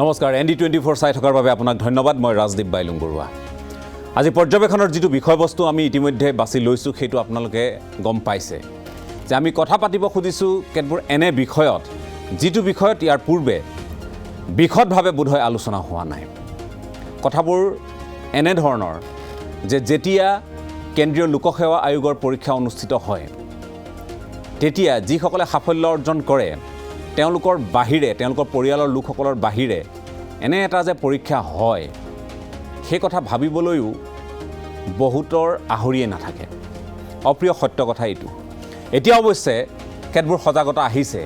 নমস্কাৰ ND24 চাই থকাৰ বাবে আপোনাক ধন্যবাদ মই ৰাজদীপ বাইলুং বৰুৱা আজি পৰ্যবেক্ষণৰ যেটো বিষয়বস্তু আমি ইতিমধ্যে বাছি লৈছো সেইটো আপোনালোকে গম পাইছে যে আমি কথা পাতিব খুদিছো কেতবোৰ এনে বিষয়ত যেটো বিষয়ত ইয়াৰ পূৰ্বে বিখদভাৱে বোধহয় আলোচনা হোৱা নাই কথাবোৰ এনে ধৰণৰ যে যেতিয়া কেন্দ্ৰীয় লোকসেৱা আয়োগৰ পৰীক্ষা অনুষ্ঠিত হয় তেতিয়া যিসকলে সাফল্য অৰ্জন কৰে তেওঁলোকৰ বাহিৰে তেওঁলোকৰ পৰিয়ালৰ লোকসকলৰ বাহিৰে এনে এটা যে পৰীক্ষা হয় সেই কথা ভাবিবলৈও বহুতৰ আহৰিয়ে নাথাকে অপ্ৰিয় সত্য কথা এইটো এতিয়া অৱশ্যে কেতবোৰ সজাগতা আহিছে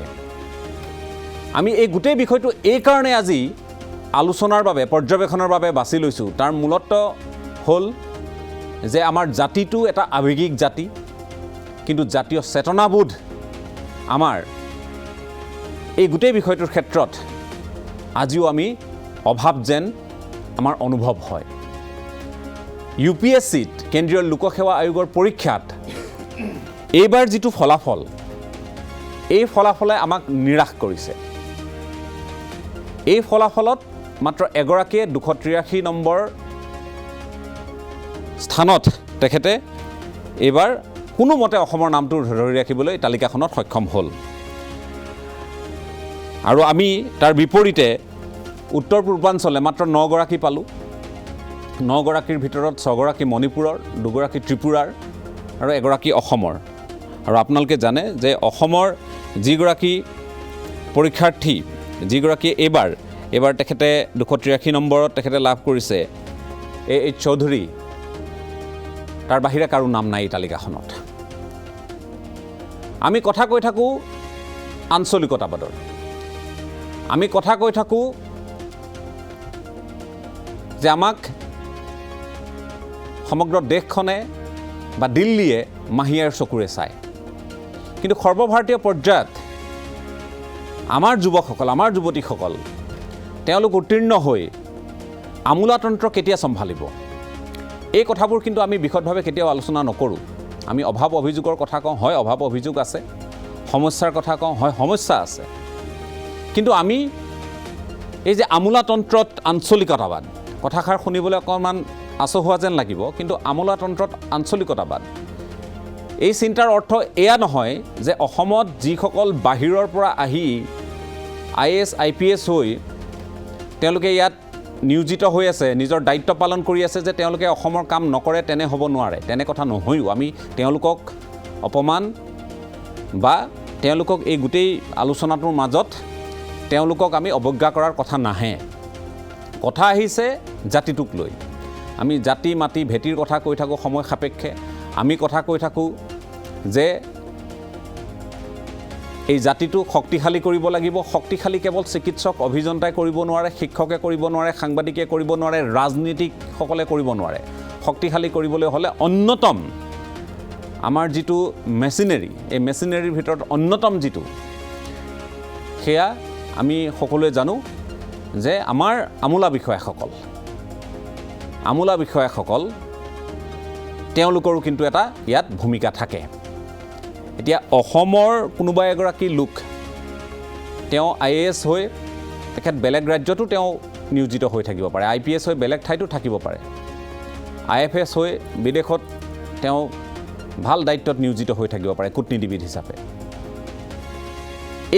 আমি এই গোটেই বিষয়টো এই কাৰণে আজি আলোচনাৰ বাবে পৰ্যবেক্ষণৰ বাবে বাছি লৈছো তাৰ মূলত হ'ল যে আমাৰ জাতিটো এটা আৱেগিক জাতি কিন্তু জাতীয় চেতনাবোধ আমাৰ এই গোটেই বিষয়টোৰ ক্ষেত্ৰত আজিও আমি অভাৱ যেন আমাৰ অনুভৱ হয় UPSCত কেন্দ্ৰীয় লোকসেৱা আয়োগৰ পৰীক্ষাত এইবাৰ যেটো ফলাফল এই ফলাফলে আমাক নিৰাশ কৰিছে এই ফলাফলত মাত্ৰ এগৰাকীয়ে 283 নম্বৰ স্থানত তেখেতে এইবাৰ কোনো মতে অসমৰ নামটো ধৰি ৰাখিবলৈ তালিকাখনত সক্ষম হ'ল আৰু আমি তাৰ বিপৰীতে উত্তৰ পূৰ্বাঞ্চলে মাত্ৰ 9 গৰাকী পালো 9 গৰাকীৰ ভিতৰত 6 গৰাকী মণিপুৰৰ 2 গৰাকী ত্ৰিপুৰাৰ আৰু এগৰাকী অসমৰ আৰু আপোনালোকে জানে যে অসমৰ যিগৰাকী পৰীক্ষাৰ্থী যিগৰাকী এইবাৰ তেখেতে 283 নম্বৰত তেখেতে লাভ কৰিছে এইচ চৌধুৰী তাৰ বাহিৰে কাৰো নাম নাই এই তালিকাখনত আমি কথা কৈ থাকো আঞ্চলিকতাবাদৰ আমি কথা কৈ থাকো যে আমাক সমগ্ৰ দেশখনে বা দিল্লীয়ে মাহিয়াৰ চকুৰে চায় কিন্তু সৰ্বভাৰতীয় পৰ্যায়ত আমাৰ যুৱকসকল আমাৰ যুৱতীসকল তেওঁলোক উত্তীৰ্ণ হৈ আমোলাতন্ত্ৰ কেতিয়া চম্ভালিব এই কথাবোৰ কিন্তু আমি বিশদভাৱে কেতিয়াও আলোচনা নকৰোঁ আমি অভাৱ অভিযোগৰ কথা কওঁ হয় অভাৱ অভিযোগ আছে সমস্যাৰ কথা কওঁ হয় সমস্যা আছে কিন্তু আমি এই যে আমোলাতন্ত্ৰত আঞ্চলিকতাবাদ কথাষাৰ শুনিবলৈ অকণমান আচহুৱা যেন লাগিব কিন্তু আমোলাতন্ত্ৰত আঞ্চলিকতাবাদ এই চিন্তাৰ অৰ্থ এয়া নহয় যে অসমত যিসকল বাহিৰৰ পৰা আহি IAS IPS হৈ তেওঁলোকে ইয়াত নিয়োজিত হৈ আছে নিজৰ দায়িত্ব পালন কৰি আছে যে তেওঁলোকে অসমৰ কাম নকৰে তেনে হ'ব নোৱাৰে তেনে কথা নহয়ও আমি তেওঁলোকক অপমান বা তেওঁলোকক এই গোটেই আলোচনাটোৰ মাজত তেওঁলোকক আমি অৱজ্ঞা কৰাৰ কথা নাহে কথা আহিছে জাতিটোক লৈ আমি জাতি মাটি ভেটিৰ কথা কৈ থাকোঁ সময় সাপেক্ষে আমি কথা কৈ থাকোঁ যে এই জাতিটো শক্তিশালী কৰিব লাগিব শক্তিশালী কেৱল চিকিৎসক অভিযন্তাই কৰিব নোৱাৰে শিক্ষকে কৰিব নোৱাৰে সাংবাদিকে কৰিব নোৱাৰে ৰাজনীতিকসকলে কৰিব নোৱাৰে শক্তিশালী কৰিবলৈ হ'লে অন্যতম আমাৰ যিটো মেচিনাৰী এই মেচিনাৰীৰ ভিতৰত অন্যতম যিটো সেয়া আমি সকলোৱে জানো যে আমাৰ আমোলা বিষয়াসকল তেওঁলোকৰো কিন্তু এটা ইয়াত ভূমিকা থাকে এতিয়া অসমৰ কোনোবা এগৰাকী লোক তেওঁ IAS হৈ তেখেত বেলেগ ৰাজ্যতো তেওঁ নিয়োজিত হৈ থাকিব পাৰে IPS হৈ বেলেগ ঠাইতো থাকিব পাৰে IFS হৈ বিদেশত তেওঁ ভাল দায়িত্বত নিয়োজিত হৈ থাকিব পাৰে কূটনীতিবিদ হিচাপে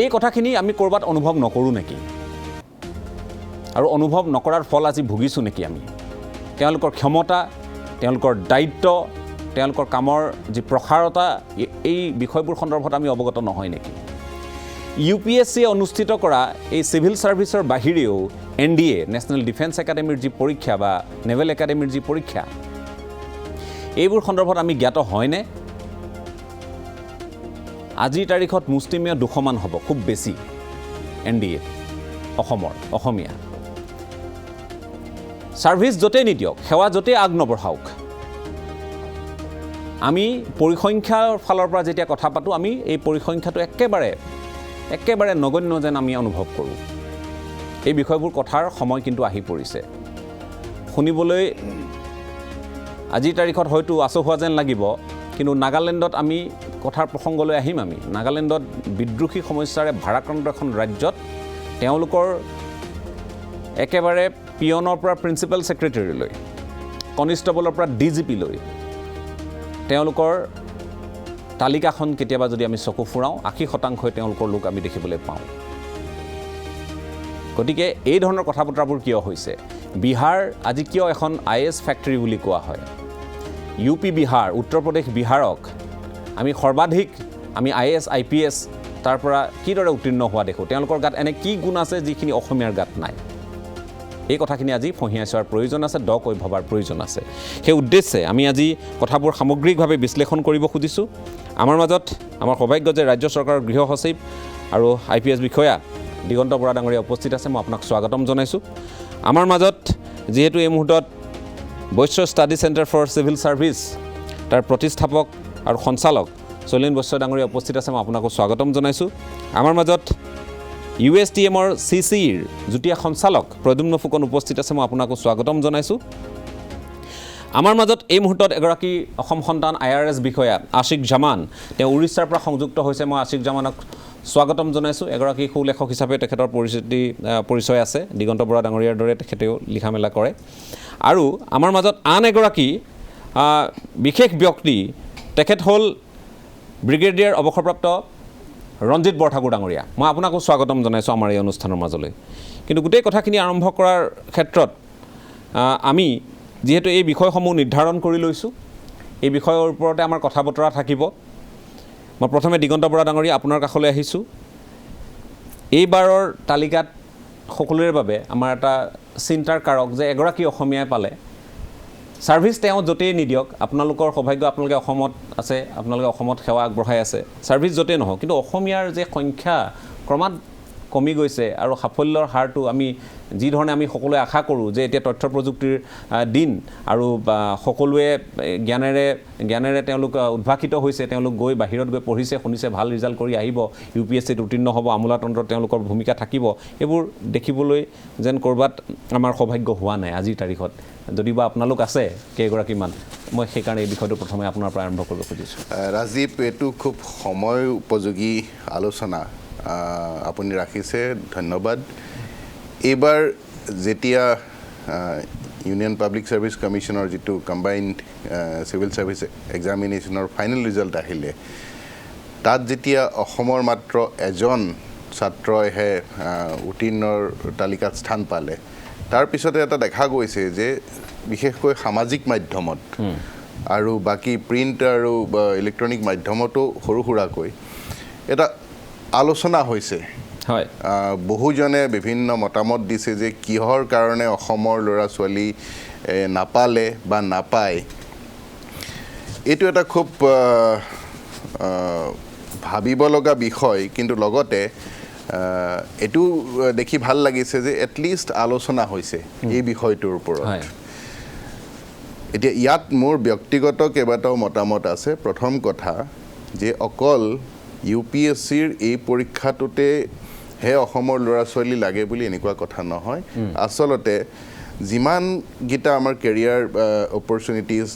এই কথাখিনি আমি কৰবাত অনুভৱ নকৰোঁ নেকি আৰু অনুভৱ নকৰাৰ ফল আজি ভুগিছোঁ নেকি আমি তেওঁলোকৰ ক্ষমতা তেওঁলোকৰ দায়িত্ব তেওঁলোকৰ কামৰ যি প্ৰসাৰতা এই বিষয়বোৰ সন্দৰ্ভত আমি অৱগত নহয় নেকি UPSC অনুষ্ঠিত কৰা এই চিভিল সাৰ্ভিসৰ বাহিৰেও NDA নেশ্যনেল ডিফেন্স একাডেমীৰ যি পৰীক্ষা বা নেভেল একাডেমীৰ যি পৰীক্ষা এইবোৰ সন্দৰ্ভত আমি জ্ঞাত হয়নে আজিৰ তাৰিখত মুষ্টিমেয় 200 মান হ'ব খুব বেছি NDA অসমীয়া সাৰ্ভিস যতে নিদিয়ক সেৱা যতে আগনবঢ়াওক আমি পৰিসংখ্যাৰ ফালৰ পৰা যেতিয়া কথা পাতো আমি এই পৰিসংখ্যাটো একেবাৰে নগণ্য যেন আমি অনুভৱ কৰোঁ এই বিষয়বোৰ কথাৰ সময় কিন্তু আহি পৰিছে শুনিবলৈ আজিৰ তাৰিখত হয়তো আচহুৱা যেন লাগিব কিন্তু নাগালেণ্ডত আমি কথাৰ প্ৰসংগলৈ আহিম আমি নাগালেণ্ডত বিদ্ৰোহী সমস্যাৰে ভাৰাক্ৰান্ত এখন ৰাজ্যত তেওঁলোকৰ একেবাৰে পিয়নৰ পৰা প্ৰিন্সিপাল ছেক্ৰেটাৰীলৈ কনিষ্টেবলৰ পৰা DGP লৈ তেওঁলোকৰ তালিকাখন কেতিয়াবা যদি আমি চকু ফুৰাওঁ 80% তেওঁলোকৰ লোক আমি দেখিবলৈ পাওঁ গতিকে এই ধৰণৰ কথা বতৰাবোৰ কিয় হৈছে বিহাৰ আজি কিয় এখন IAS ফেক্টৰী বুলি কোৱা হয় UP বিহাৰ উত্তৰ প্ৰদেশ বিহাৰক আমি সৰ্বাধিক আমি IAS IPS তাৰ পৰা কিদৰে উত্তীৰ্ণ হোৱা দেখো তেওঁলোকৰ গাত এনে কি গুণ আছে যিখিনি অসমীয়াৰ গাত নাই এই কথাখিনি আজি ফহিয়াই চোৱাৰ প্ৰয়োজন আছে কৈ ভবাৰ প্ৰয়োজন আছে সেই উদ্দেশ্যে আমি আজি কথাবোৰ সামগ্ৰিকভাৱে বিশ্লেষণ কৰিব খুজিছোঁ আমাৰ মাজত আমাৰ সৌভাগ্য যে ৰাজ্য চৰকাৰৰ গৃহ সচিব আৰু IPS বিষয়া দিগন্ত বৰা ডাঙৰীয়া উপস্থিত আছে মই আপোনাক স্বাগতম জনাইছোঁ আমাৰ মাজত যেহেতু এই মুহূৰ্তত Vaishya study centre for civil service তাৰ প্ৰতিষ্ঠাপক আৰু সঞ্চালক চলিন বৈশ্য ডাঙৰীয়া উপস্থিত আছে মই আপোনাকো স্বাগতম জনাইছোঁ আমাৰ মাজত USTMৰ CCৰ যুটীয়া সঞ্চালক প্ৰদ্যুম্ন ফুকন উপস্থিত আছে মই আপোনাকো স্বাগতম জনাইছোঁ আমাৰ মাজত এই মুহূৰ্তত এগৰাকী অসম সন্তান IRS বিষয়া আশিক জামান তেওঁ উৰিষ্যাৰ পৰা সংযুক্ত হৈছে মই আশিক জামানক স্বাগতম জনাইছোঁ এগৰাকী সুলেখক হিচাপে তেখেতৰ পৰিচয় আছে দিগন্ত বৰা ডাঙৰীয়াৰ দৰে তেখেতেও লিখা মেলা কৰে আৰু আমাৰ মাজত আন এগৰাকী বিশেষ ব্যক্তি তেখেত হ'ল ব্ৰিগেডিয়াৰ অৱসৰপ্ৰাপ্ত ৰঞ্জিত বৰঠাকুৰ ডাঙৰীয়া মই আপোনাকো স্বাগতম জনাইছোঁ আমাৰ এই অনুষ্ঠানৰ মাজলৈ কিন্তু গোটেই কথাখিনি আৰম্ভ কৰাৰ ক্ষেত্ৰত আমি যেহেতু এই বিষয়সমূহ নিৰ্ধাৰণ কৰি লৈছোঁ এই বিষয়ৰ ওপৰতে আমাৰ কথা বতৰা থাকিব মই প্ৰথমে দিগন্ত বৰা ডাঙৰীয়া আপোনাৰ কাষলৈ আহিছোঁ এইবাৰৰ তালিকাত সকলোৰে বাবে আমাৰ এটা চিন্তাৰ কাৰক যে এগৰাকী অসমীয়াই পালে ছাৰ্ভিচ তেওঁ য'তেই নিদিয়ক আপোনালোকৰ সৌভাগ্য আপোনালোকে অসমত আছে আপোনালোকে অসমত সেৱা আগবঢ়াই আছে ছাৰ্ভিচ য'তেই নহওক কিন্তু অসমীয়াৰ যে সংখ্যা ক্ৰমাৎ কমি গৈছে আৰু সাফল্যৰ হাৰটো আমি যি ধৰণে আমি সকলোৱে আশা কৰোঁ যে এতিয়া তথ্য প্ৰযুক্তিৰ দিন আৰু সকলোৱে জ্ঞানেৰে তেওঁলোক উদ্ভাসিত হৈছে তেওঁলোক গৈ বাহিৰত গৈ পঢ়িছে শুনিছে ভাল ৰিজাল্ট কৰি আহিব UPSCত উত্তীৰ্ণ হ'ব আমোলাতন্ত্ৰত তেওঁলোকৰ ভূমিকা থাকিব এইবোৰ দেখিবলৈ যেন ক'ৰবাত আমাৰ সৌভাগ্য হোৱা নাই আজিৰ তাৰিখত যদি বা আপোনালোক আছে কেইগৰাকীমান মই সেইকাৰণে এই বিষয়টো প্ৰথমে আপোনাৰ পৰা আৰম্ভ কৰিব খুজিছোঁ ৰাজীৱ এইটো খুব সময় উপযোগী আলোচনা আপুনি ৰাখিছে ধন্যবাদ এইবাৰ যেতিয়া ইউনিয়ন পাব্লিক ছাৰ্ভিচ কমিশ্যনৰ যিটো কম্বাইণ্ড চিভিল ছাৰ্ভিচ এক্সামিনেশ্যনৰ ফাইনেল ৰিজাল্ট আহিলে তাত যেতিয়া অসমৰ মাত্ৰ এজন ছাত্ৰইহে উত্তীৰ্ণৰ তালিকাত স্থান পালে তাৰপিছতে এটা দেখা গৈছে যে বিশেষকৈ সামাজিক মাধ্যমত আৰু বাকী প্ৰিণ্ট আৰু ইলেক্ট্ৰনিক মাধ্যমতো সৰু সুৰাকৈ এটা আলোচনা হৈছে হয় বহুজনে বিভিন্ন মতামত দিছে যে কিহৰ কাৰণে অসমৰ ল'ৰা ছোৱালী নাপালে বা নাপায় এইটো এটা খুব ভাবিব লগা বিষয় কিন্তু লগতে এইটো দেখি ভাল লাগিছে যে এটলিষ্ট আলোচনা হৈছে এই বিষয়টোৰ ওপৰত এতিয়া ইয়াত মোৰ ব্যক্তিগত কেইবাটাও মতামত আছে প্ৰথম কথা যে অকল UPSCৰ এই পৰীক্ষাটোতে হে অসমৰ ল'ৰা ছোৱালী লাগে বুলি এনেকুৱা কথা নহয় আচলতে যিমানকেইটা আমাৰ কেৰিয়াৰ অপৰচুনিটিজ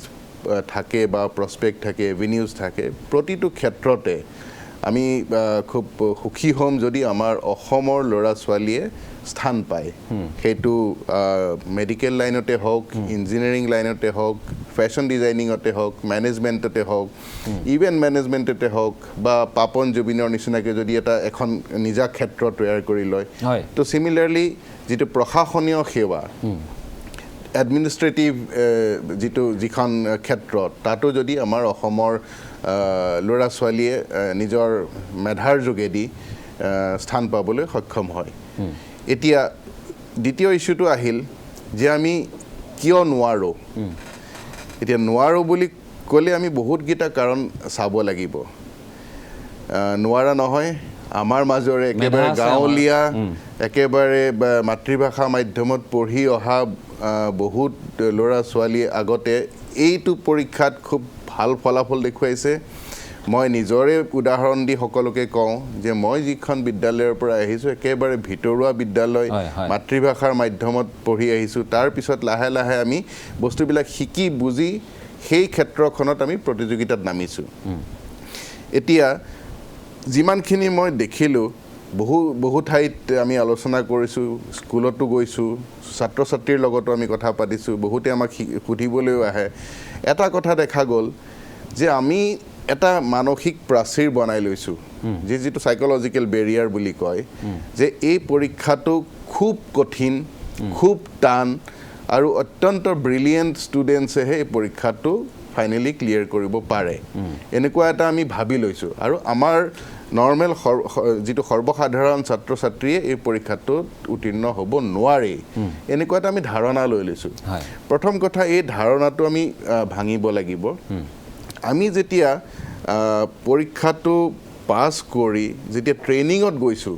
থাকে বা প্ৰস্পেক্ট থাকে এভিনিউজ থাকে প্ৰতিটো ক্ষেত্ৰতে আমি খুব সুখী হ'ম যদি আমাৰ অসমৰ ল'ৰা ছোৱালীয়ে স্থান পায় সেইটো মেডিকেল লাইনতে হওক ইঞ্জিনিয়াৰিং লাইনতে হওক ফেশ্বন ডিজাইনিঙতে হওক মেনেজমেণ্টতে হওক ইভেণ্ট মেনেজমেণ্টতে হওক বা পাপন জুবিনৰ নিচিনাকৈ যদি এখন নিজা ক্ষেত্ৰ তৈয়াৰ কৰি লয় তো চিমিলাৰলি যিটো প্ৰশাসনীয় সেৱা এডমিনিষ্ট্ৰেটিভ যিখন ক্ষেত্ৰত তাতো যদি আমাৰ অসমৰ ল'ৰা ছোৱালীয়ে নিজৰ মেধাৰ যোগেদি স্থান পাবলৈ সক্ষম হয় এতিয়া দ্বিতীয় ইস্যুটো আহিল যে আমি কিয় নোৱাৰোঁ এতিয়া নোৱাৰোঁ বুলি ক'লে আমি বহুতকেইটা কাৰণ চাব লাগিব নোৱাৰা নহয় আমাৰ মাজৰে একেবাৰে গাঁৱলীয়া একেবাৰে মাতৃভাষা মাধ্যমত পঢ়ি অহা বহুত ল'ৰা ছোৱালীয়ে আগতে এইটো পৰীক্ষাত খুব ভাল ফলাফল দেখুৱাইছে মই নিজৰে উদাহৰণ দি সকলোকে কওঁ যে মই যিখন বিদ্যালয়ৰ পৰা আহিছোঁ একেবাৰে ভিতৰুৱা বিদ্যালয় মাতৃভাষাৰ মাধ্যমত পঢ়ি আহিছোঁ তাৰপিছত লাহে লাহে আমি বস্তুবিলাক শিকি বুজি সেই ক্ষেত্ৰখনত আমি প্ৰতিযোগিতাত নামিছোঁ এতিয়া যিমানখিনি মই দেখিলোঁ বহু ঠাইত আমি আলোচনা কৰিছোঁ, স্কুলতো গৈছোঁ, ছাত্ৰ ছাত্ৰীৰ লগতো আমি কথা পাতিছোঁ, বহুতে আমাক সুধিবলৈও আহে। এটা কথা দেখা গ'ল যে আমি এটা মানসিক প্ৰাচীৰ বনাই লৈছোঁ, যিটো সাইকোলজিকেল বেৰিয়াৰ বুলি কয়, যে এই পৰীক্ষাটো খুব কঠিন, খুব টান আৰু অত্যন্ত ব্ৰিলিয়েণ্ট ষ্টুডেণ্টছেহে এই পৰীক্ষাটো ফাইনেলি ক্লিয়াৰ কৰিব পাৰে, এনেকুৱা এটা আমি ভাবি লৈছোঁ। আৰু আমাৰ নৰ্মেল যিটো সৰ্বসাধাৰণ ছাত্ৰ ছাত্ৰীয়ে এই পৰীক্ষাটোত উত্তীৰ্ণ হ'ব নোৱাৰে, এনেকুৱা এটা আমি ধাৰণা লৈ লৈছোঁ। প্ৰথম কথা, এই ধাৰণাটো আমি ভাঙিব লাগিব। আমি যেতিয়া পৰীক্ষাটো পাছ কৰি যেতিয়া ট্ৰেইনিঙত গৈছোঁ,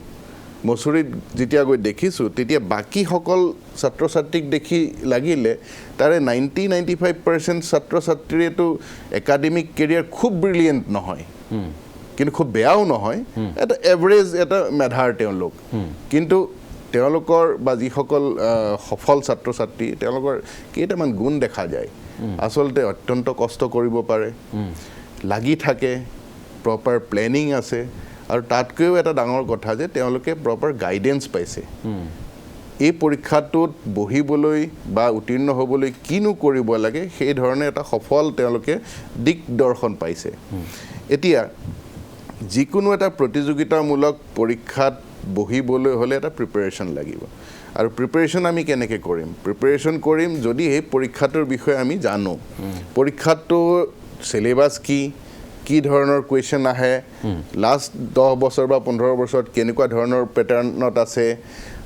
মছুৰীত যেতিয়া গৈ দেখিছোঁ, তেতিয়া বাকীসকল ছাত্ৰ ছাত্ৰীক দেখি লাগিলে তাৰে 90-95% ছাত্ৰ ছাত্ৰীয়েতো একাডেমিক কেৰিয়াৰ খুব ব্ৰিলিয়েণ্ট নহয়, কিন্তু খুব বেয়াও নহয়, এটা এভাৰেজ এটা মেধাৰ তেওঁলোক। কিন্তু তেওঁলোকৰ বা যিসকল সফল ছাত্ৰ ছাত্ৰী, তেওঁলোকৰ কেইটামান গুণ দেখা যায়। আচলতে অত্যন্ত কষ্ট কৰিব পাৰে, লাগি থাকে, প্ৰপাৰ প্লেনিং আছে, আৰু তাতকৈও এটা ডাঙৰ কথা যে তেওঁলোকে প্ৰপাৰ গাইডেন্স পাইছে। এই পৰীক্ষাটোত বহিবলৈ বা উত্তীৰ্ণ হ'বলৈ কিনো কৰিব লাগে, সেই ধৰণে এটা সফল তেওঁলোকে দিগদৰ্শন পাইছে। এতিয়া যিকোনো এটা প্ৰতিযোগিতামূলক পৰীক্ষাত বহিবলৈ হ'লে এটা প্ৰিপেৰেশ্যন লাগিব। আৰু প্ৰিপেৰেশ্যন আমি কেনেকৈ কৰিম? প্ৰিপেৰেশ্যন কৰিম যদি এই পৰীক্ষাটোৰ বিষয়ে আমি জানো, পৰীক্ষাটোৰ চিলেবাছ কি ধৰণৰ কুৱেশ্যন আহে, লাষ্ট 10 বছৰ বা 15 বছৰত কেনেকুৱা ধৰণৰ পেটাৰ্ণত আছে,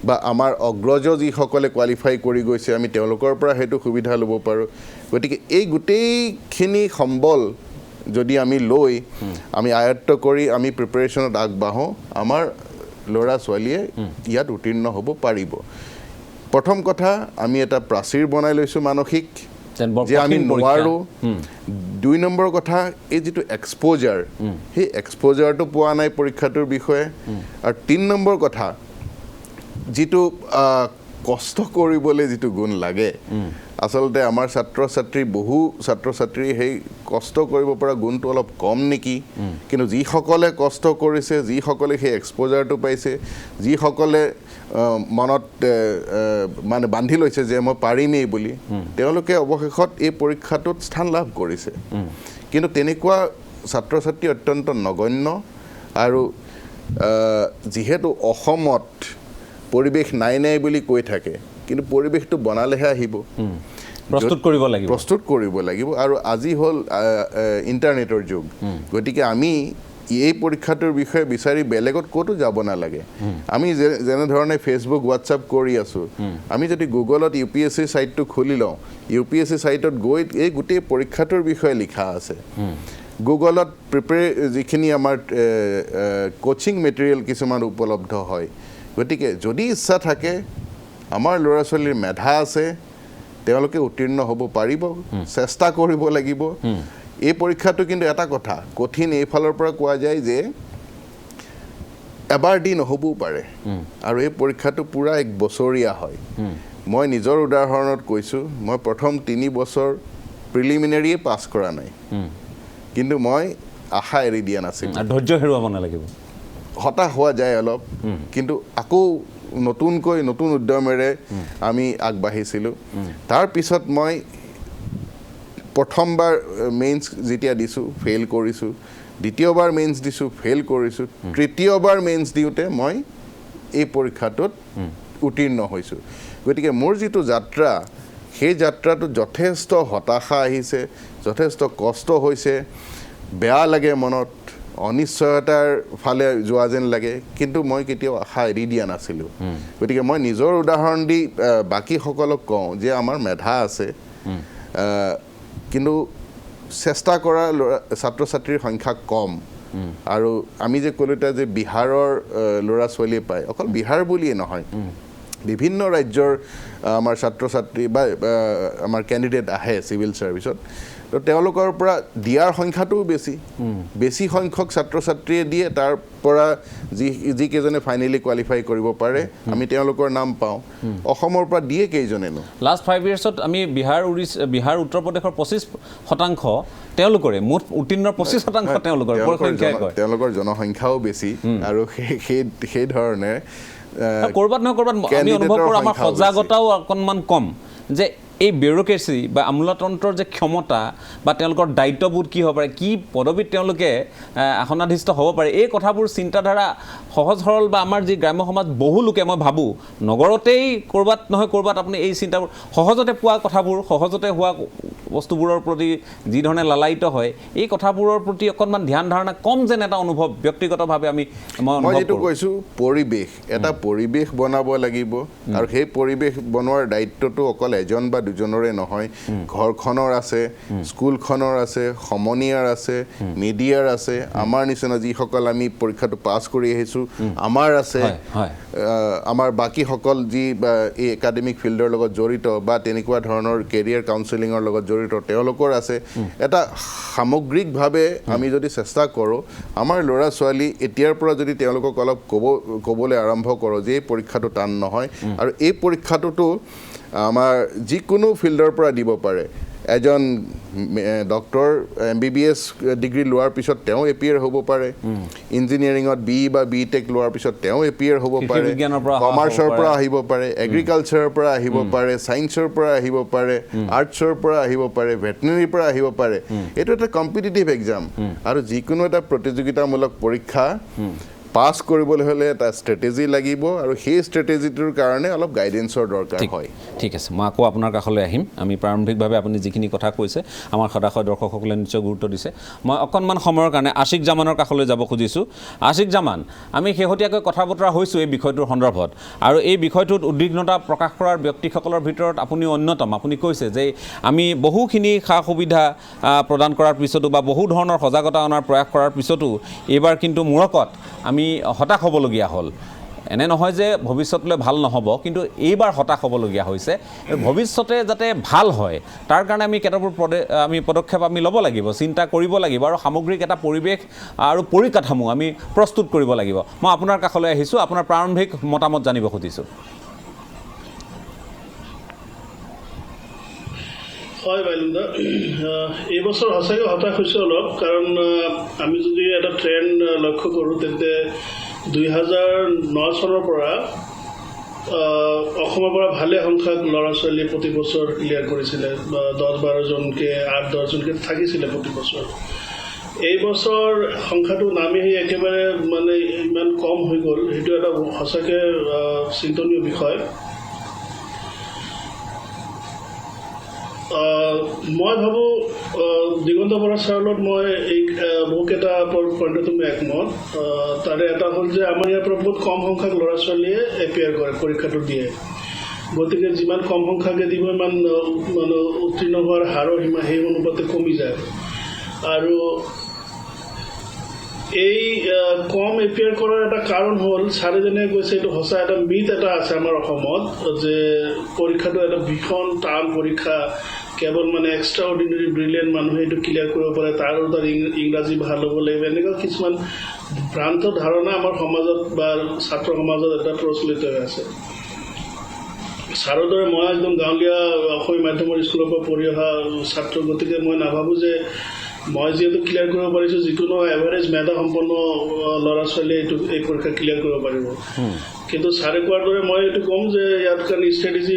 বা আমাৰ অগ্ৰজ যিসকলে কোৱালিফাই কৰি গৈছে আমি তেওঁলোকৰ পৰা সেইটো সুবিধা ল'ব পাৰোঁ। গতিকে এই গোটেইখিনি সম্বল যদি আমি লৈ আমি আয়ত্ত কৰি আমি প্ৰিপেৰেশ্যনত আগবাঢ়োঁ, আমাৰ ল'ৰা ছোৱালীয়ে ইয়াত উত্তীৰ্ণ হ'ব পাৰিব। প্ৰথম কথা, আমি এটা প্ৰাচীৰ বনাই লৈছোঁ মানসিক, যে আমি নোৱাৰোঁ। 2 নম্বৰ কথা, এই যিটো এক্সপ'জাৰ, সেই এক্সপ'জাৰটো পোৱা নাই পৰীক্ষাটোৰ বিষয়ে। আৰু 3 নম্বৰ কথা, যিটো কষ্ট কৰিবলৈ যিটো গুণ লাগে, আচলতে আমাৰ বহু ছাত্ৰ ছাত্ৰী সেই কষ্ট কৰিব পৰা গুণটো অলপ কম নেকি। কিন্তু যিসকলে কষ্ট কৰিছে, যিসকলে সেই এক্সপ'জাৰটো পাইছে, যিসকলে মনত মানে বান্ধি লৈছে যে মই পাৰিমেই বুলি, তেওঁলোকে অৱশেষত এই পৰীক্ষাটোত স্থান লাভ কৰিছে। কিন্তু তেনেকুৱা ছাত্ৰ ছাত্ৰী অত্যন্ত নগণ্য। আৰু যিহেতু অসমত পৰিৱেশ নাই বুলি কৈ থাকে, কিন্তু পৰিৱেশটো বনালেহে আহিব, প্ৰস্তুত কৰিব লাগিব। আৰু আজি হ'ল ইণ্টাৰনেটৰ যুগ, গতিকে আমি এই পৰীক্ষাটোৰ বিষয়ে বিচাৰি বেলেগত ক'তো যাব নালাগে। আমি যেনেধৰণে ফেচবুক, হোৱাটছআপ কৰি আছোঁ, আমি যদি গুগলত UPSC ছাইটটো খুলি লওঁ, UPSC ছাইটত গৈ এই গোটেই পৰীক্ষাটোৰ বিষয়ে লিখা আছে। গুগলত যিখিনি আমাৰ কোচিং মেটেৰিয়েল কিছুমান উপলব্ধ হয়। গতিকে যদি ইচ্ছা থাকে, আমাৰ ল'ৰা ছোৱালীৰ মেধা আছে, তেওঁলোকে উত্তীৰ্ণ হ'ব পাৰিব, চেষ্টা কৰিব লাগিব। এই পৰীক্ষাটো কিন্তু এটা কথা কঠিন, এইফালৰ পৰা কোৱা যায় যে এবাৰ দি নহ'বও পাৰে, আৰু এই পৰীক্ষাটো পূৰা 1 বছৰীয়া হয়। মই নিজৰ উদাহৰণত কৈছোঁ, মই প্ৰথম 3 বছৰ প্ৰিলিমিনাৰীয়ে পাছ কৰা নাই, কিন্তু মই আশা এৰি দিয়া নাছিলোঁ। ধৈৰ্য হেৰুৱাব নালাগিব। হতাশ হোৱা যায় অলপ, কিন্তু আকৌ নতুন উদ্যমেৰে আমি আগবাঢ়িছিলোঁ। তাৰপিছত মই প্ৰথমবাৰ মেইনছ যেতিয়া দিছোঁ, ফেইল কৰিছোঁ, দ্বিতীয়বাৰ মেইনছ দিছোঁ, ফেইল কৰিছোঁ, তৃতীয়বাৰ মেইনছ দিওঁতে মই এই পৰীক্ষাটোত উত্তীৰ্ণ হৈছোঁ। গতিকে মোৰ যিটো যাত্ৰা, সেই যাত্ৰাটোত যথেষ্ট হতাশা আহিছে, যথেষ্ট কষ্ট হৈছে, বেয়া লাগে মনত, অনিশ্চয়তাৰ ফালে যোৱা যেন লাগে, কিন্তু মই কেতিয়াও আশা এৰি দিয়া নাছিলোঁ। গতিকে মই নিজৰ উদাহৰণ দি বাকীসকলক কওঁ যে আমাৰ মেধা আছে, কিন্তু চেষ্টা কৰা ছাত্ৰ ছাত্ৰীৰ সংখ্যা কম। আৰু আমি যে ক'লো যে বিহাৰৰ ল'ৰা ছোৱালীয়ে পায়, অকল বিহাৰ বুলিয়ে নহয়, বিভিন্ন ৰাজ্যৰ আমাৰ ছাত্ৰ ছাত্ৰী বা আমাৰ কেণ্ডিডেট আহে চিভিল ছাৰ্ভিচত তো তেওঁলোকৰ পৰা দিয়াৰ সংখ্যাটোও বেছি সংখ্যক ছাত্ৰ ছাত্ৰীয়ে দিয়ে তাৰ পৰা যিকেইজনে ফাইনেলি কোৱালিফাই কৰিব পাৰে আমি তেওঁলোকৰ নাম পাওঁ অসমৰ পৰা দিয়ে কেইজনেনো লাষ্ট 5 ইয়াৰ্ছত আমি বিহাৰ উত্তৰ প্ৰদেশৰ 25% তেওঁলোকৰে মুঠ উত্তীৰ্ণৰ 25% তেওঁলোকৰ জনসংখ্যাও বেছি আৰু সেই ধৰণে কৰবাত আমি অনুভৱ কৰোঁ আমাৰ সজাগতাও অকণমান কম যে এই ব্যুৰোক্ৰেচি বা আমোলাতন্ত্ৰৰ যে ক্ষমতা বা তেওঁলোকৰ দায়িত্ববোধ কি হ'ব পাৰে কি পদবীত তেওঁলোকে আসনাধিষ্ঠ হ'ব পাৰে এই কথাবোৰ চিন্তাধাৰা সহজ সৰল বা আমাৰ যি গ্ৰাম্য সমাজ বহু লোকে মই ভাবোঁ নগৰতেই কৰবাত নহয় কৰবাত আপুনি এই চিন্তাবোৰ সহজতে পোৱা কথাবোৰ সহজতে হোৱা বস্তুবোৰৰ প্ৰতি যি ধৰণে লালায়িত হয় এই কথাবোৰৰ প্ৰতি অকণমান ধ্যান ধাৰণা কম যেন এটা অনুভৱ ব্যক্তিগতভাৱে মই যেটো কৈছোঁ পৰিৱেশ এটা পৰিৱেশ বনাব লাগিব আৰু সেই পৰিৱেশ বনোৱাৰ দায়িত্বটো অকল এজন বা দুজনৰে নহয় ঘৰখনৰ আছে স্কুলখনৰ আছে সমনীয়াৰ আছে মিডিয়াৰ আছে আমাৰ নিচিনা যিসকল আমি পৰীক্ষাটো পাছ কৰি আহিছোঁ আমাৰ আছে আমাৰ বাকীসকল যি এই একাডেমিক ফিল্ডৰ লগত জড়িত বা তেনেকুৱা ধৰণৰ কেৰিয়াৰ কাউন্সেলিঙৰ লগত জড়িত তেওঁলোকৰ আছে এটা সামগ্ৰিকভাৱে আমি যদি চেষ্টা কৰোঁ আমাৰ ল'ৰা ছোৱালী এতিয়াৰ পৰা যদি তেওঁলোকক অলপ ক'বলৈ আৰম্ভ কৰোঁ যে এই পৰীক্ষাটো টান নহয় আৰু এই পৰীক্ষাটোতো আমাৰ যিকোনো ফিল্ডৰ পৰা দিব পাৰে এজন ডক্টৰ MBBS ডিগ্ৰী লোৱাৰ পিছত তেওঁ এপিয়াৰ হ'ব পাৰে ইঞ্জিনিয়াৰিঙত BE বা BTech লোৱাৰ পিছত তেওঁ এপিয়াৰ হ'ব পাৰে কমাৰ্চৰ পৰা আহিব পাৰে এগ্ৰিকালচাৰৰ পৰা আহিব পাৰে ছায়েন্সৰ পৰা আহিব পাৰে আৰ্টছৰ পৰা আহিব পাৰে ভেটেনেৰীৰ পৰা আহিব পাৰে এইটো এটা কম্পিটিটিভ এক্সাম আৰু যিকোনো এটা প্ৰতিযোগিতামূলক পৰীক্ষা পাছ কৰিবলৈ হ'লে এটা ষ্ট্ৰেটেজি লাগিব আৰু সেই ষ্ট্ৰেটেজিটোৰ কাৰণে অলপ গাইডেন্সৰ দৰকাৰ হয় ঠিক আছে মই আকৌ আপোনাৰ কাষলৈ আহিম আমি প্ৰাৰম্ভিকভাৱে আপুনি যিখিনি কথা কৈছে আমাৰ সদাশয় দৰ্শকসকলে নিশ্চয় গুৰুত্ব দিছে মই অকণমান সময়ৰ কাৰণে আশিক জামানৰ কাষলৈ যাব খুজিছোঁ আশিক জামান আমি শেহতীয়াকৈ কথা বতৰা হৈছোঁ এই বিষয়টোৰ সন্দৰ্ভত আৰু এই বিষয়টোত উদ্বিগ্নতা প্ৰকাশ কৰাৰ ব্যক্তিসকলৰ ভিতৰত আপুনি অন্যতম আপুনি কৈছে যে আমি বহুখিনি সা সুবিধা প্ৰদান কৰাৰ পিছতো বা বহু ধৰণৰ সজাগতা অনাৰ প্ৰয়াস কৰাৰ পিছতো এইবাৰ কিন্তু মূৰকত আমি হতাশ হ'বলগীয়া হ'ল এনে নহয় যে ভৱিষ্যতলৈ ভাল নহ'ব কিন্তু এইবাৰ হতাশ হ'বলগীয়া হৈছে ভৱিষ্যতে যাতে ভাল হয় তাৰ কাৰণে আমি কেতবোৰ পদক্ষেপ আমি ল'ব লাগিব চিন্তা কৰিব লাগিব আৰু সামগ্ৰিক এটা পৰিৱেশ আৰু পৰিকাঠামো আমি প্ৰস্তুত কৰিব লাগিব মই আপোনাৰ কাষলৈ আহিছোঁ আপোনাৰ প্ৰাৰম্ভিক মতামত জানিব খুজিছোঁ হয় বাইলুন্দা এই বছৰ সঁচাকৈ হতাশ হৈছোঁ অলপ কাৰণ আমি যদি এটা ট্ৰেণ্ড লক্ষ্য কৰোঁ তেন্তে 2009 চনৰ পৰা অসমৰ পৰা ভালে সংখ্যক ল'ৰা ছোৱালী প্ৰতি বছৰ ক্লিয়াৰ কৰিছিলে 10-12জনকৈ 8-10জনকৈ থাকিছিলে প্ৰতি বছৰ এই বছৰ সংখ্যাটো নামি আহি একেবাৰে মানে ইমান কম হৈ গ'ল সেইটো এটা সঁচাকৈ চিন্তনীয় বিষয় মই ভাবোঁ দিগন্ত বৰা ছাৰৰ লগত মই এই বহুকেইটা পইণ্টতো মই একমত তাৰে এটা হ'ল যে আমাৰ ইয়াৰ পৰা বহুত কম সংখ্যক ল'ৰা ছোৱালীয়ে এপিয়াৰ কৰে পৰীক্ষাটো দিয়ে গতিকে যিমান কম সংখ্যাকে দিব ইমান মানে উত্তীৰ্ণ হোৱাৰ হাৰৰ সেই অনুপাতে কমি যায় আৰু এই কম এপিয়াৰ কৰাৰ এটা কাৰণ হ'ল ছাৰে যেনেকৈ কৈছে এইটো সঁচা এটা মিথ এটা আছে আমাৰ অসমত যে পৰীক্ষাটো এটা ভীষণ টান পৰীক্ষা কেৱল মানে এক্সট্ৰা অৰ্ডিনেৰী ব্ৰিলিয়েণ্ট মানুহে এইটো ক্লিয়াৰ কৰিব পাৰে তাৰো তাৰ ইংৰাজী ভাল হ'ব লাগিব এনেকুৱা কিছুমান ভ্ৰান্ত ধাৰণা আমাৰ সমাজত বা ছাত্ৰ সমাজত এটা প্ৰচলিত হৈ আছে ছাৰৰ দৰে মই একদম গাঁৱলীয়া অসমীয়া মাধ্যমৰ স্কুলৰ পৰা পঢ়ি অহা ছাত্ৰ গতিকে মই নাভাবোঁ যে মই যিহেতু ক্লিয়াৰ কৰিব পাৰিছোঁ যিকোনো এভাৰেজ মেধা সম্পন্ন ল'ৰা ছোৱালীয়ে এই পৰীক্ষা ক্লিয়াৰ কৰিব পাৰিব কিন্তু ছাৰে কোৱাৰ দৰে মই এইটো ক'ম যে ইয়াত কাৰণে ষ্ট্ৰেটেজি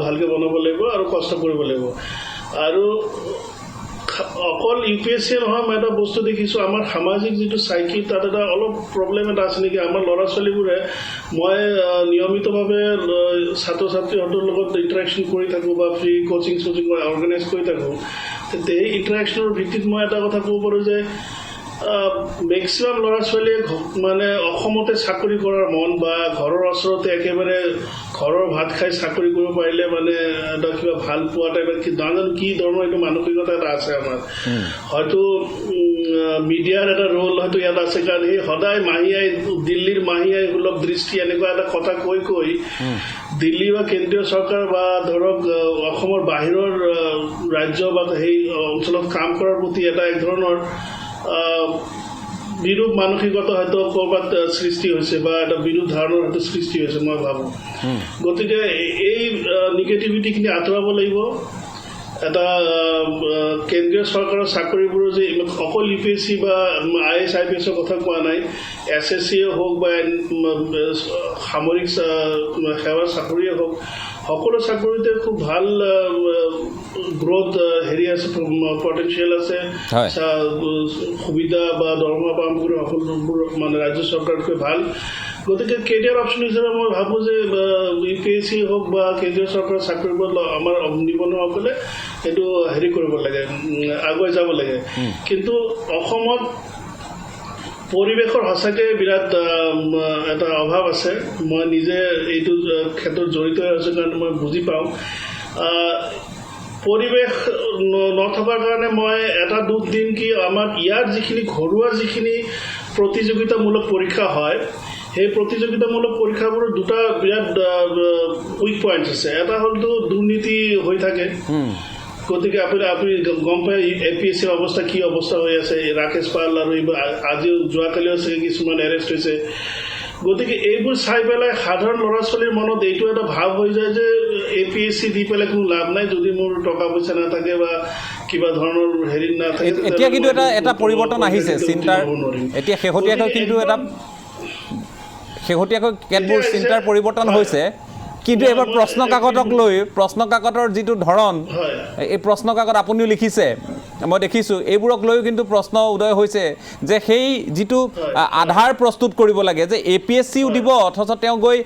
ভালকৈ বনাব লাগিব আৰু কষ্ট কৰিব লাগিব আৰু অকল UPSC নহয় মই এটা বস্তু দেখিছোঁ আমাৰ সামাজিক যিটো চাইকি তাত এটা অলপ প্ৰব্লেম এটা আছে নেকি আমাৰ ল'ৰা ছোৱালীবোৰে মই নিয়মিতভাৱে ছাত্ৰ ছাত্ৰীহঁতৰ লগত ইণ্টাৰেকশ্যন কৰি থাকোঁ বা ফ্ৰী কোচিং অৰ্গেনাইজ কৰি থাকোঁ তেন্তে এই ইণ্টাৰেকশ্যনৰ ভিত্তিত মই এটা কথা ক'ব পাৰোঁ যে মেক্সিমাম ল'ৰা ছোৱালীয়ে মানে অসমতে চাকৰি কৰাৰ মন বা ঘৰৰ ওচৰতে একেবাৰে ঘৰৰ ভাত খাই চাকৰি কৰিব পাৰিলে মানে এটা কিবা ভাল পোৱা টাইপ নাজানো কি ধৰণৰ এইটো মানসিকতা এটা আছে আমাৰ হয়তো মিডিয়াৰ এটা ৰোল হয়তো ইয়াত আছে কাৰণ সেই সদায় মাহীয়াই দিল্লীৰ মাহীয়াই সুলভ দৃষ্টি এনেকুৱা এটা কথা কৈ দিল্লী বা কেন্দ্ৰীয় চৰকাৰ বা ধৰক অসমৰ বাহিৰৰ ৰাজ্য বা সেই অঞ্চলত কাম কৰাৰ প্ৰতি এটা এক ধৰণৰ বিৰূপ মানসিকতা হয়তো ক'ৰবাত সৃষ্টি হৈছে বা এটা বিৰূপ ধাৰণাৰ হয়তো সৃষ্টি হৈছে মই ভাবোঁ গতিকে এই নিগেটিভিটিখিনি আঁতৰাব লাগিব এটা কেন্দ্ৰীয় চৰকাৰৰ চাকৰিবোৰো যে অকল UPSC বা IAS IPSৰ কথা কোৱা নাই SSCয়ে হওক বা সামৰিক সেৱাৰ চাকৰিয়ে হওক সকলো চাকৰিতে খুব ভাল গ্ৰোথ হেৰি আছে পটেনচিয়েল আছে সুবিধা বা দৰমহা পাম কৰি সকলোবোৰ মানে ৰাজ্য চৰকাৰতকৈ ভাল গতিকে কেৰিয়াৰ অপশ্যন হিচাপে মই ভাবোঁ যে UPSC হওক বা কেন্দ্ৰীয় চৰকাৰৰ চাকৰিবোৰ আমাৰ নিবনুৱাসকলে এইটো হেৰি কৰিব লাগে আগুৱাই যাব লাগে কিন্তু অসমত পৰিৱেশৰ সঁচাকৈ বিৰাট এটা অভাৱ আছে মই নিজে এইটো ক্ষেত্ৰত জড়িত হৈ আছোঁ কাৰণে মই বুজি পাওঁ পৰিৱেশ নথকাৰ কাৰণে মই এটা দুখ দিম কি আমাৰ ইয়াৰ যিখিনি ঘৰুৱা যিখিনি প্ৰতিযোগিতামূলক পৰীক্ষা হয় সেই প্ৰতিযোগিতামূলক পৰীক্ষাবোৰৰ দুটা বিৰাট উইক পইণ্টছ আছে এটা হ'লতো দুৰ্নীতি হৈ থাকে গতিকে আপুনি গম পায় APSCৰ অৱস্থা কি অৱস্থা হৈ আছে ৰাকেশ পাল আৰু আজি যোৱাকালিও চাগে কিছুমান এৰেষ্ট হৈছে গতিকে এইবোৰ চাই পেলাই সাধাৰণ ল'ৰা ছোৱালীৰ মনত এইটো এটা ভাৱ হৈ যায় যে APSC দি পেলাই কোনো লাভ নাই যদি মোৰ টকা পইচা নাথাকে বা কিবা ধৰণৰ হেৰি নাথাকে এতিয়া কিন্তু এটা পৰিৱৰ্তন আহিছে চিন্তাৰ এতিয়া শেহতীয়াকৈ কিন্তু এটা শেহতীয়াকৈ কেতবোৰ চিন্তাৰ পৰিৱৰ্তন হৈছে কিন্তু এবাৰ প্ৰশ্ন কাকতক লৈ প্ৰশ্ন কাকতৰ যিটো ধৰণ এই প্ৰশ্ন কাকত আপুনিও লিখিছে মই দেখিছোঁ এইবোৰক লৈও কিন্তু প্ৰশ্ন উদয় হৈছে যে সেই যিটো আধাৰ প্ৰস্তুত কৰিব লাগে যে APSCও দিব অথচ তেওঁ গৈ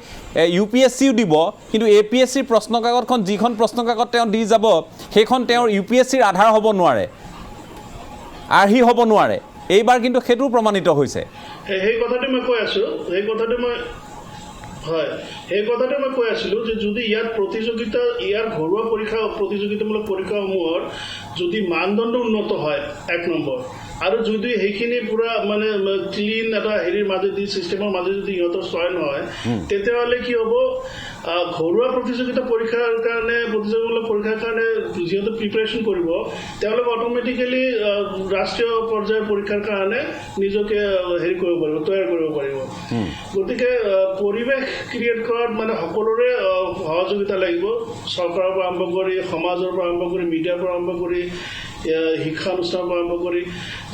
UPSCও দিব কিন্তু APSCৰ প্ৰশ্ন কাকতখন যিখন প্ৰশ্ন কাকত তেওঁ দি যাব সেইখন তেওঁৰ UPSCৰ আধাৰ হ'ব নোৱাৰে আৰ্হি হ'ব নোৱাৰে এইবাৰ কিন্তু সেইটো প্ৰমাণিত হৈছে সেই কথাটো মই কৈ আছোঁ সেই কথাটো মই কৈ আছিলোঁ যে যদি ইয়াৰ প্ৰতিযোগিতা ইয়াৰ ঘৰুৱা পৰীক্ষা প্ৰতিযোগিতামূলক পৰীক্ষাসমূহৰ যদি মানদণ্ড উন্নত হয় এক নম্বৰ আৰু যদি সেইখিনি পুৰা মানে ক্লিন এটা হেৰিৰ মাজেদি চিষ্টেমৰ মাজেদি যদি ইহঁতৰ চয়ন হয় তেতিয়াহ'লে কি হ'ব ঘৰুৱা প্ৰতিযোগিতা পৰীক্ষাৰ কাৰণে প্ৰতিযোগিতামূলক পৰীক্ষাৰ কাৰণে যিহেতু প্ৰিপেৰেশ্যন কৰিব তেওঁলোকে অট'মেটিকেলি ৰাষ্ট্ৰীয় পৰ্যায়ৰ পৰীক্ষাৰ কাৰণে নিজকে হেৰি কৰিব পাৰিব তৈয়াৰ কৰিব পাৰিব গতিকে পৰিৱেশ ক্ৰিয়েট কৰাত মানে সকলোৰে সহযোগিতা লাগিব চৰকাৰৰ পৰা আৰম্ভ কৰি সমাজৰ পৰা আৰম্ভ কৰি মিডিয়াৰ পৰা আৰম্ভ কৰি শিক্ষানুষ্ঠানৰ পৰা আৰম্ভ কৰি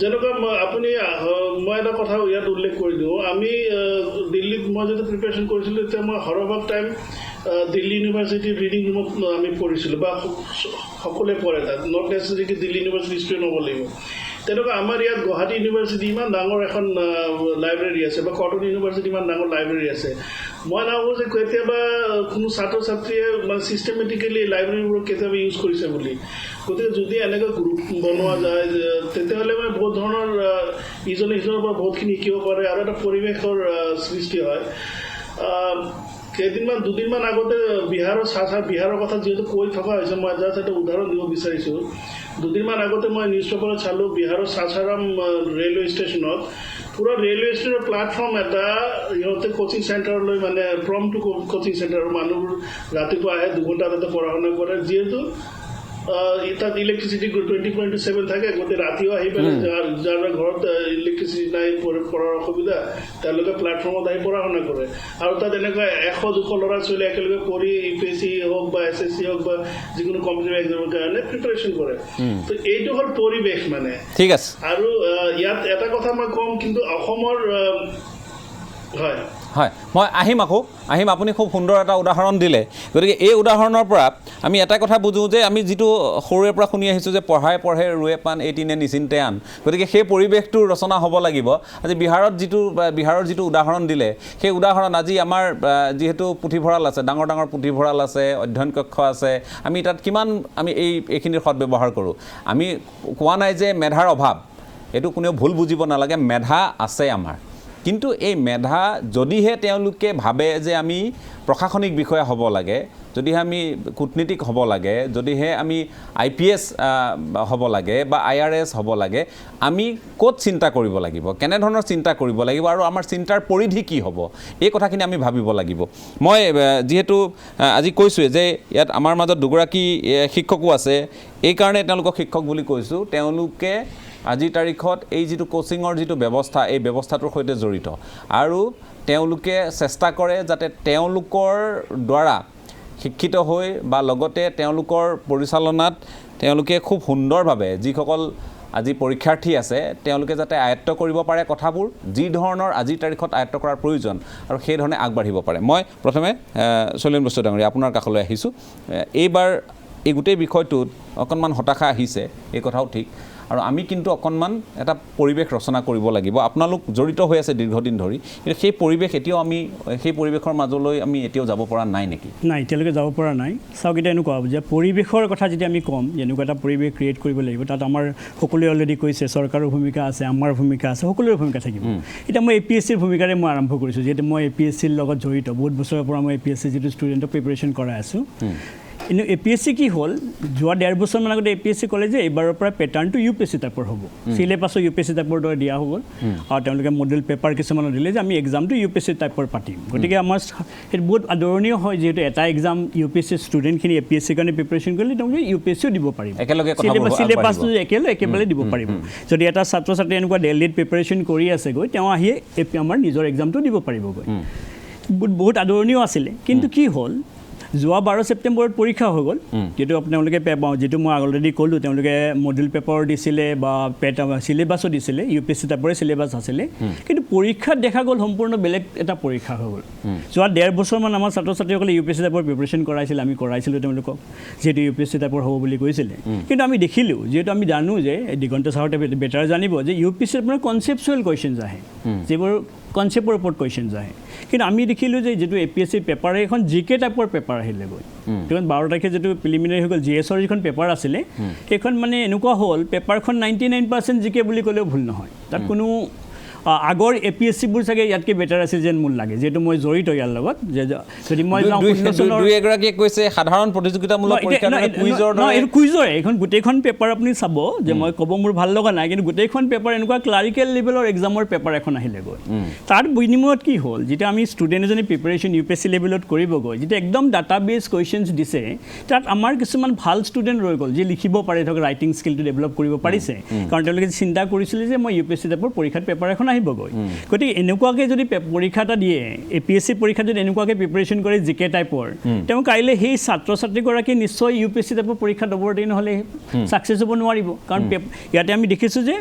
যেনেকুৱা আপুনি মই এটা কথা ইয়াত উল্লেখ কৰি দিওঁ আমি দিল্লীত মই যেতিয়া প্ৰিপেৰেশ্যন কৰিছিলোঁ তেতিয়া মই সৰহভাগ টাইম দিল্লী ইউনিভাৰ্চিটিৰ ৰিডিং ৰুমত আমি পঢ়িছিলোঁ বা সকলোৱে পঢ়ে তাত নট নেচেচাৰি দিল্লী ইউনিভাৰ্চিটি ষ্টুডেণ্ট হ'ব লাগিব তেনেকুৱা আমাৰ ইয়াত গুৱাহাটী ইউনিভাৰ্চিটি ইমান ডাঙৰ এখন লাইব্ৰেৰী আছে বা কটন ইউনিভাৰ্চিটি ইমান ডাঙৰ লাইব্ৰেৰী আছে মই নাভাবোঁ যে কেতিয়াবা কোনো ছাত্ৰ ছাত্ৰীয়ে মানে ছিষ্টেমেটিকেলি লাইব্ৰেৰীবোৰক কেতিয়াবা ইউজ কৰিছে বুলি গতিকে যদি এনেকৈ গ্ৰুপ বনোৱা যায় তেতিয়াহ'লে মানে বহুত ধৰণৰ ইজনে সিজনৰ পৰা বহুতখিনি শিকিব পাৰে আৰু এটা পৰিৱেশৰ সৃষ্টি হয় দুদিনমান আগতে বিহাৰৰ কথা যিহেতু কৈ থকা হৈছে মই জাষ্ট এটা উদাহৰণ দিব বিচাৰিছোঁ দুদিনমান আগতে মই নিউজ পেপাৰত চালোঁ বিহাৰৰ সাসাৰাম ৰেলৱে ষ্টেচনত পুৰা ৰেলৱে ষ্টেচনৰ প্লেটফৰ্ম এটা ইহঁতে কোচিং চেণ্টাৰলৈ মানে ফ্ৰম টু কোচিং চেণ্টাৰৰ মানুহবোৰ ৰাতিপুৱা আহে 2 ঘণ্টা তাতে পঢ়া শুনা কৰে যিহেতু তাত ইলেক্ট্ৰিচিটি 24/7 থাকে গোটেই ৰাতিও আহি পেলাই যাৰ ঘৰত ইলেক্ট্ৰিচিটি নাই পঢ়াৰ অসুবিধা তেওঁলোকে প্লেটফৰ্মত আহি পঢ়া শুনা কৰে আৰু তাত এনেকুৱা 100-200 ল'ৰা ছোৱালী একেলগে পঢ়ি UPSC হওক বা SSC হওক বা যিকোনো কম্পিটিটিভ এক্সামৰ কাৰণে প্ৰিপেৰেশ্যন কৰে তো এইটো হ'ল পৰিৱেশ মানে ঠিক আছে আৰু ইয়াত এটা কথা মই ক'ম কিন্তু অসমৰ হয় মই আহিম আপুনি খুব সুন্দৰ এটা উদাহৰণ দিলে গতিকে এই উদাহৰণৰ পৰা আমি এটা কথা বুজোঁ যে আমি যিটো সৰুৰে পৰা শুনি আহিছোঁ যে পঢ়ে ৰুৱে পাণ এটিনে নিচিন্তে আন গতিকে সেই পৰিৱেশটোৰ ৰচনা হ'ব লাগিব আজি বিহাৰৰ যিটো উদাহৰণ দিলে সেই উদাহৰণ আজি আমাৰ যিহেতু পুথিভঁৰাল আছে ডাঙৰ পুথিভঁৰাল আছে অধ্যয়ন কক্ষ আছে আমি তাত কিমান আমি এইখিনিৰ সদব্যৱহাৰ কৰোঁ আমি কোৱা নাই যে মেধাৰ অভাৱ এইটো কোনেও ভুল বুজিব নালাগে মেধা আছে আমাৰ কিন্তু এই মেধা যদিহে তেওঁলোকে ভাবে যে আমি প্ৰশাসনিক বিষয়া হ'ব লাগে, যদিহে আমি কূটনীতিক হ'ব লাগে, যদিহে আমি IPS হ'ব লাগে বা IRS হ'ব লাগে, আমি ক'ত চিন্তা কৰিব লাগিব, কেনেধৰণৰ চিন্তা কৰিব লাগিব আৰু আমাৰ চিন্তাৰ পৰিধি কি হ'ব, এই কথাখিনি আমি ভাবিব লাগিব। মই যিহেতু আজি কৈছোঁৱে যে ইয়াত আমাৰ মাজত দুগৰাকী শিক্ষকো আছে, এইকাৰণে তেওঁলোকক শিক্ষক বুলি কৈছোঁ, তেওঁলোকে আজিৰ তাৰিখত এই যিটো কোচিঙৰ যিটো ব্যৱস্থা, এই ব্যৱস্থাটোৰ সৈতে জড়িত আৰু তেওঁলোকে চেষ্টা কৰে যাতে তেওঁলোকৰ দ্বাৰা শিক্ষিত হৈ বা লগতে তেওঁলোকৰ পৰিচালনাত তেওঁলোকে খুব সুন্দৰভাৱে যিসকল আজি পৰীক্ষাৰ্থী আছে তেওঁলোকে যাতে আয়ত্ত কৰিব পাৰে কথাবোৰ, যি ধৰণৰ আজিৰ তাৰিখত আয়ত্ত কৰাৰ প্ৰয়োজন আৰু সেই ধৰণে আগবাঢ়িব পাৰে। মই প্ৰথমে শৈলেন বস্ত্ৰ ডাঙৰীয়া আপোনাৰ কাষলৈ আহিছোঁ। এইবাৰ এই গোটেই বিষয়টোত অকণমান হতাশা আহিছে, এই কথাও ঠিক, আৰু আমি কিন্তু অকণমান এটা পৰিৱেশ ৰচনা কৰিব লাগিব। আপোনালোক জড়িত হৈ আছে দীৰ্ঘদিন ধৰি, কিন্তু সেই পৰিৱেশ এতিয়াও আমি সেই পৰিৱেশৰ মাজলৈ আমি এতিয়াও যাব পৰা নাই নেকি? নাই, এতিয়ালৈকে যাব পৰা নাই। চাওক, এতিয়া এনেকুৱা হ'ব যে পৰিৱেশৰ কথা যেতিয়া আমি ক'ম, এনেকুৱা এটা পৰিৱেশ ক্ৰিয়েট কৰিব লাগিব, তাত আমাৰ সকলোৱে অলৰেডি কৈছে চৰকাৰৰ ভূমিকা আছে, আমাৰ ভূমিকা আছে, সকলোৰে ভূমিকা থাকিব। এতিয়া মই APSCৰ ভূমিকাৰে মই আৰম্ভ কৰিছোঁ, যিহেতু মই APSCৰ লগত জড়িত, বহুত বছৰৰ পৰা মই APSC যিটো ষ্টুডেণ্টক প্ৰিপেৰেশ্যন কৰাই আছোঁ। কিন্তু APSC কি হ'ল, যোৱা 1.5 বছৰমান আগতে APSC ক'লে যে এইবাৰৰ পৰা পেটাৰ্ণটো UPSC টাইপৰ হ'ব, চিলেবাছো UPSC টাইপৰ দৰে দিয়া হ'ব আৰু তেওঁলোকে মডেল পেপাৰ কিছুমানো দিলে যে আমি এক্সামটো UPSC টাইপৰ পাতিম। গতিকে আমাৰ সেইটো বহুত আদৰণীয় হয়, যিহেতু এটা এক্সাম UPSC ষ্টুডেণ্টখিনি APSCৰ কাৰণে প্ৰিপেৰেশ্যন কৰিলে তেওঁলোকে UPSCও দিব পাৰিব, চিলেবাছটো একেবাৰে দিব পাৰিব। যদি এটা ছাত্ৰ ছাত্ৰী এনেকুৱা দিল্লীত প্ৰিপেৰেশ্যন কৰি আছেগৈ, তেওঁ আহিয়ে আমাৰ নিজৰ এক্সামটো দিব পাৰিবগৈ, বহুত আদৰণীয় আছিলে। কিন্তু কি হ'ল, যোৱা 12 ছেপ্টেম্বৰত পৰীক্ষা হৈ গ'ল, যিটো আপোনালোকে যিটো মই অলৰেডি ক'লোঁ, তেওঁলোকে মডেল পেপাৰ দিছিলে বা চিলেবাছো দিছিলে, UPSC টাইপৰে চিলেবাছ আছিলে, কিন্তু পৰীক্ষাত দেখা গ'ল সম্পূৰ্ণ বেলেগ এটা পৰীক্ষা হৈ গ'ল। যোৱা 1.5 বছৰমান আমাৰ ছাত্ৰ ছাত্ৰীসকলে UPSC টাইপৰ প্ৰিপেৰেশ্যন কৰাইছিলে, আমি কৰাইছিলোঁ তেওঁলোকক, যিহেতু UPSC টাইপৰ হ'ব বুলি কৈছিলে। কিন্তু আমি দেখিলোঁ, যিহেতু আমি জানো যে দিগন্ত ছাৰহঁতে বেটাৰ জানিব যে UPSC আপোনাৰ কনচেপচুৱেল কুৱেশ্যনছ আহে, যিবোৰ কনচেপ্টৰ ওপৰত কুৱেশ্যনছ আহে। কিন্তু আমি দেখিলোঁ যে যিটো APSC পেপাৰ, এখন GK টাইপৰ পেপাৰ আহিলেগৈ। কাৰণ 12 তাৰিখে যিটো প্ৰিলিমিনাৰী হৈ গ'ল, GSৰ যিখন পেপাৰ আছিলে, সেইখন মানে এনেকুৱা হ'ল, পেপাৰখন 99% GK বুলি ক'লেও ভুল নহয়। তাত কোনো আগৰ APSCবোৰ চাগে ইয়াতকৈ বেটাৰ আছিল যেন মোৰ লাগে, যিহেতু মই জড়িত ইয়াৰ লগত। যে যদি মই দুই-এগৰাকীয়ে কৈছে সাধাৰণ প্ৰতিযোগিতামূলক এইটো কুইজৰে, এইখন গোটেইখন পেপাৰ আপুনি চাব, যে মই ক'ব মোৰ ভাল লগা নাই, কিন্তু গোটেইখন পেপাৰ এনেকুৱা ক্লাৰিকেল লেভেলৰ এক্সামৰ পেপাৰ এখন আহিলেগৈ। তাৰ বিনিময়ত কি হ'ল, যেতিয়া আমি ষ্টুডেণ্ট এজনী প্ৰিপেৰেশ্যন UPSC লেভেলত কৰিবগৈ, যেতিয়া একদম ডাটাবেছ কুৱেশ্যনছ দিছে, তাত আমাৰ কিছুমান ভাল ষ্টুডেণ্ট ৰৈ গ'ল, যি লিখিব পাৰে, ধৰক ৰাইটিং স্কিলটো ডেভেলপ কৰিব পাৰিছে, কাৰণ তেওঁলোকে চিন্তা কৰিছিলে যে মই UPSC টাইপৰ পৰীক্ষাত পেপাৰ এখন আহিবগৈ। গতিকে এনেকুৱাকৈ যদি পৰীক্ষা এটা দিয়ে, APSC পৰীক্ষাত যদি এনেকুৱাকৈ প্ৰিপেৰেশ্যন কৰে GK টাইপৰ, তেওঁ কাইলৈ সেই ছাত্ৰ ছাত্ৰীগৰাকী নিশ্চয় UPSC টাইপৰ পৰীক্ষাত অৱতীৰ্ণ হ'লে ছাকচেছ হ'ব নোৱাৰিব, কাৰণ ইয়াতে আমি দেখিছোঁ যে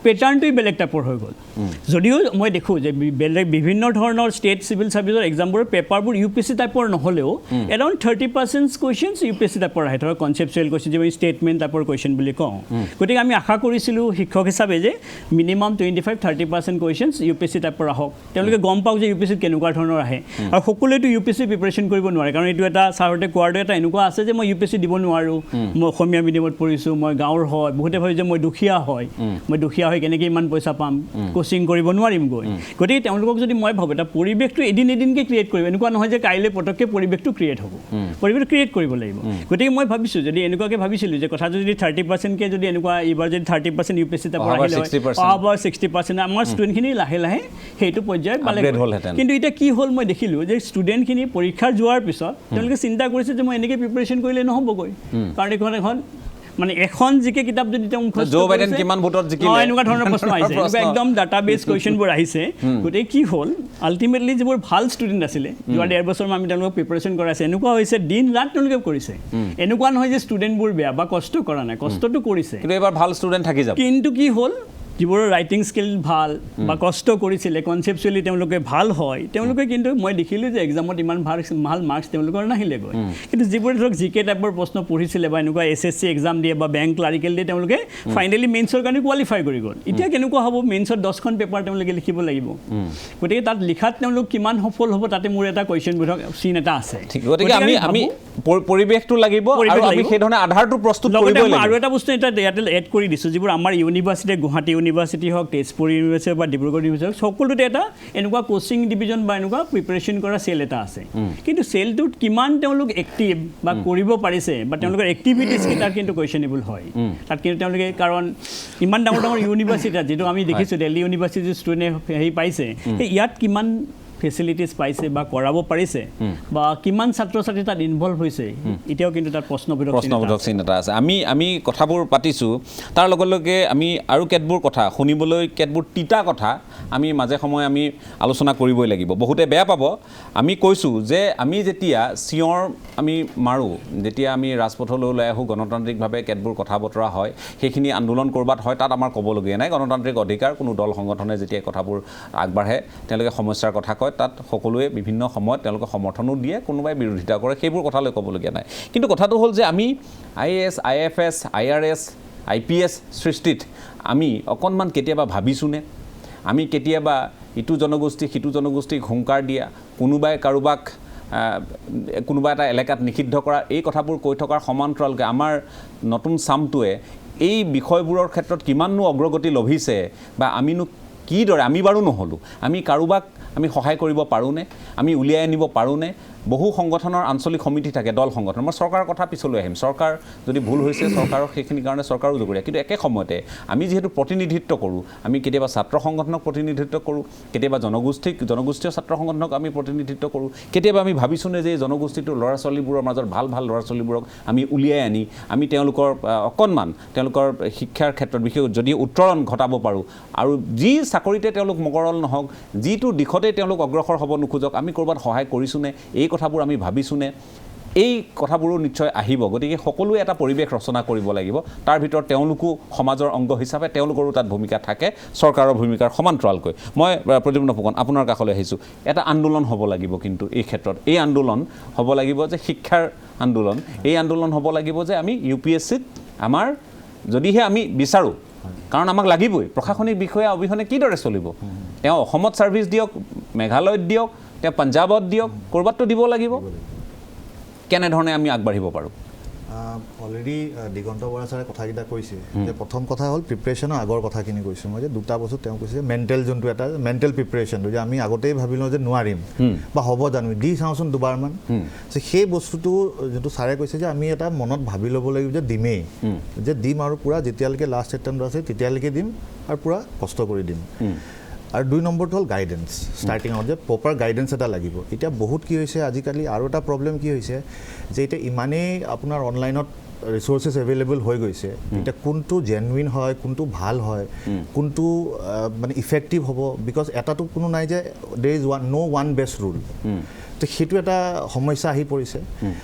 পেটাৰ্ণটোৱে বেলেগ টাইপৰ হৈ গ'ল। যদিও মই দেখোঁ যে বেলেগ বিভিন্ন ধৰণৰ ষ্টেট চিভিল ছাৰ্ভিচৰ এক্সামবোৰৰ পেপাৰবোৰ UPSC টাইপৰ নহ'লেও এৰাউণ্ড 30% কুৱেশ্যনছ UPSC টাইপৰ আহে, ধৰক কনচেপচুৱেল কুৱেশ্যন, যিবোৰ ষ্টেটমেণ্ট টাইপৰ কুৱেশ্যন বুলি কওঁ। গতিকে আমি আশা কৰিছিলোঁ শিক্ষক হিচাপে যে মিনিমাম 25-30% কুৱেশ্যনছ UPSC টাইপৰ আহক, তেওঁলোকে গম পাওক যে UPSC কেনেকুৱা ধৰণৰ আহে। আৰু সকলোৱেতো UPSC প্ৰিপেৰেশ্যন কৰিব নোৱাৰে, কাৰণ এইটো এটা ছাৰহঁতে কোৱাৰটো এটা এনেকুৱা আছে যে মই UPSC দিব নোৱাৰোঁ, মই অসমীয়া মিডিয়ামত পঢ়িছোঁ, মই গাঁৱৰ হয়, বহুতে ভাবে যে মই দুখীয়া হয়, মই দুখীয়া হৈ কেনেকৈ ইমান পইচা পাম, কোচিং কৰিব নোৱাৰিমগৈ। গতিকে তেওঁলোকক যদি মই ভাবোঁ এটা পৰিৱেশটো এদিনকৈ ক্ৰিয়েট কৰিব, এনেকুৱা নহয় যে কাইলৈ পটককৈ পৰিৱেশটো ক্ৰিয়েট হ'ব, পৰিৱেশটো ক্ৰিয়েট কৰিব লাগিব। গতিকে মই ভাবিছোঁ, যদি এনেকুৱাকৈ ভাবিছিলোঁ যে কথাটো যদি 30%কৈ যদি এনেকুৱা এইবাৰ যদি 30% UPSC টাইপৰ আহিলে হয়, অহাবাৰ 60%, আমাৰ ষ্টুডেণ্টখিনি লাহে লাহে সেইটো পৰ্যায়ত পালে। কিন্তু এতিয়া কি হ'ল, মই দেখিলোঁ যে ষ্টুডেণ্টখিনি পৰীক্ষা যোৱাৰ পিছত তেওঁলোকে চিন্তা কৰিছে যে মই এনেকৈ প্ৰিপেৰেশ্যন কৰিলে নহ'বগৈ, কাৰণ এখন মানে এখন জিকে কিতাপ যদি তেওঁ এনেকুৱা ধৰণৰ প্ৰশ্ন আহিছে, একদম ডাটাবেছ কুৱেশ্যনবোৰ আহিছে। গতিকে কি হ'ল, আল্টিমেটলি যিবোৰ ভাল ষ্টুডেণ্ট আছিলে, যোৱা 1.5 বছৰমান আমি তেওঁলোকক প্ৰিপেৰেশ্যন কৰাইছে, এনেকুৱা হৈছে দিন ৰাত তেওঁলোকে কৰিছে। এনেকুৱা নহয় যে ষ্টুডেণ্টবোৰ বেয়া বা কষ্ট কৰা নাই, কষ্টটো কৰিছে, কিন্তু এবাৰ ভাল ষ্টুডেণ্ট থাকি যাব। কিন্তু কি হ'ল, যিবোৰৰ ৰাইটিং স্কিল ভাল বা কষ্ট কৰিছিলে, কনচেপচুৱেলি তেওঁলোকে ভাল হয়, তেওঁলোকে কিন্তু মই দেখিলোঁ যে এক্সামত ইমান ভাল মাৰ্কছ তেওঁলোকৰ নাহিলেগৈ। কিন্তু যিবোৰে ধৰক GK টাইপৰ প্ৰশ্ন পঢ়িছিলে বা এনেকুৱা SSC এক্সাম দিয়ে বা বেংক ক্লাৰিকেল দিয়ে, তেওঁলোকে ফাইনেলি মেইনছৰ কাৰণে কোৱালিফাই কৰি গ'ল। এতিয়া কেনেকুৱা হ'ব, মেইনছত 10খন পেপাৰ তেওঁলোকে লিখিব লাগিব, গতিকে তাত লিখাত তেওঁলোক কিমান সফল হ'ব, তাতে মোৰ এটা কুৱেশ্যন বোধক চিন এটা আছে। গতিকে আমি পৰিৱেশটো লাগিব আৰু আমি সেই ধৰণে আধাৰটো প্ৰস্তুত লগতে কৰিবই মই আৰু লাগিব। এটা বস্তু এটা ইয়াতে এড কৰি দিছোঁ, যিবোৰ আমাৰ ইউনিভাৰ্চিটি, গুৱাহাটী ইউনিভাৰ্চিটি হওক, তেজপুৰ ইউনিভাৰ্চিটি বা ডিব্ৰুগড় ইউনিভাৰ্চিটি হওক, সকলোতে এটা এনেকুৱা কোচিং ডিভিজন বা এনেকুৱা প্ৰিপেৰেশ্যন কৰা চেল এটা আছে। কিন্তু চেলটোত কিমান তেওঁলোক এক্টিভ বা কৰিব পাৰিছে বা তেওঁলোকৰ এক্টিভিটিছ কেইটাৰ কিন্তু কুৱেশ্যনেবল হয়। তাত কিন্তু তেওঁলোকে, কাৰণ ইমান ডাঙৰ ডাঙৰ ইউনিভাৰ্চিটি যিটো আমি দেখিছোঁ দিল্লী ইউনিভাৰ্চিটিৰ ষ্টুডেণ্টে হেৰি পাইছে, সেই ইয়াত কিমান ফেচিলিটিছ পাইছে বা কৰাব পাৰিছে বা কিমান ছাত্ৰ ছাত্ৰী তাত ইনভলভ হৈছে, এতিয়াও কিন্তু তাত প্ৰশ্নবোধক চিন এটা আছে। আমি কথাবোৰ পাতিছোঁ, তাৰ লগে লগে আমি আৰু কেতবোৰ কথা শুনিবলৈ, কেতবোৰ তিতা কথা আমি মাজে সময়ে আমি আলোচনা কৰিবই লাগিব। বহুতে বেয়া পাব, আমি কৈছোঁ যে আমি যেতিয়া চিঞৰ আমি মাৰোঁ, যেতিয়া আমি ৰাজপথলৈ ওলাই আহোঁ, গণতান্ত্ৰিকভাৱে কেতবোৰ কথা বতৰা হয়, সেইখিনি আন্দোলন ক'ৰবাত হয়, তাত আমাৰ ক'বলগীয়া নাই। গণতান্ত্ৰিক অধিকাৰ, কোনো দল সংগঠনে যেতিয়া কথাবোৰ আগবাঢ়ে, তেওঁলোকে সমস্যাৰ কথা কয়, তাত সকলোৱে বিভিন্ন সময়ত তেওঁলোকে সমৰ্থনো দিয়ে, কোনোবাই বিৰোধিতা কৰে, সেইবোৰ কথালৈ ক'বলগীয়া নাই। কিন্তু কথাটো হ'ল যে আমি IAS, IFS, IRS, IPS সৃষ্টিত আমি অকণমান কেতিয়াবা ভাবিছোঁনে? আমি কেতিয়াবা ইটো জনগোষ্ঠী সিটো জনগোষ্ঠীক হুংকাৰ দিয়া, কোনোবাই কাৰোবাক কোনোবা এটা এলেকাত নিষিদ্ধ কৰা, এই কথাবোৰ কৈ থকাৰ সমান্তৰালকৈ আমাৰ নতুন চামটোৱে এই বিষয়বোৰৰ ক্ষেত্ৰত কিমাননো অগ্ৰগতি লভিছে বা আমিনো কিদৰে, আমি বাৰু নহ'লোঁ, আমি কাৰোবাক আমি সহায় কৰিব পাৰোঁনে? আমি উলিয়াই আনিব পাৰোঁনে? বহু সংগঠনৰ আঞ্চলিক সমিতি থাকে, দল সংগঠন। মই চৰকাৰৰ কথা পিছলৈ আহিম, চৰকাৰ যদি ভুল হৈছে চৰকাৰৰ সেইখিনি কাৰণে চৰকাৰো জগৰীয়া। কিন্তু একে সময়তে আমি যিহেতু প্ৰতিনিধিত্ব কৰোঁ, আমি কেতিয়াবা ছাত্ৰ সংগঠনক প্ৰতিনিধিত্ব কৰোঁ, কেতিয়াবা জনগোষ্ঠীয় ছাত্ৰ সংগঠনক আমি প্ৰতিনিধিত্ব কৰোঁ, কেতিয়াবা আমি ভাবিছোঁনে যে এই জনগোষ্ঠীটোৰ ল'ৰা ছোৱালীবোৰৰ মাজত ভাল ল'ৰা ছোৱালীবোৰক আমি উলিয়াই আনি আমি তেওঁলোকৰ অকণমান তেওঁলোকৰ শিক্ষাৰ ক্ষেত্ৰত বিশেষ যদি উত্তৰণ ঘটাব পাৰোঁ, আৰু যি চাকৰিতে তেওঁলোক মগৰল নহওক, যিটো দিশতে তেওঁলোক অগ্ৰসৰ হ'ব নোখোজক, আমি ক'ৰবাত সহায় কৰিছোঁনে? এই কথাবোৰ আমি ভাবিছোঁনে? এই কথাবোৰো নিশ্চয় আহিব। গতিকে সকলোৱে এটা পৰিৱেশ ৰচনা কৰিব লাগিব, তাৰ ভিতৰত তেওঁলোকো সমাজৰ অংগ হিচাপে তেওঁলোকৰো তাত ভূমিকা থাকে, চৰকাৰৰ ভূমিকাৰ সমান্তৰালকৈ। মই প্ৰদ্যুম্ন ফুকন আপোনাৰ কাষলৈ আহিছোঁ। এটা আন্দোলন হ'ব লাগিব, কিন্তু এই ক্ষেত্ৰত এই আন্দোলন হ'ব লাগিব যে শিক্ষাৰ আন্দোলন, এই আন্দোলন হ'ব লাগিব যে আমি UPSCত আমাৰ যদিহে আমি বিচাৰোঁ, কাৰণ আমাক লাগিবই, প্ৰশাসনিক বিষয়া অবিহনে কিদৰে চলিব? তেওঁ অসমত ছাৰ্ভিচ দিয়ক, মেঘালয়ত দিয়ক, তেওঁ পাঞ্জাৱত দিয়ক, ক'ৰবাততো দিব লাগিব। কেনেধৰণে আমি আগবাঢ়িব পাৰোঁ? অলৰেডি দিগন্ত বৰা ছাৰে কথাকেইটা কৈছে যে প্ৰথম কথা হ'ল প্ৰিপেৰেশ্যনৰ আগৰ কথাখিনি কৈছোঁ মই, যে দুটা বস্তু তেওঁ কৈছে যে মেণ্টেল যোনটো এটা মেণ্টেল প্ৰিপেৰেশ্যনটো, যে আমি আগতেই ভাবি লওঁ যে নোৱাৰিম বা হ'ব জানো, দি চাওঁচোন দুবাৰমান। সেই বস্তুটো যোনটো ছাৰে কৈছে যে আমি এটা মনত ভাবি ল'ব লাগিব যে দিমেই, যে দিম আৰু পূৰা যেতিয়ালৈকে লাষ্ট এটেম্পট আছে তেতিয়ালৈকে দিম আৰু পূৰা কষ্ট কৰি দিম। আৰু 2 নম্বৰটো হ'ল গাইডেন্স, ষ্টাৰ্টিঙত যে প্ৰপাৰ গাইডেন্স এটা লাগিব। এতিয়া বহুত কি হৈছে আজিকালি, আৰু এটা প্ৰব্লেম কি হৈছে যে এতিয়া ইমানেই আপোনাৰ অনলাইনত ৰিচোৰ্চেছ এভেইলেবল হৈ গৈছে, এতিয়া কোনটো জেনুইন হয়, কোনটো ভাল হয়, কোনটো মানে ইফেক্টিভ হ'ব, বিকজ এটাতো কোনো নাই যে there is no one best rule. তো সেইটো এটা সমস্যা আহি পৰিছে।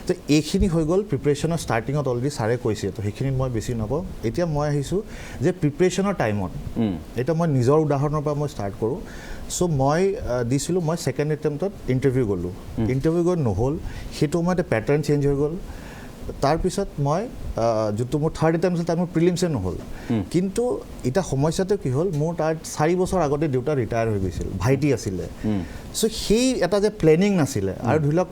তো এইখিনি হৈ গ'ল প্ৰিপেৰেশ্যনৰ ষ্টাৰ্টিঙত, অলৰেডি ছাৰে কৈছে, তো সেইখিনিত মই বেছি নকওঁ। এতিয়া মই আহিছোঁ যে প্ৰিপেৰেশ্যনৰ টাইমত, এতিয়া মই নিজৰ উদাহৰণৰ পৰা মই ষ্টাৰ্ট কৰোঁ। চ' মই দিছিলোঁ, মই ছেকেণ্ড এটেম্পটত ইণ্টাৰভিউ গ'লোঁ, ইণ্টাৰভিউ গৈ নহ'ল, সেইটো সময়তে পেটাৰ্ণ চেঞ্জ হৈ গ'ল। তাৰপিছত মই যোনটো মোৰ থাৰ্ড এটেম্পট আছিল তাত মোৰ প্ৰিলিমছে নহ'ল। কিন্তু এতিয়া সমস্যাটো কি হ'ল, মোৰ তাত 4 বছৰ আগতে দেউতা ৰিটায়াৰ হৈ গৈছিল, ভাইটি আছিলে। চ' সেই এটা যে প্লেনিং নাছিলে, আৰু ধৰি লওক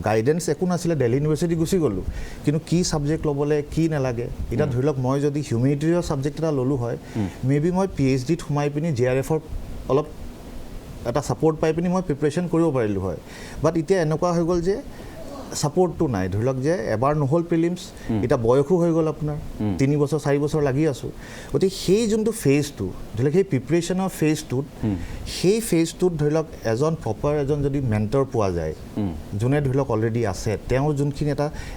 গাইডেন্স একো নাছিলে, দিল্লী ইউনিভাৰ্চিটি গুচি গ'লোঁ, কিন্তু কি ছাবজেক্ট ল'বলৈ কি নালাগে। এতিয়া ধৰি লওক মই যদি হিউমেনিটিজৰ ছাবজেক্ট এটা ল'লোঁ হয়, মেবি মই PhDত সোমাই পিনি JRFৰ অলপ এটা ছাপৰ্ট পাই পিনি মই প্ৰিপেৰেশ্যন কৰিব পাৰিলোঁ হয়। বাট এতিয়া এনেকুৱা হৈ গ'ল যে ছাপৰ্টটো নাই। ধৰি লওক যে এবাৰ নহ'ল প্ৰিলিমছ, এতিয়া বয়সো হৈ গ'ল আপোনাৰ, 3 বছৰ 4 বছৰ লাগি আছোঁ। গতিকে সেই যোনটো ফেজটো, ধৰি লওক সেই প্ৰিপেৰেশ্যনৰ ফেজটোত, সেই ফেজটোত ধৰি লওক প্ৰপাৰ এজন যদি মেণ্টৰ পোৱা যায়, যোনে ধৰি লওক অলৰেডি আছে, তেওঁৰ যোনখিনি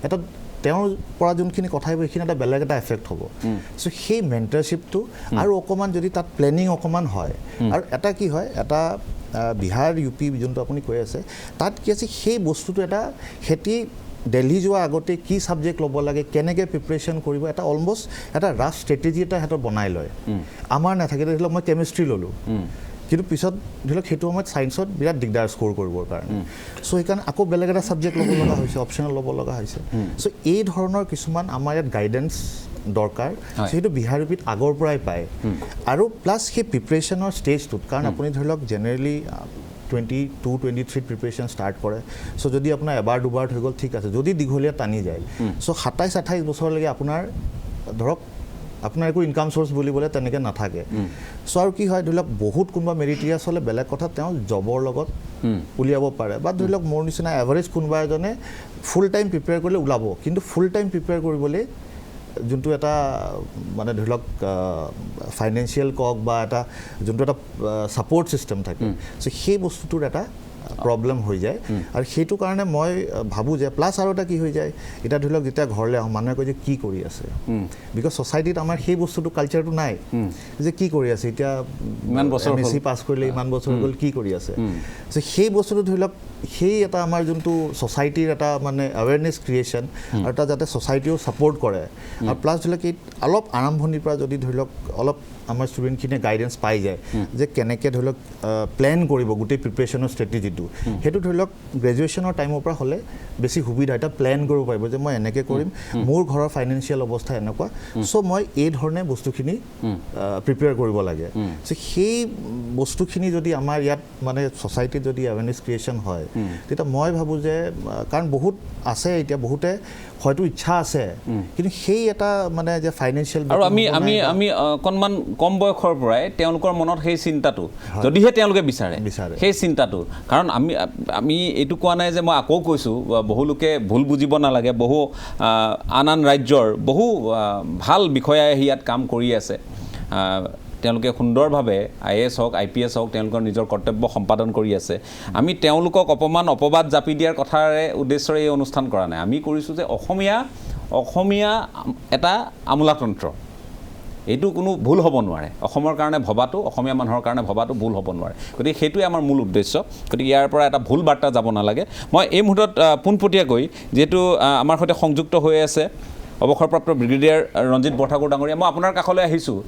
এটা তেওঁৰ পৰা যোনখিনি কথা আহিব সেইখিনি এটা বেলেগ এটা এফেক্ট হ'ব। চ' সেই মেণ্টাৰশ্বিপটো আৰু অকণমান যদি তাত প্লেনিং অকণমান হয়, আৰু এটা কি হয়, এটা বিহাৰ UP যোনটো আপুনি কৈ আছে, তাত কি আছে, সেই বস্তুটো এটা সিহঁতি দিল্লী যোৱাৰ আগতে কি ছাবজেক্ট ল'ব লাগে, কেনেকৈ প্ৰিপেৰেশ্যন কৰিব, এটা অলমষ্ট এটা ৰাফ ষ্ট্ৰেটেজি এটা সিহঁতৰ বনাই লয়। আমাৰ নাথাকে। ধৰি লওক মই কেমিষ্ট্ৰি ল'লোঁ, কিন্তু পিছত ধৰি লওক সেইটো সময়ত ছায়েন্সত বিৰাট দিগদাৰ স্ক'ৰ কৰিবৰ কাৰণে। চ' সেইকাৰণে আকৌ বেলেগ এটা ছাবজেক্ট ল'ব লগা হৈছে, অপশ্যনেল ল'ব লগা হৈছে। চ' এই ধৰণৰ কিছুমান আমাৰ ইয়াত গাইডেন্স দৰকাৰ, সেইটো বিহাৰ UPত আগৰ পৰাই পায়। আৰু প্লাছ সেই প্ৰিপেৰেশ্যনৰ ষ্টেজটোত, কাৰণ আপুনি ধৰি লওক জেনেৰেলি 22-23 প্ৰিপেৰেশ্যন ষ্টাৰ্ট কৰে চ' যদি আপোনাৰ এবাৰ দুবাৰত হৈ গ'ল ঠিক আছে যদি দীঘলীয়া টানি যায় চ' 27-28 বছৰলৈকে আপোনাৰ ধৰক আপোনাৰ একো ইনকাম চ'ৰ্চ বুলিবলৈ তেনেকৈ নাথাকে চ' আৰু কি হয় ধৰি লওক বহুত কোনোবা মেৰিটিয়াছ হ'লে বেলেগ কথা তেওঁ জবৰ লগত উলিয়াব পাৰে বা ধৰি লওক মোৰ নিচিনা এভাৰেজ কোনোবা এজনে ফুল টাইম প্ৰিপেয়াৰ কৰিলে ওলাব কিন্তু ফুল টাইম প্ৰিপেয়াৰ কৰিবলৈ যোনটো এটা মানে ধৰি লওক ফাইনেন্সিয়েল কওক বা এটা যোনটো এটা ছাপৰ্ট ছিষ্টেম থাকে চ' সেই বস্তুটোৰ এটা প্ৰব্লেম হৈ যায় আৰু সেইটো কাৰণে মই ভাবোঁ যে প্লাছ আৰু এটা কি হৈ যায় এতিয়া ধৰি লওক যেতিয়া ঘৰলৈ আহোঁ মানুহে কয় যে কি কৰি আছে বিকজ ছ'চাইটিত আমাৰ সেই বস্তুটো কালচাৰটো নাই যে কি কৰি আছে এতিয়া MSc পাছ কৰিলে ইমান বছৰ হৈ গ'ল কি কৰি আছে চ' সেই বস্তুটো ধৰি লওক সেই এটা আমাৰ যোনটো ছ'চাইটিৰ এটা মানে এৱেৰনেছ ক্ৰিয়েশ্যন আৰু এটা যাতে ছ'চাইটিও ছাপৰ্ট কৰে আৰু প্লাছ ধৰি লওক এই অলপ আৰম্ভণিৰ পৰা যদি ধৰি লওক অলপ আমাৰ ষ্টুডেণ্টখিনিয়ে গাইডেঞ্চ পাই যায় যে কেনেকৈ ধৰি লওক প্লেন কৰিব গোটেই প্ৰিপেৰেশ্যনৰ ষ্ট্ৰেটেজিটো সেইটো ধৰি লওক গ্ৰেজুৱেশ্যনৰ টাইমৰ পৰা হ'লে বেছি সুবিধা এটা প্লেন কৰিব পাৰিব যে মই এনেকৈ কৰিম মোৰ ঘৰৰ ফাইনেন্সিয়েল অৱস্থা এনেকুৱা চ' মই এই ধৰণে বস্তুখিনি প্ৰিপেয়াৰ কৰিব লাগে চ' সেই বস্তুখিনি যদি আমাৰ ইয়াত মানে ছ'চাইটিত যদি এৱেৰনেছ ক্ৰিয়েশ্যন হয় তেতিয়া মই ভাবোঁ যে কাৰণ বহুত আছে এতিয়া বহুতে হয়তো ইচ্ছা আছে কিন্তু সেই এটা মানে যে ফাইনেন্সিয়েল আৰু আমি অকণমান কম বয়সৰ পৰাই তেওঁলোকৰ মনত সেই চিন্তাটো যদিহে তেওঁলোকে বিচাৰে সেই চিন্তাটো কাৰণ আমি এইটো কোৱা নাই যে মই আকৌ কৈছোঁ বহু লোকে ভুল বুজিব নালাগে বহু আন ৰাজ্যৰ বহু ভাল বিষয়াই ইয়াত কাম কৰি আছে তেওঁলোকে সুন্দৰভাৱে IAS হওক IPS হওক তেওঁলোকৰ নিজৰ কৰ্তব্য সম্পাদন কৰি আছে আমি তেওঁলোকক অপবাদ জাপি দিয়াৰ কথাৰে উদ্দেশ্যৰে এই অনুষ্ঠান কৰা নাই আমি কৰিছোঁ যে অসমীয়া এটা আমোলাতন্ত্ৰ এইটো কোনো ভুল হ'ব নোৱাৰে অসমৰ কাৰণে ভবাটো অসমীয়া মানুহৰ কাৰণে ভবাটো ভুল হ'ব নোৱাৰে গতিকে সেইটোৱে আমাৰ মূল উদ্দেশ্য গতিকে ইয়াৰ পৰা এটা ভুল বাৰ্তা যাব নালাগে মই এই মুহূৰ্তত পোনপটীয়াকৈ যিহেতু আমাৰ সৈতে সংযুক্ত হৈ আছে অৱসৰপ্ৰাপ্ত ব্ৰিগেডিয়াৰ ৰঞ্জিত বৰঠাকুৰ ডাঙৰীয়া মই আপোনাৰ কাষলৈ আহিছোঁ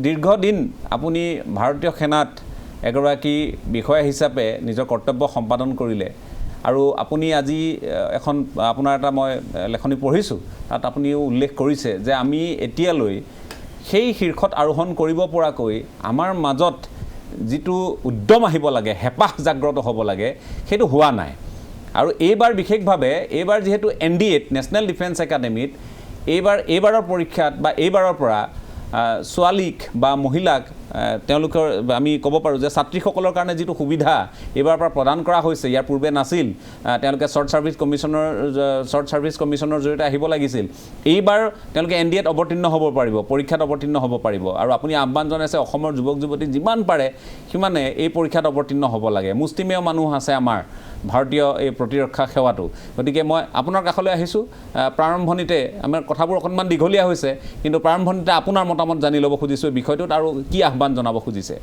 দীৰ্ঘদিন আপুনি ভাৰতীয় সেনাত এগৰাকী বিষয়া হিচাপে নিজৰ কৰ্তব্য সম্পাদন কৰিলে আৰু আপুনি আজি এখন আপোনাৰ এটা মই লেখনি পঢ়িছোঁ তাত আপুনিও উল্লেখ কৰিছে যে আমি এতিয়ালৈ সেই শীৰ্ষত আৰোহণ কৰিব পৰাকৈ আমাৰ মাজত যিটো উদ্যম আহিব লাগে হেঁপাহ জাগ্ৰত হ'ব লাগে সেইটো হোৱা নাই আৰু এইবাৰ বিশেষভাৱে এইবাৰ যিহেতু NDA নেশ্যনেল ডিফেন্স একাডেমীত এইবাৰৰ পৰীক্ষাত বা এইবাৰৰ পৰা ছোৱালীক বা মহিলাক তেওঁলোকৰ আমি ক'ব পাৰোঁ যে ছাত্ৰীসকলৰ কাৰণে যিটো সুবিধা এইবাৰৰ পৰা প্ৰদান কৰা হৈছে ইয়াৰ পূৰ্বে নাছিল তেওঁলোকে শ্বৰ্ট ছাৰ্ভিচ কমিশ্যনৰ জৰিয়তে আহিব লাগিছিল এইবাৰ তেওঁলোকে NDAত অৱতীৰ্ণ হ'ব পাৰিব পৰীক্ষাত অৱতীৰ্ণ হ'ব পাৰিব আৰু আপুনি আহ্বান জনাইছে অসমৰ যুৱক যুৱতী যিমান পাৰে সিমানে এই পৰীক্ষাত অৱতীৰ্ণ হ'ব লাগে মুষ্টিমেয় মানুহ আছে আমাৰ ভাৰতীয় এই প্ৰতিৰক্ষা সেৱাটো গতিকে মই আপোনাৰ কাষলৈ আহিছোঁ প্ৰাৰম্ভণিতে আমাৰ কথাবোৰ অকণমান দীঘলীয়া হৈছে কিন্তু প্ৰাৰম্ভণিতে আপোনাৰ মতামত জানি ল'ব খুজিছোঁ এই বিষয়টোত আৰু কি আহ্বান জনাব খুজিছে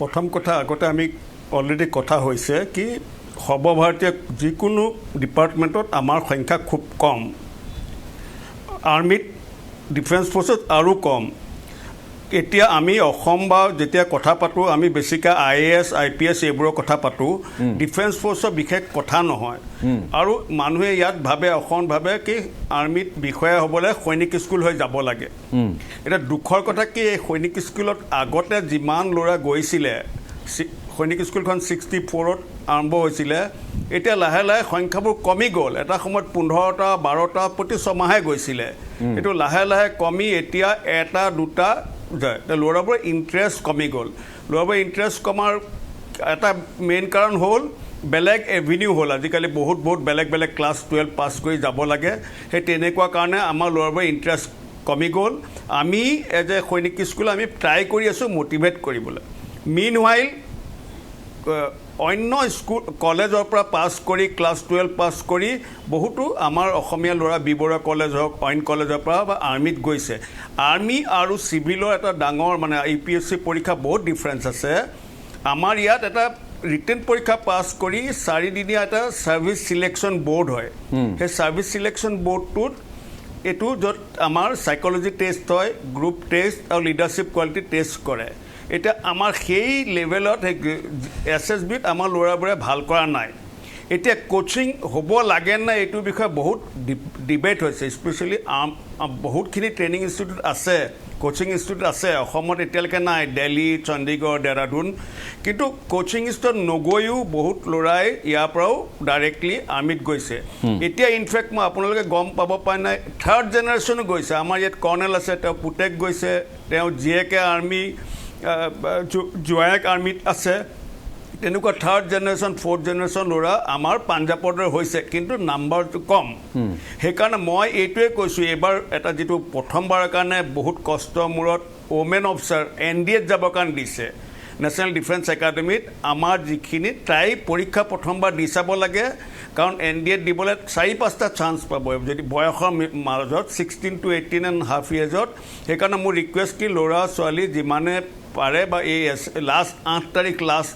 প্ৰথম কথা আগতে আমি অলৰেডি কথা হৈছে কি সৰ্বভাৰতীয় যিকোনো ডিপাৰ্টমেণ্টত আমাৰ সংখ্যা খুব কম আৰ্মিত ডিফেন্স ফ'ৰ্চত আৰু কম এতিয়া আমি অসম বা যেতিয়া কথা পাতোঁ আমি বেছিকৈ IAS IPS এইবোৰৰ কথা পাতোঁ ডিফেন্স ফ'ৰ্চৰ বিশেষ কথা নহয় আৰু মানুহে ইয়াত ভাবে অসম ভাবে কি আৰ্মিত বিষয়া হ'বলৈ সৈনিক স্কুল হৈ যাব লাগে এতিয়া দুখৰ কথা কি এই সৈনিক স্কুলত আগতে যিমান ল'ৰা গৈছিলে সৈনিক স্কুলখন 64ত আৰম্ভ হৈছিলে এতিয়া লাহে লাহে সংখ্যাবোৰ কমি গ'ল এটা সময়ত 15টা 12টা প্ৰতি ছমাহে গৈছিলে এইটো লাহে লাহে কমি এতিয়া এটা দুটা যায় ল'ৰাবোৰৰ ইণ্টাৰেষ্ট কমি গ'ল ল'ৰাবোৰৰ ইণ্টাৰেষ্ট কমাৰ এটা মেইন কাৰণ হ'ল বেলেগ এভিনিউ হ'ল আজিকালি বহুত বেলেগ ক্লাছ 12 পাছ কৰি যাব লাগে সেই তেনেকুৱা কাৰণে আমাৰ ল'ৰাবোৰৰ ইণ্টাৰেষ্ট কমি গ'ল আমি এজ এ সৈনিক স্কুল আমি ট্ৰাই কৰি আছোঁ মটিভেট কৰিবলৈ মিন হুৱাইল অন্য স্কুল কলেজৰ পৰা পাছ কৰি ক্লাছ 12 পাছ কৰি বহুতো আমাৰ অসমীয়া ল'ৰা বি বৰুৱা কলেজ হওক অইন কলেজৰ পৰা বা আৰ্মিত গৈছে আৰ্মি আৰু চিভিলৰ এটা ডাঙৰ মানে APSC পৰীক্ষা বহুত ডিফাৰেঞ্চ আছে আমাৰ ইয়াত এটা ৰিটেন পৰীক্ষা পাছ কৰি 4 দিনীয়া এটা ছাৰ্ভিচ চিলেকশ্যন বৰ্ড হয় সেই ছাৰ্ভিচ চিলেকশ্যন বৰ্ডটোত এইটো য'ত আমাৰ সাইকোলজি টেষ্ট হয় গ্ৰুপ টেষ্ট আৰু লিডাৰশ্বিপ কোৱালিটি টেষ্ট কৰে এতিয়া আমাৰ সেই লেভেলত SSBত আমাৰ ল'ৰাবোৰে ভাল কৰা নাই এতিয়া কোচিং হ'ব লাগে নে এইটোৰ বিষয়ে বহুত ডিবেট হৈছে স্পেচিয়েলি বহুতখিনি ট্ৰেইনিং ইনষ্টিটিউট আছে কোচিং ইনষ্টিটিউট আছে অসমত এতিয়ালৈকে নাই দিল্লী চণ্ডীগড় দেহৰাদুন কিন্তু কোচিং ইনষ্টিটিউট নগৈও বহুত ল'ৰাই ইয়াৰ পৰাও ডাইৰেক্টলি আৰ্মিত গৈছে এতিয়া ইনফেক্ট মই আপোনালোকে গম পাব পাৰে নাই থাৰ্ড জেনেৰেশ্যনো গৈছে আমাৰ ইয়াত কৰ্ণেল আছে তেওঁ পুতেক গৈছে তেওঁ জীয়েকে আৰ্মি জোৱায়েক আৰ্মিত আছে তেনেকুৱা থাৰ্ড জেনেৰেশ্যন ফ'ৰ্থ জেনেৰেশ্যন ল'ৰা আমাৰ পাঞ্জাৱৰ দৰে হৈছে কিন্তু নাম্বাৰটো কম সেইকাৰণে মই এইটোৱে কৈছোঁ এইবাৰ এটা যিটো প্ৰথমবাৰৰ কাৰণে বহুত কষ্টৰ মূৰত ওমেন অফিচাৰ NDAত যাবৰ কাৰণে দিছে নেশ্যনেল ডিফেন্স একাডেমীত আমাৰ যিখিনি তাই পৰীক্ষা প্ৰথমবাৰ দি চাব লাগে কাৰণ NDAত দিবলৈ 4-5টা চান্স পাব যদি বয়সৰ মাজত 16 to 18.5 yearsত সেইকাৰণে মোৰ ৰিকুৱেষ্ট কি ল'ৰা ছোৱালী যিমানে পাৰে বা এই লাষ্ট 8 তাৰিখ লাষ্ট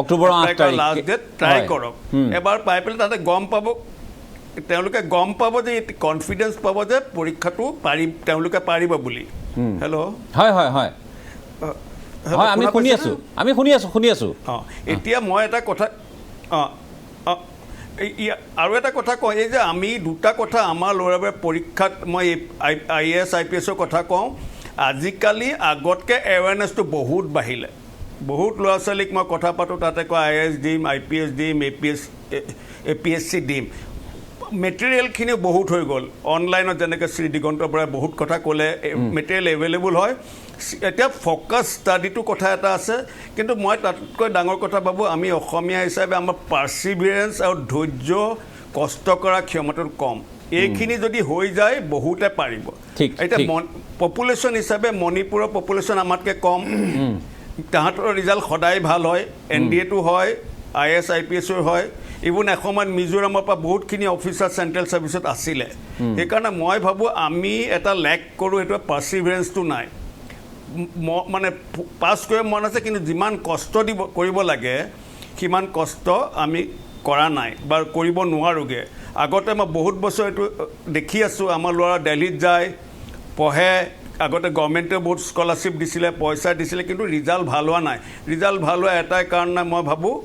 অক্টোবৰ 8 তাৰিখ লাষ্ট ডেট ট্ৰাই কৰক এবাৰ পাই পেলাই তাতে গম পাব তেওঁলোকে গম পাব যে কনফিডেন্স পাব যে পৰীক্ষাটো তেওঁলোকে পাৰিব বুলি হেল্ল' হয় হয় হয় হয় আমি শুনি আছো এতিয়া মই এটা কথা আৰু এটা কথা কওঁ এই যে আমি দুটা কথা আমাৰ ল'ৰাবোৰে পৰীক্ষাত মই IAS IPSৰ কথা কওঁ আজিকালি আগতকৈ এৱেৰনেছটো বহুত বাঢ়িলে বহুত ল'ৰা ছোৱালীক মই কথা পাতোঁ তাতে কয় IAS দিম IPS দিম APSC দিম মেটেৰিয়েলখিনি বহুত হৈ গ'ল অনলাইনত যেনেকৈ শ্ৰী দিগন্তৰ বৰাই বহুত কথা ক'লে মেটেৰিয়েল এভেইলেবল হয় এতিয়া ফ'কাছ ষ্টাডিটো কথা এটা আছে কিন্তু মই তাতকৈ ডাঙৰ কথা ভাবোঁ আমি অসমীয়া হিচাপে আমাৰ পাৰ্চিভিয়েৰেঞ্চ আৰু ধৈৰ্য কষ্ট কৰা ক্ষমতাটো কম এইখিনি যদি হৈ যায় বহুতে পাৰিব এতিয়া পপুলেশ্যন হিচাপে মণিপুৰৰ পপুলেশ্যন আমাতকৈ কম তাহাঁতৰ ৰিজাল্ট সদায় ভাল হয় NDAটো হয় IAS IPSৰ হয় ইভন এসময়ত মিজোৰামৰ পৰা বহুতখিনি অফিচাৰ চেণ্ট্ৰেল ছাৰ্ভিচত আছিলে সেইকাৰণে মই ভাবোঁ আমি এটা লেক কৰোঁ সেইটো পাৰ্চিভিয়েৰেঞ্চটো নাই মানে পাছ কৰিব মন আছে কিন্তু যিমান কষ্ট কৰিব লাগে সিমান কষ্ট আমি কৰা নাই বা কৰিব নোৱাৰোগৈ আগতে মই বহুত বছৰ এইটো দেখি আছোঁ আমাৰ ল'ৰা দিল্লীত যায় পঢ়ে আগতে গভৰ্ণমেণ্টে বহুত স্কলাৰশ্বিপ দিছিলে পইচা দিছিলে কিন্তু ৰিজাল্ট ভাল হোৱা নাই ৰিজাল্ট ভাল হোৱা এটাই কাৰণ নাই মই ভাবোঁ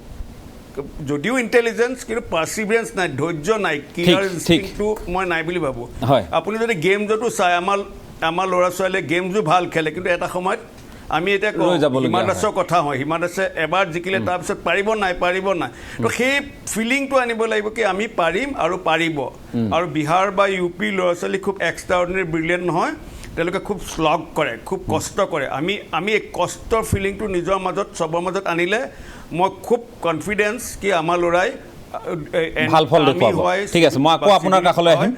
যদিও ইণ্টেলিজেঞ্চ কিন্তু পাৰ্চিভিয়েৰেঞ্চ নাই ধৈৰ্য নাই কিলাৰ ইনষ্টিংক্টটো মই নাই বুলি ভাবোঁ আপুনি যদি গেমছতো চাই আমাৰ ল'ৰা ছোৱালীয়ে গেমছো ভাল খেলে কিন্তু এটা সময়ত আমি এতিয়া কওঁ হিমা দাসৰ কথা হয় হিমা দাসে এবাৰ জিকিলে তাৰপিছত পাৰিব নাই তো সেই ফিলিংটো আনিব লাগিব কি আমি পাৰিম আৰু পাৰিব আৰু বিহাৰ বা UP ল'ৰা ছোৱালী খুব এক্সট্ৰাঅৰ্ডিনেৰী ব্ৰিলিয়েণ্ট নহয় তেওঁলোকে খুব শ্লগ কৰে খুব কষ্ট কৰে আমি এই কষ্টৰ ফিলিংটো নিজৰ মাজত চবৰ মাজত আনিলে মই খুব কনফিডেন্স কি আমাৰ ল'ৰাই ভাল ফল দেখুৱাব ঠিক আছে মই আকৌ আপোনাৰ কাষলৈ আহিম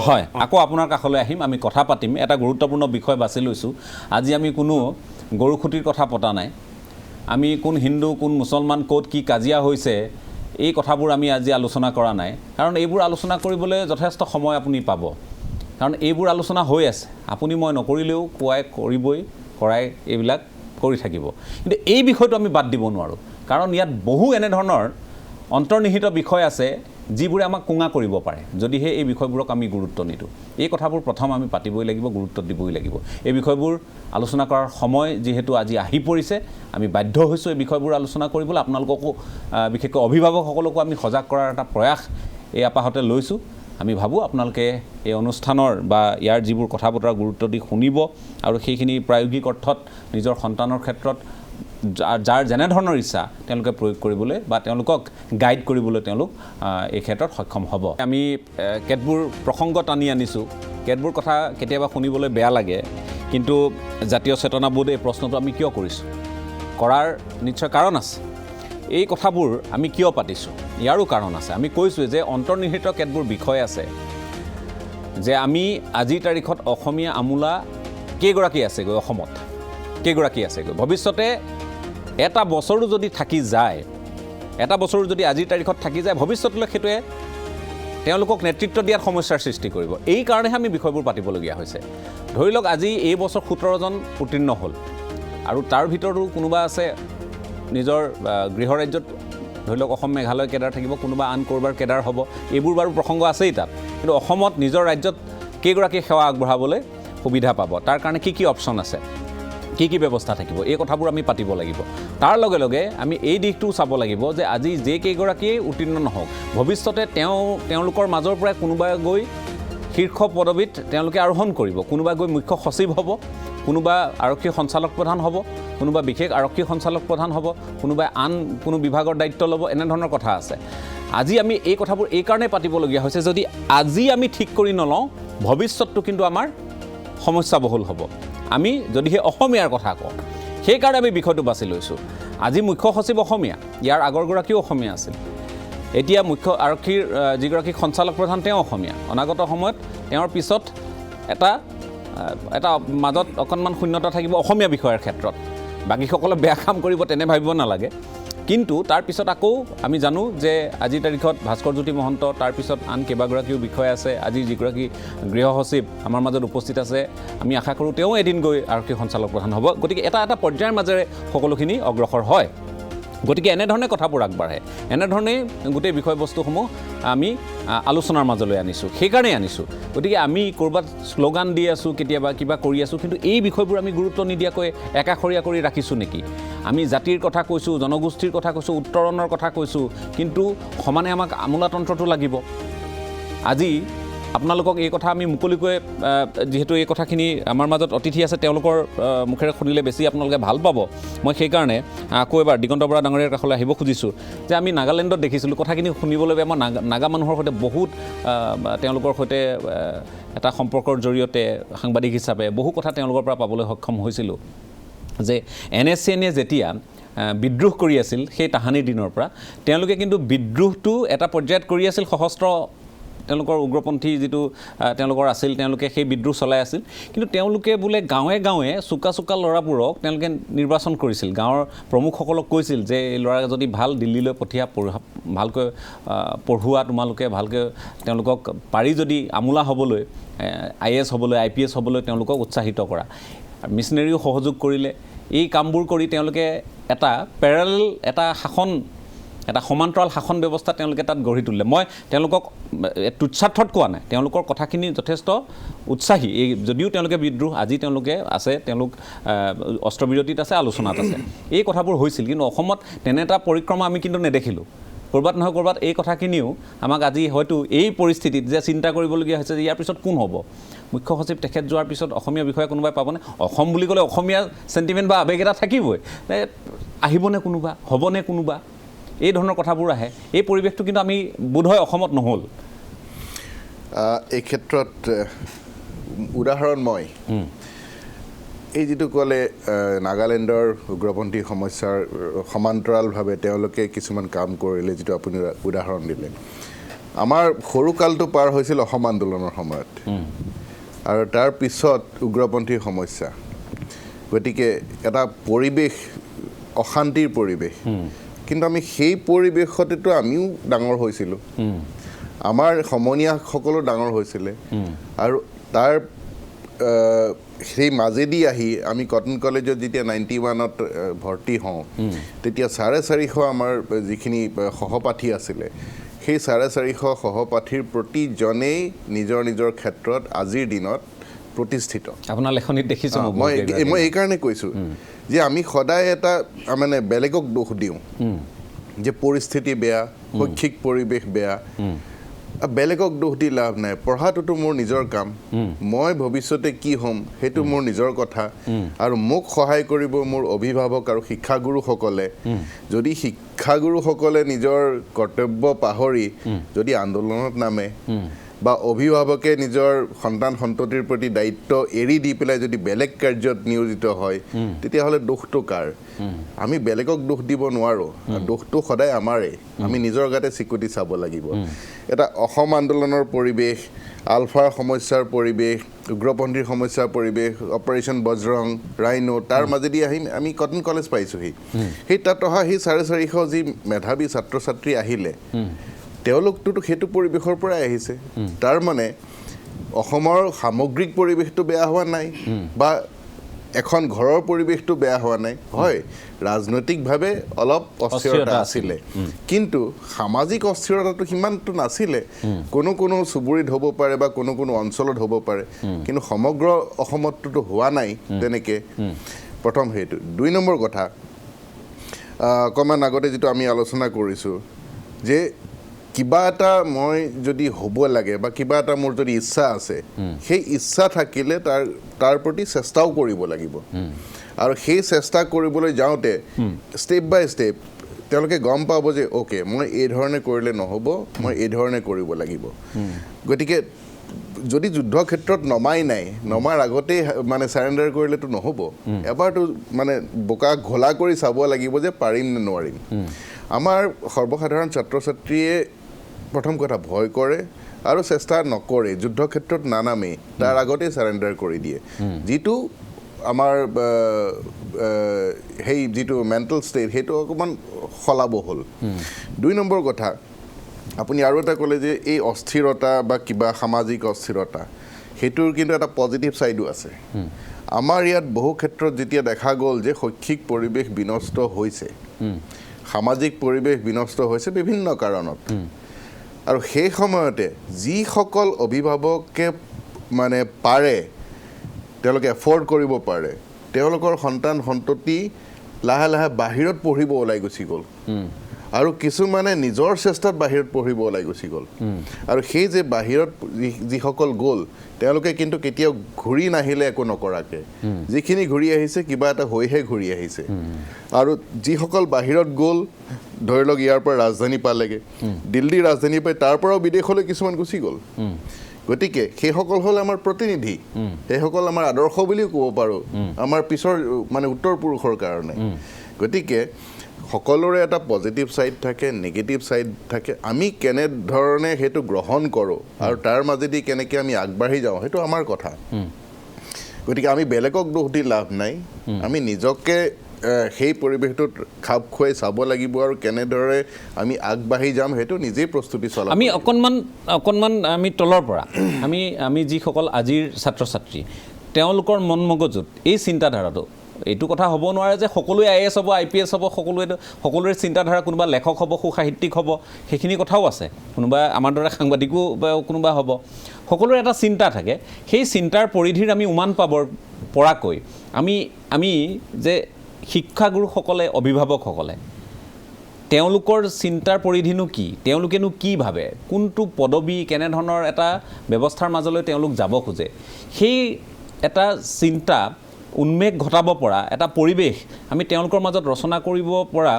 হয় আকৌ আপোনাৰ কাষলৈ আহিম আমি কথা পাতিম এটা গুৰুত্বপূৰ্ণ বিষয় বাছি লৈছোঁ আজি আমি কোনো গৰুখুটিৰ কথা পতা নাই আমি কোন হিন্দু কোন মুছলমান ক'ত কি কাজিয়া হৈছে এই কথাবোৰ আমি আজি আলোচনা কৰা নাই কাৰণ এইবোৰ আলোচনা কৰিবলৈ যথেষ্ট সময় আপুনি পাব কাৰণ এইবোৰ আলোচনা হৈ আছে আপুনি মই নকৰিলেও কোৱাই কৰিবই কৰাই এইবিলাক কৰি থাকিব কিন্তু এই বিষয়টো আমি বাদ দিব নোৱাৰোঁ কাৰণ ইয়াত বহু এনেধৰণৰ অন্তৰ্নিহিত বিষয় আছে যিবোৰে আমাক কুঙা কৰিব পাৰে যদিহে এই বিষয়বোৰক আমি গুৰুত্ব নিদিওঁ এই কথাবোৰ প্ৰথম আমি পাতিবই লাগিব গুৰুত্ব দিবই লাগিব এই বিষয়বোৰ আলোচনা কৰাৰ সময় যিহেতু আজি আহি পৰিছে আমি বাধ্য হৈছোঁ এই বিষয়বোৰ আলোচনা কৰিবলৈ আপোনালোককো বিশেষকৈ অভিভাৱকসকলকো আমি সজাগ কৰাৰ এটা প্ৰয়াস এই আপাহতে লৈছোঁ আমি ভাবোঁ আপোনালোকে এই অনুষ্ঠানৰ বা ইয়াৰ যিবোৰ কথা বতৰা গুৰুত্ব দি শুনিব আৰু সেইখিনি প্ৰায়োগিক অৰ্থত নিজৰ সন্তানৰ ক্ষেত্ৰত যাৰ যেনে ধৰণৰ ইচ্ছা তেওঁলোকে প্ৰয়োগ কৰিবলৈ বা তেওঁলোকক গাইড কৰিবলৈ তেওঁলোক এই ক্ষেত্ৰত সক্ষম হ'ব আমি কেতবোৰ প্ৰসংগ টানি আনিছোঁ কেতবোৰ কথা কেতিয়াবা শুনিবলৈ বেয়া লাগে কিন্তু জাতীয় চেতনাবোধ এই প্ৰশ্নটো আমি কিয় কৰিছোঁ কৰাৰ নিশ্চয় কাৰণ আছে এই কথাবোৰ আমি কিয় পাতিছোঁ ইয়াৰো কাৰণ আছে আমি কৈছোঁ যে অন্তৰ্নিহিত কেতবোৰ বিষয় আছে যে আমি আজিৰ তাৰিখত অসমীয়া আমোলা কেইগৰাকী আছেগৈ অসমত কেইগৰাকী আছেগৈ ভৱিষ্যতে এটা বছৰো যদি থাকি যায় এটা বছৰো যদি আজিৰ তাৰিখত থাকি যায় ভৱিষ্যতলৈ সেইটোৱে তেওঁলোকক নেতৃত্ব দিয়াৰ সমস্যাৰ সৃষ্টি কৰিব এই কাৰণেহে আমি বিষয়বোৰ পাতিবলগীয়া হৈছে ধৰি লওক আজি এই বছৰ 17জন উত্তীৰ্ণ হ'ল আৰু তাৰ ভিতৰতো কোনোবা আছে নিজৰ গৃহ ৰাজ্যত ধৰি লওক অসম মেঘালয় কেডাৰ থাকিব কোনোবা আন ক'ৰবাৰ কেডাৰ হ'ব এইবোৰ বাৰু প্ৰসংগ আছেই তাত কিন্তু অসমত নিজৰ ৰাজ্যত কেইগৰাকী সেৱা আগবঢ়াবলৈ সুবিধা পাব তাৰ কাৰণে কি অপশ্যন আছে কি কি ব্যৱস্থা থাকিব, এই কথাবোৰ আমি পাতিব লাগিব। তাৰ লগে লগে আমি এই দিশটোও চাব লাগিব যে আজি যে কেইগৰাকীয়ে উত্তীৰ্ণ নহওক, ভৱিষ্যতে তেওঁলোকৰ মাজৰ পৰাই কোনোবাই গৈ শীৰ্ষ পদবীত তেওঁলোকে আৰোহণ কৰিব, কোনোবা গৈ মুখ্য সচিব হ'ব, কোনোবা আৰক্ষী সঞ্চালক প্ৰধান হ'ব, কোনোবা বিশেষ আৰক্ষী সঞ্চালক প্ৰধান হ'ব, কোনোবাই আন কোনো বিভাগৰ দায়িত্ব ল'ব, এনেধৰণৰ কথা আছে। আজি আমি এই কথাবোৰ এই কাৰণেই পাতিবলগীয়া হৈছে, যদি আজি আমি ঠিক কৰি নলওঁ ভৱিষ্যতটো কিন্তু আমাৰ সমস্যাবহুল হ'ব। আমি যদিহে অসমীয়াৰ কথা কওঁ, সেইকাৰণে আমি বিষয়টো বাছি লৈছোঁ। আজি মুখ্য সচিব অসমীয়া, ইয়াৰ আগৰগৰাকীও অসমীয়া আছিল, এতিয়া মুখ্য আৰক্ষীৰ যিগৰাকী সঞ্চালক প্ৰধান তেওঁ অসমীয়া। অনাগত সময়ত তেওঁৰ পিছত এটা মাজত অকণমান শূন্যতা থাকিব অসমীয়া বিষয়ৰ ক্ষেত্ৰত। বাকীসকলে বেয়া কাম কৰিব তেনে ভাবিব নালাগে। কিন্তু তাৰপিছত আকৌ আমি জানো যে আজিৰ তাৰিখত ভাস্কৰজ্যোতি মহন্ত, তাৰপিছত আন কেইবাগৰাকীও বিষয় আছে। আজি যিগৰাকী গৃহ সচিব আমাৰ মাজত উপস্থিত আছে, আমি আশা কৰোঁ তেওঁ এদিন গৈ আৰক্ষী সঞ্চালক প্ৰধান হ'ব। গতিকে এটা পৰ্যায়ৰ মাজেৰে সকলোখিনি অগ্ৰসৰ হয়। গতিকে এনেধৰণে কথাবোৰ আগবাঢ়ে, এনেধৰণেই গোটেই বিষয়বস্তুসমূহ আমি আলোচনাৰ মাজলৈ আনিছোঁ, সেইকাৰণেই আনিছোঁ। গতিকে আমি ক'ৰবাত শ্লোগান দি আছোঁ, কেতিয়াবা কিবা কৰি আছোঁ, কিন্তু এই বিষয়বোৰ আমি গুৰুত্ব নিদিয়াকৈ একাষৰীয়া কৰি ৰাখিছোঁ নেকি? আমি জাতিৰ কথা কৈছোঁ, জনগোষ্ঠীৰ কথা কৈছোঁ, উত্তৰণৰ কথা কৈছোঁ, কিন্তু সমানে আমাক আমোলাতন্ত্ৰটো লাগিব। আজি আপোনালোকক এই কথা আমি মুকলিকৈ, যিহেতু এই কথাখিনি আমাৰ মাজত অতিথি আছে, তেওঁলোকৰ মুখেৰে শুনিলে বেছি আপোনালোকে ভাল পাব। মই সেইকাৰণে আকৌ এবাৰ দিগন্ত বৰা ডাঙৰীয়াৰ কাষলৈ আহিব খুজিছোঁ যে আমি নাগালেণ্ডত দেখিছিলোঁ, কথাখিনি শুনিবলৈ বেয়া, মই নাগা মানুহৰ সৈতে বহুত তেওঁলোকৰ সৈতে এটা সম্পৰ্কৰ জৰিয়তে সাংবাদিক হিচাপে বহু কথা তেওঁলোকৰ পৰা পাবলৈ সক্ষম হৈছিলোঁ যে NSCNে যেতিয়া বিদ্ৰোহ কৰি আছিল সেই তাহানিৰ দিনৰ পৰা, তেওঁলোকে কিন্তু বিদ্ৰোহটো এটা পৰ্যায়ত কৰি আছিল, সশস্ত্ৰ তেওঁলোকৰ উগ্ৰপন্থী যিটো তেওঁলোকৰ আছিল, তেওঁলোকে সেই বিদ্ৰোহ চলাই আছিল। কিন্তু তেওঁলোকে বোলে গাঁৱে গাঁৱে চোকা ল'ৰাবোৰক তেওঁলোকে নিৰ্বাচন কৰিছিল, গাঁৱৰ প্ৰমুখসকলক কৈছিল যে এই ল'ৰা যদি ভাল দিল্লীলৈ পঠিয়া, ভালকৈ পঢ়োৱা, তোমালোকে ভালকৈ তেওঁলোকক পাৰি যদি আমোলা হ'বলৈ, IAS হ'বলৈ, IPS হ'বলৈ তেওঁলোকক উৎসাহিত কৰা। মিছনেৰীও সহযোগ কৰিলে। এই কামবোৰ কৰি তেওঁলোকে এটা পেৰেলেল এটা সমান্তৰাল শাসন ব্যৱস্থা তেওঁলোকে তাত গঢ়ি তুলিলে। মই তেওঁলোকক তুচ্ছাৰ্থত কোৱা নাই, তেওঁলোকৰ কথাখিনি যথেষ্ট উৎসাহী। এই যদিও তেওঁলোকে বিদ্ৰোহ, আজি তেওঁলোকে আছে, তেওঁলোক অস্ত্ৰবিৰতিত আছে, আলোচনাত আছে, এই কথাবোৰ হৈছিল। কিন্তু অসমত তেনে এটা পৰিক্ৰমা আমি কিন্তু নেদেখিলোঁ। ক'ৰবাত নহয় ক'ৰবাত এই কথাখিনিও আমাক আজি হয়তো এই পৰিস্থিতিত যে চিন্তা কৰিবলগীয়া হৈছে যে ইয়াৰ পিছত কোন হ'ব। মুখ্য সচিব তেখেত যোৱাৰ পিছত অসমীয়া বিষয়ে কোনোবাই পাবনে? অসম বুলি ক'লে অসমীয়া চেণ্টিমেণ্ট বা আৱেগ এটা থাকিবই, আহিবনে কোনোবা, হ'বনে কোনোবা, এই ধৰণৰ কথাবোৰ আহে। এই পৰিৱেশটো কিন্তু আমি বোধহয় অসমত নহ'ল। এই ক্ষেত্ৰত উদাহৰণ মই এই যিটো ক'লে নাগালেণ্ডৰ উগ্ৰপন্থী সমস্যাৰ সমান্তৰালভাৱে তেওঁলোকে কিছুমান কাম কৰিলে, যিটো আপুনি উদাহৰণ দিলে, আমাৰ সৰুকালটো পাৰ হৈছিল অসম আন্দোলনৰ সময়ত, আৰু তাৰ পিছত উগ্ৰপন্থীৰ সমস্যা। গতিকে এটা পৰিৱেশ, অশান্তিৰ পৰিৱেশ, কিন্তু আমি সেই পৰিৱেশতেতো আমিও ডাঙৰ হৈছিলোঁ, আমাৰ সমনীয়াসকলো ডাঙৰ হৈছিলে। আৰু তাৰ সেই মাজেদি আহি আমি কটন কলেজত যেতিয়া 91ত ভৰ্তি হওঁ, তেতিয়া 450 আমাৰ যিখিনি সহপাঠী আছিলে, সেই 450 সহপাঠীৰ প্ৰতিজনেই নিজৰ নিজৰ ক্ষেত্ৰত আজিৰ দিনত প্ৰতিষ্ঠিত। আপোনাৰ লেখনিত দেখিছোঁ মই এইকাৰণে কৈছোঁ যে আমি সদায় এটা মানে বেলেগক দোষ দিওঁ যে পৰিস্থিতি বেয়া, শৈক্ষিক পৰিৱেশ বেয়া। বেলেগক দোষ দি লাভ নাই। পঢ়াটোতো মোৰ নিজৰ কাম, মই ভৱিষ্যতে কি হ'ম সেইটো মোৰ নিজৰ কথা, আৰু মোক সহায় কৰিব মোৰ অভিভাৱক আৰু শিক্ষাগুৰুসকলে। যদি শিক্ষাগুৰুসকলে নিজৰ কৰ্তব্য পাহৰি যদি আন্দোলনত নামে, বা অভিভাৱকে নিজৰ সন্তান সন্ততিৰ প্ৰতি দায়িত্ব এৰি দি পেলাই যদি বেলেগ কাৰ্যত নিয়োজিত হয়, তেতিয়াহ'লে দোষটো কাৰ? আমি বেলেগক দোষ দিব নোৱাৰোঁ, দোষটো সদায় আমাৰেই। আমি নিজৰ গাতে চিকুটি চাব লাগিব। এটা অসম আন্দোলনৰ পৰিৱেশ, আলফাৰ সমস্যাৰ পৰিৱেশ, উগ্ৰপন্থীৰ সমস্যাৰ পৰিৱেশ, অপাৰেশ্যন বজৰং, ৰাইনো, তাৰ মাজেদি আহি আমি কটন কলেজ পাইছোঁহি। সেই তাত অহা সেই 450 যি মেধাৱী ছাত্ৰ ছাত্ৰী আহিলে, তেওঁলোকটোতো সেইটো পৰিৱেশৰ পৰাই আহিছে। তাৰ মানে অসমৰ সামগ্ৰিক পৰিৱেশটো বেয়া হোৱা নাই, বা এখন ঘৰৰ পৰিৱেশটো বেয়া হোৱা নাই। হয়, ৰাজনৈতিকভাৱে অলপ অস্থিৰতা আছিলে, কিন্তু সামাজিক অস্থিৰতাটো সিমানটো নাছিলে। কোনো চুবুৰীত হ'ব পাৰে বা কোনো অঞ্চলত হ'ব পাৰে, কিন্তু সমগ্ৰ অসমততো হোৱা নাই তেনেকৈ। প্ৰথম সেইটো 2 নম্বৰ কথা অকণমান আগতে যিটো আমি আলোচনা কৰিছোঁ যে কিবা এটা মই যদি হ'ব লাগে বা কিবা এটা মোৰ যদি ইচ্ছা আছে সেই ইচ্ছা থাকিলে তাৰ প্ৰতি চেষ্টাও কৰিব লাগিব আৰু সেই চেষ্টা কৰিবলৈ যাওঁতে ষ্টেপ বাই ষ্টেপ তেওঁলোকে গম পাব যে অ'কে মই এই ধৰণে কৰিলে নহ'ব মই এই ধৰণে কৰিব লাগিব গতিকে যদি যুদ্ধ ক্ষেত্ৰত নমাৰ আগতেই মানে চাৰেণ্ডাৰ কৰিলেতো নহ'ব এবাৰতো মানে বোকা ঘোলা কৰি চাব লাগিব যে পাৰিম নে নোৱাৰিম আমাৰ সৰ্বসাধাৰণ ছাত্ৰ ছাত্ৰীয়ে প্ৰথম কথা ভয় কৰে আৰু চেষ্টা নকৰে যুদ্ধ ক্ষেত্ৰত নানামে তাৰ আগতেই চাৰেণ্ডাৰ কৰি দিয়ে যিটো আমাৰ সেই যিটো মেণ্টেল ষ্টেট সেইটো অকণমান সলাব হ'ল 2 নম্বৰ কথা আপুনি আৰু এটা ক'লে যে এই অস্থিৰতা বা কিবা সামাজিক অস্থিৰতা সেইটোৰ কিন্তু এটা পজিটিভ ছাইডো আছে আমাৰ ইয়াত বহু ক্ষেত্ৰত যেতিয়া দেখা গ'ল যে শৈক্ষিক পৰিৱেশ বিনষ্ট হৈছে সামাজিক পৰিৱেশ বিনষ্ট হৈছে বিভিন্ন কাৰণত আৰু সেই সময়তে যিসকল অভিভাৱকে মানে পাৰে তেওঁলোকে এফৰ্ড কৰিব পাৰে তেওঁলোকৰ সন্তান সন্ততি লাহে লাহে বাহিৰত পঢ়িব ওলাই গুচি গ'ল আৰু কিছুমানে নিজৰ চেষ্টাত বাহিৰত পঢ়িব ওলাই গুচি গ'ল আৰু সেই যে বাহিৰত যিসকল গ'ল তেওঁলোকে কিন্তু কেতিয়াও ঘূৰি নাহিলে একো নকৰাকৈ যিখিনি ঘূৰি আহিছে কিবা এটা হৈহে ঘূৰি আহিছে আৰু যিসকল বাহিৰত গ'ল ধৰি লওক ইয়াৰ পৰা ৰাজধানী পালেগৈ দিল্লী ৰাজধানী পাই তাৰ পৰাও বিদেশলৈ কিছুমান গুচি গ'ল গতিকে সেইসকল হ'ল আমাৰ প্ৰতিনিধি সেইসকল আমাৰ আদৰ্শ বুলিও ক'ব পাৰোঁ আমাৰ পিছৰ মানে উত্তৰ পুৰুষৰ কাৰণে গতিকে সকলোৰে এটা পজিটিভ ছাইড থাকে নেগেটিভ ছাইড থাকে আমি কেনেধৰণে সেইটো গ্ৰহণ কৰোঁ আৰু তাৰ মাজেদি কেনেকৈ আমি আগবাঢ়ি যাওঁ সেইটো আমাৰ কথা গতিকে আমি বেলেগক দোষ দি লাভ নাই আমি নিজকে সেই পৰিৱেশটোত খাপ খুৱাই চাব লাগিব আৰু কেনেদৰে আমি আগবাঢ়ি যাম সেইটো নিজেই প্ৰস্তুতি চলাম আমি অকণমান আমি তলৰ পৰা আমি যিসকল আজিৰ ছাত্ৰ ছাত্ৰী তেওঁলোকৰ মন মগজুত এই চিন্তাধাৰাটো এইটো কথা হ'ব নোৱাৰে যে সকলোৱে IAS হ'ব IPS হ'ব সকলোৰে চিন্তাধাৰা কোনোবা লেখক হ'ব সুসাহিত্যিক হ'ব সেইখিনি কথাও আছে কোনোবা আমাৰ দৰে সাংবাদিকো কোনোবা হ'ব সকলোৰে এটা চিন্তা থাকে সেই চিন্তাৰ পৰিধিৰ আমি উমান পাবৰ পৰাকৈ আমি যে শিক্ষাগুৰুসকলে অভিভাৱকসকলে তেওঁলোকৰ চিন্তাৰ পৰিধিনো কি তেওঁলোকেনো কি ভাবে কোনটো পদবী কেনেধৰণৰ এটা ব্যৱস্থাৰ মাজলৈ তেওঁলোক যাব খোজে সেই এটা চিন্তা উন্মেষ ঘটাব পৰা এটা পৰিৱেশ আমি তেওঁলোকৰ মাজত ৰচনা কৰিব পৰা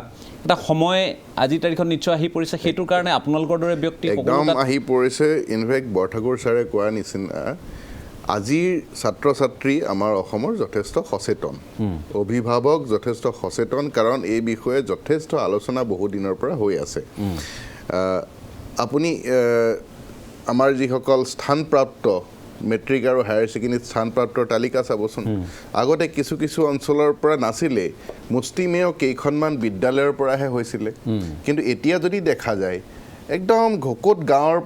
এটা সময় আজিৰ তাৰিখত নিশ্চয় আহি পৰিছে সেইটোৰ কাৰণে আপোনালোকৰ দৰে ব্যক্তি একদম আহি পৰিছে ইনফেক্ট বৰঠাকুৰ ছাৰে কোৱাৰ নিচিনা আজিৰ ছাত্ৰ ছাত্ৰী আমাৰ অসমৰ যথেষ্ট সচেতন অভিভাৱক যথেষ্ট সচেতন কাৰণ এই বিষয়ে যথেষ্ট আলোচনা বহু দিনৰ পৰা হৈ আছে আপুনি আমাৰ যিসকল স্থানপ্ৰাপ্ত মেট্ৰিক আৰু হায়াৰ ছেকেণ্ডেৰী স্থানপ্ৰাপ্তৰ তালিকা চাবচোন আগতে কিছু অঞ্চলৰ পৰা নাছিলে মুষ্টিমেয় কেইখনমান বিদ্যালয়ৰ পৰাহে হৈছিলে কিন্তু এতিয়া যদি দেখা যায় একদম ঘকত গাঁৱৰ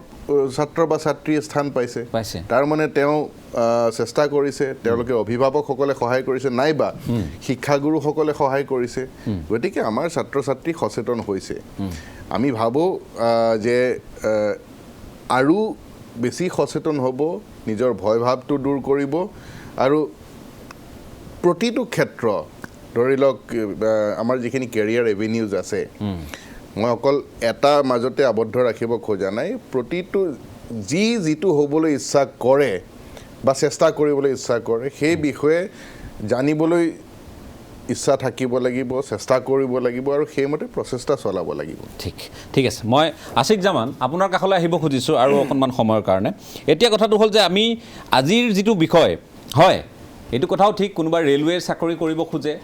ছাত্ৰ বা ছাত্ৰীয়ে স্থান পাইছে তাৰ মানে তেওঁ চেষ্টা কৰিছে তেওঁলোকে অভিভাৱকসকলে সহায় কৰিছে নাইবা শিক্ষাগুৰুসকলে সহায় কৰিছে গতিকে আমাৰ ছাত্ৰ ছাত্ৰী সচেতন হৈছে আমি ভাবোঁ যে আৰু বেছি সচেতন হ'ব নিজৰ ভয় ভাৱটো দূৰ কৰিব আৰু প্ৰতিটো ক্ষেত্ৰ ধৰি লওক আমাৰ যিখিনি কেৰিয়াৰ এভিনিউজ আছে মই অকল এটা মাজতে আবদ্ধ ৰাখিব খোজা নাই প্ৰতিটো যিটো হ'বলৈ ইচ্ছা কৰে বা চেষ্টা কৰিবলৈ ইচ্ছা কৰে সেই বিষয়ে জানিবলৈ ইচ্ছা থাকিব লাগিব চেষ্টা কৰিব লাগিব আৰু সেইমতে প্ৰচেষ্টা চলাব লাগিব ঠিক আছে মই আশিক জামান আপোনাৰ কাষলৈ আহিব খুজিছোঁ আৰু অকণমান সময়ৰ কাৰণে এতিয়া কথাটো হ'ল যে আমি আজিৰ যিটো বিষয় হয় এইটো কথাও ঠিক কোনোবা ৰেলৱেৰ চাকৰি কৰিব খোজে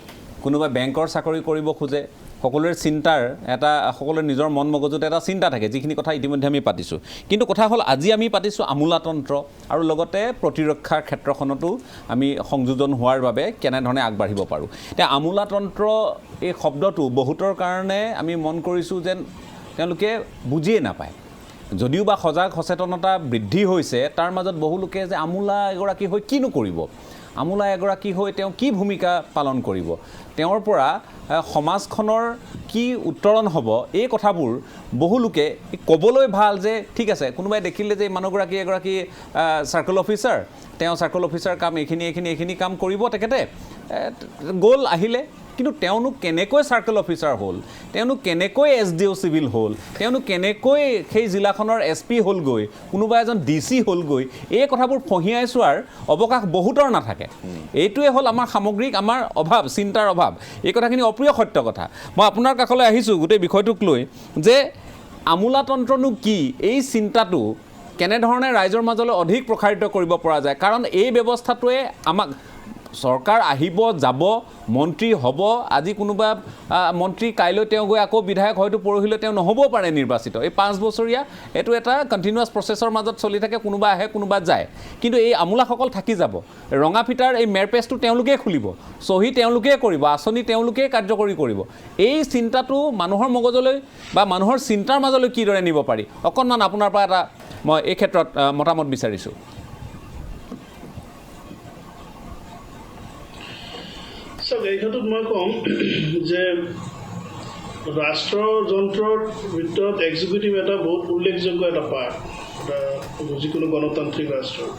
কোনোবা বেংকৰ চাকৰি কৰিব খোজে সকলোৰে চিন্তাৰ এটা সকলোৰে নিজৰ মন মগজুত এটা চিন্তা থাকে যিখিনি কথা ইতিমধ্যে আমি পাতিছোঁ কিন্তু কথা হ'ল আজি আমি পাতিছোঁ আমোলাতন্ত্ৰ আৰু লগতে প্ৰতিৰক্ষাৰ ক্ষেত্ৰখনতো আমি সংযোজন হোৱাৰ বাবে কেনেধৰণে আগবাঢ়িব পাৰোঁ এতিয়া আমোলাতন্ত্ৰ এই শব্দটো বহুতৰ কাৰণে আমি মন কৰিছোঁ যেন তেওঁলোকে বুজিয়ে নাপায় যদিও বা সজাগ সচেতনতা বৃদ্ধি হৈছে তাৰ মাজত বহু লোকে যে আমোলা এগৰাকী হৈ কিনো কৰিব আমোলা এগৰাকী হৈ তেওঁ কি ভূমিকা পালন কৰিব তেওঁৰ পৰা সমাজখনৰ কি উত্তৰণ হ'ব এই কথাবোৰ বহু লোকে ক'বলৈ ভাল যে ঠিক আছে কোনোবাই দেখিলে যে মানুহগৰাকী এগৰাকী চাৰ্কল অফিচাৰ তেওঁ চাৰ্কল অফিচাৰ কাম এইখিনি কাম কৰিব তেখেতে গ'ল আহিলে, কিন্তু তেওঁনো কেনেকৈ চাৰ্কেল অফিচাৰ হ'ল, তেওঁনো কেনেকৈ SDO চিভিল হ'ল, তেওঁনো কেনেকৈ সেই জিলাখনৰ SP হ'লগৈ, কোনোবা এজন DC হ'লগৈ, এই কথাবোৰ ফঁহিয়াই চোৱাৰ অৱকাশ বহুতৰ নাথাকে। এইটোৱে হ'ল আমাৰ সামগ্ৰিক আমাৰ অভাৱ, চিন্তাৰ অভাৱ। এই কথাখিনি অপ্ৰিয় সত্য কথা। মই আপোনাৰ কাষলৈ আহিছোঁ গোটেই বিষয়টোক লৈ যে আমোলাতন্ত্ৰনো কি, এই চিন্তাটো কেনেধৰণে ৰাইজৰ মাজলৈ অধিক প্ৰসাৰিত কৰিব পৰা যায়। কাৰণ এই ব্যৱস্থাটোৱে আমাক চৰকাৰ আহিব যাব, মন্ত্ৰী হ'ব, আজি কোনোবা মন্ত্ৰী কাইলৈ তেওঁ গৈ আকৌ বিধায়ক, হয়তো পৰহিলৈ তেওঁ নহ'বও পাৰে নিৰ্বাচিত। এই 5 বছৰীয়া এইটো এটা কণ্টিনিউৱাছ প্ৰচেছৰ মাজত চলি থাকে, কোনোবা আহে কোনোবা যায়। কিন্তু এই আমোলাসকল থাকি যাব। ৰঙা ফিটাৰ এই মেৰপেজটো তেওঁলোকেই খুলিব, চহী তেওঁলোকেই কৰিব, আঁচনি তেওঁলোকেই কাৰ্যকৰী কৰিব। এই চিন্তাটো মানুহৰ মগজলৈ বা মানুহৰ চিন্তাৰ মাজলৈ কিদৰে নিব পাৰি, অকণমান আপোনাৰ পৰা এটা মই এই ক্ষেত্ৰত মতামত বিচাৰিছোঁ। চাওক, এই ক্ষেত্ৰত মই ক'ম যে ৰাষ্ট্ৰযন্ত্ৰৰ ভিতৰত এক্সিকিউটিভ এটা বহুত উল্লেখযোগ্য এটা পাৰ্ট যিকোনো গণতান্ত্ৰিক ৰাষ্ট্ৰৰ।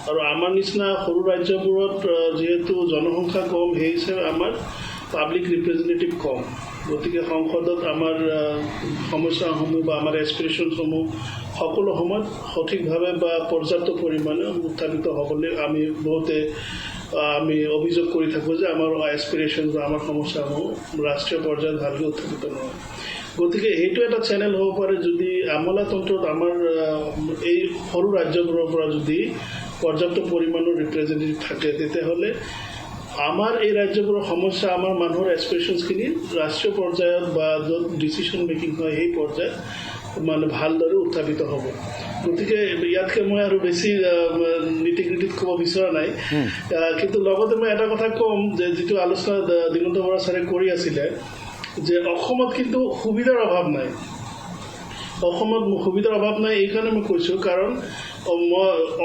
আৰু আমাৰ নিচিনা সৰু ৰাজ্যবোৰত যিহেতু জনসংখ্যা কম, সেই হিচাপে আমাৰ পাব্লিক ৰিপ্ৰেজেণ্টেটিভ কম। গতিকে সংসদত আমাৰ সমস্যাসমূহ বা আমাৰ এছপিৰেশ্যনসমূহ সকলো সময়ত সঠিকভাৱে বা পৰ্যাপ্ত পৰিমাণে উত্থাপিত হ'বলৈ আমি অভিযোগ কৰি থাকোঁ যে আমাৰ এছপিৰেশ্যন বা আমাৰ সমস্যাসমূহ ৰাষ্ট্ৰীয় পৰ্যায়ত ভালকৈ উত্থাপিত নহয়। গতিকে সেইটো এটা চেনেল হ'ব পাৰে যদি আমোলাতন্ত্ৰত আমাৰ এই সৰু ৰাজ্যবোৰৰ পৰা যদি পৰ্যাপ্ত পৰিমাণৰ ৰিপ্ৰেজেণ্টেটিভ থাকে, তেতিয়াহ'লে আমাৰ এই ৰাজ্যবোৰৰ সমস্যা, আমাৰ মানুহৰ এছপিৰেশ্যনছখিনি ৰাষ্ট্ৰীয় পৰ্যায়ত বা য'ত ডিচিশ্যন মেকিং হয় সেই পৰ্যায়ত মানে ভালদৰে উত্থাপিত হ'ব। গতিকে ইয়াতকৈ মই আৰু বেছি নীতি-নীতিত ক'ব বিচৰা নাই। কিন্তু লগতে মই এটা কথা ক'ম যে যিটো আলোচনা দিগন্ত বৰা ছাৰে কৰি আছিলে যে অসমত কিন্তু সুবিধাৰ অভাৱ নাই। অসমত সুবিধাৰ অভাৱ নাই এইকাৰণে মই কৈছোঁ, কাৰণ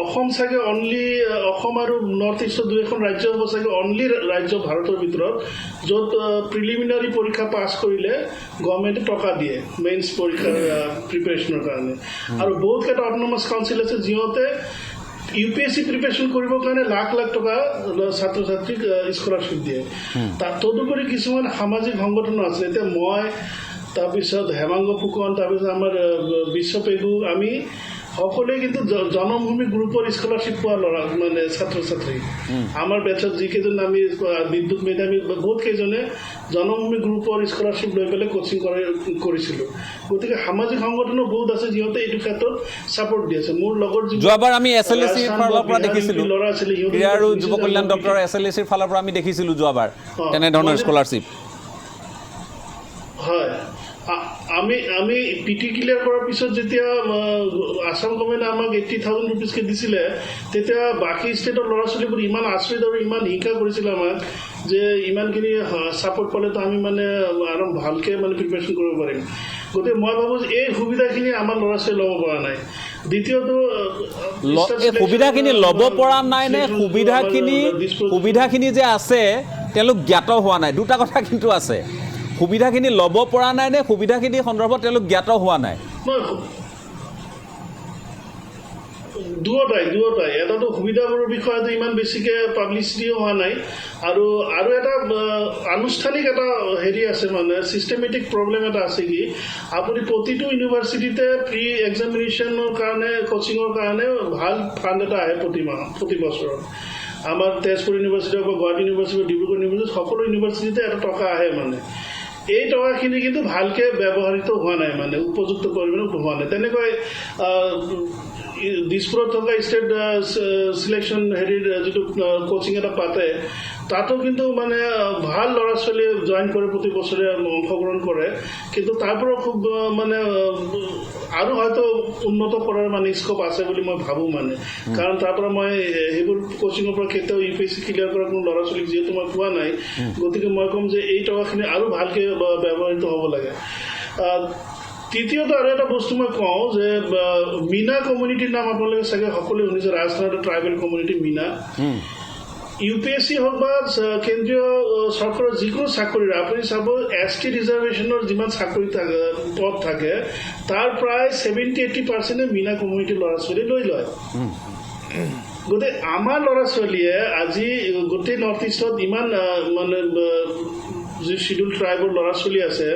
অসম চাগে অনলি অসম আৰু নৰ্থ ইষ্টৰ 2এখন ৰাজ্য হ'ব চাগে অনলি ৰাজ্য ভাৰতৰ ভিতৰত য'ত প্ৰিলিমিনাৰী পৰীক্ষা পাছ কৰিলে গভৰ্ণমেণ্টে টকা দিয়ে মেইনছ পৰীক্ষাৰ প্ৰিপেৰেশ্যনৰ কাৰণে। আৰু বহুতকেইটা অট'নমাছ কাউন্সিল আছে যিহঁতে UPSC প্ৰিপেৰেশ্যন কৰিবৰ কাৰণে লাখ লাখ টকা ছাত্ৰ ছাত্ৰীক স্কলাৰশ্বিপ দিয়ে। তদুপৰি কিছুমান সামাজিক সংগঠনো আছে। এতিয়া মই, তাৰপিছত হেমাংগ ফুকন, তাৰপিছত আমাৰ বিশ্বপেগু, আমি সকলোৱে কিন্তু জনমভূমি গ্ৰুপৰ স্কলাৰশ্বিপ পোৱা ল'ৰা মানে ছাত্ৰ ছাত্ৰী। আমাৰ বেটছত যিকেইজন আমি বিদ্যুৎ মেধাৱী বহুত কেইজনে জনমভূমি গ্ৰুপৰ স্কলাৰশ্বিপ লৈ পেলাই কোচিং কৰিছিলোঁ। গতিকে সামাজিক সংগঠনো বহুত আছে যিহঁতে এইটো ক্ষেত্ৰত ছাপৰ্ট দি আছে। মোৰ লগৰ যোৱাবাৰ আমি SLAC ফালৰ পৰা দেখিছিলোঁ, ক্ৰীড়া আৰু যুৱ কল্যাণ দপ্তৰৰ SLAC ফালৰ পৰা আমি দেখিছিলোঁ যোৱাবাৰ তেনেধৰণৰ স্কলাৰশ্বিপ। হয়, আমি PT ক্লিয়াৰ কৰাৰ পিছত যেতিয়া আছাম গভৰ্ণমেণ্টে আমাক 80,000 ৰুপিজকৈ দিছিলে, তেতিয়া বাকী ষ্টেটৰ ল'ৰা ছোৱালীবোৰ ইমান আচৰিত আৰু ইমান হিংসা কৰিছিলে আমাক যে ইমানখিনি ছাপৰ্ট পালেতো আমি মানে আৰু ভালকৈ মানে প্ৰিপেৰেশ্যন কৰিব পাৰিম। গতিকে মই ভাবোঁ যে এই সুবিধাখিনি আমাৰ ল'ৰা ছোৱালী ল'ব পৰা নাই। দ্বিতীয়টো সুবিধাখিনি ল'ব পৰা নাই নে সুবিধাখিনি যে আছে তেওঁলোক জ্ঞাত হোৱা নাই, দুটা কথা কিন্তু আছে। সুবিধাখিনি ল'ব পৰা নাই নে সুবিধাখিনি সন্দৰ্ভত তেওঁলোক জ্ঞাত হোৱা নাই? দুয়োটাই। এটাতো সুবিধাবোৰৰ বিষয়তো ইমান বেছিকৈ পাব্লিচিটিও হোৱা নাই, আৰু এটা আনুষ্ঠানিক এটা হেৰি আছে, মানে ছিষ্টেমেটিক প্ৰব্লেম এটা আছে কি আপুনি প্ৰতিটো ইউনিভাৰ্চিটিতে প্ৰি এক্সামিনেশ্যনৰ কাৰণে কোচিঙৰ কাৰণে ভাল ফাণ্ড এটা আহে প্ৰতি বছৰত। আমাৰ তেজপুৰ ইউনিভাৰ্চিটি হওক বা গুৱাহাটী ইউনিভাৰ্চিটি, ডিব্ৰুগড় ইউনিভাৰ্চিটি, সকলো ইউনিভাৰ্চিটিতে এটা টকা আহে। মানে এই টকাখিনি কিন্তু ভালকৈ ব্যৱহৃত হোৱা নাই, মানে উপযুক্ত পৰিমাণে হোৱা নাই। তেনেকৈ দিছপুৰত থকা ষ্টেট চিলেকশ্যন হেৰিৰ যিটো কোচিং এটা পাতে, তাতো কিন্তু মানে ভাল ল'ৰা ছোৱালীয়ে জইন কৰে, প্ৰতি বছৰে অংশগ্ৰহণ কৰে, কিন্তু তাৰ পৰা খুব মানে আৰু হয়তো উন্নত কৰাৰ মানে স্কোপ আছে বুলি মই ভাবোঁ। মানে কাৰণ তাৰ পৰা মই সেইবোৰ কোচিঙৰ পৰা কেতিয়াও UPSC ক্লিয়াৰ কৰা কোনো ল'ৰা ছোৱালীক যিহেতু মই পোৱা নাই, গতিকে মই ক'ম যে এই টকাখিনি আৰু ভালকৈ ব্যৱহৃত হ'ব লাগে। তৃতীয়তে আৰু এটা বস্তু মই কওঁ যে মিনা কমিউনিটিৰ নাম আপোনালোকে চাগে সকলোৱে শুনিছে, ৰাজস্থানৰ ট্ৰাইবেল কমিউনিটি মিনা। UPSC হওক বা কেন্দ্ৰীয় চৰকাৰৰ যিকোনো চাকৰিৰ আপুনি চাব ST ৰিজাৰ্ভেশ্যনৰ যিমান চাকৰি পদ থাকে তাৰ প্ৰায় 70-80% মিনা কমিউনিটিৰ ল'ৰা ছোৱালী লৈ লয়। গতিকে আমাৰ ল'ৰা ছোৱালীয়ে আজি গোটেই নৰ্থ ইষ্টত ইমান মানে যি শিডিউল ট্ৰাইবৰ ল'ৰা ছোৱালী আছে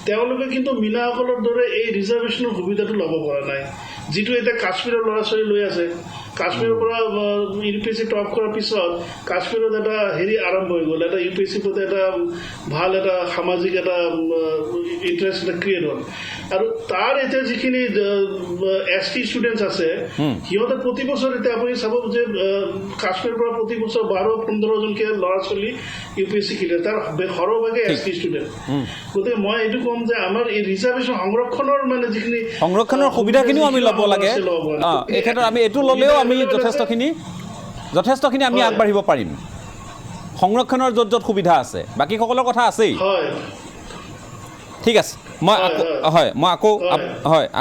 তেওঁলোকে কিন্তু মীনাসকলৰ দৰে এই ৰিজাৰ্ভেশ্যনৰ সুবিধাটো ল'ব পৰা নাই যিটো এতিয়া কাশ্মীৰৰ ল'ৰা ছোৱালী লৈ আছে কাশ্মীৰৰ পৰা UPSC টপ কৰাৰ পিছত কাশ্মীৰত এটা আৰম্ভ হৈ গ'ল এটা UPSC প্ৰতি এটা ভাল এটা সামাজিক এটা ইণ্টাৰেষ্ট এটা ক্ৰিয়েট হ'ল আৰু তাৰ এতিয়া যিখিনি ST ষ্টুডেণ্টছ আছে সিহঁতে প্ৰতি বছৰ এতিয়া আপুনি চাব যে কাশ্মীৰৰ পৰা প্ৰতি বছৰ 12-15জনকৈ ল'ৰা ছোৱালী UPSC ক্লিয়াৰ তাৰ সৰহভাগে ST ষ্টুডেণ্ট গতিকে মই এইটো ক'ম যে আমাৰ এই ৰিজাৰ্ভেশ্যন সংৰক্ষণৰ মানে যিখিনি সংৰক্ষণৰ সুবিধাখিনিও আমি ল'ব লাগে এই ক্ষেত্ৰত আমি এইটো ল'লেও আমি যথেষ্টখিনি আমি আগবাঢ়িব পাৰিম সংৰক্ষণৰ য'ত য'ত সুবিধা আছে বাকীসকলৰ কথা আছেই ঠিক আছে মই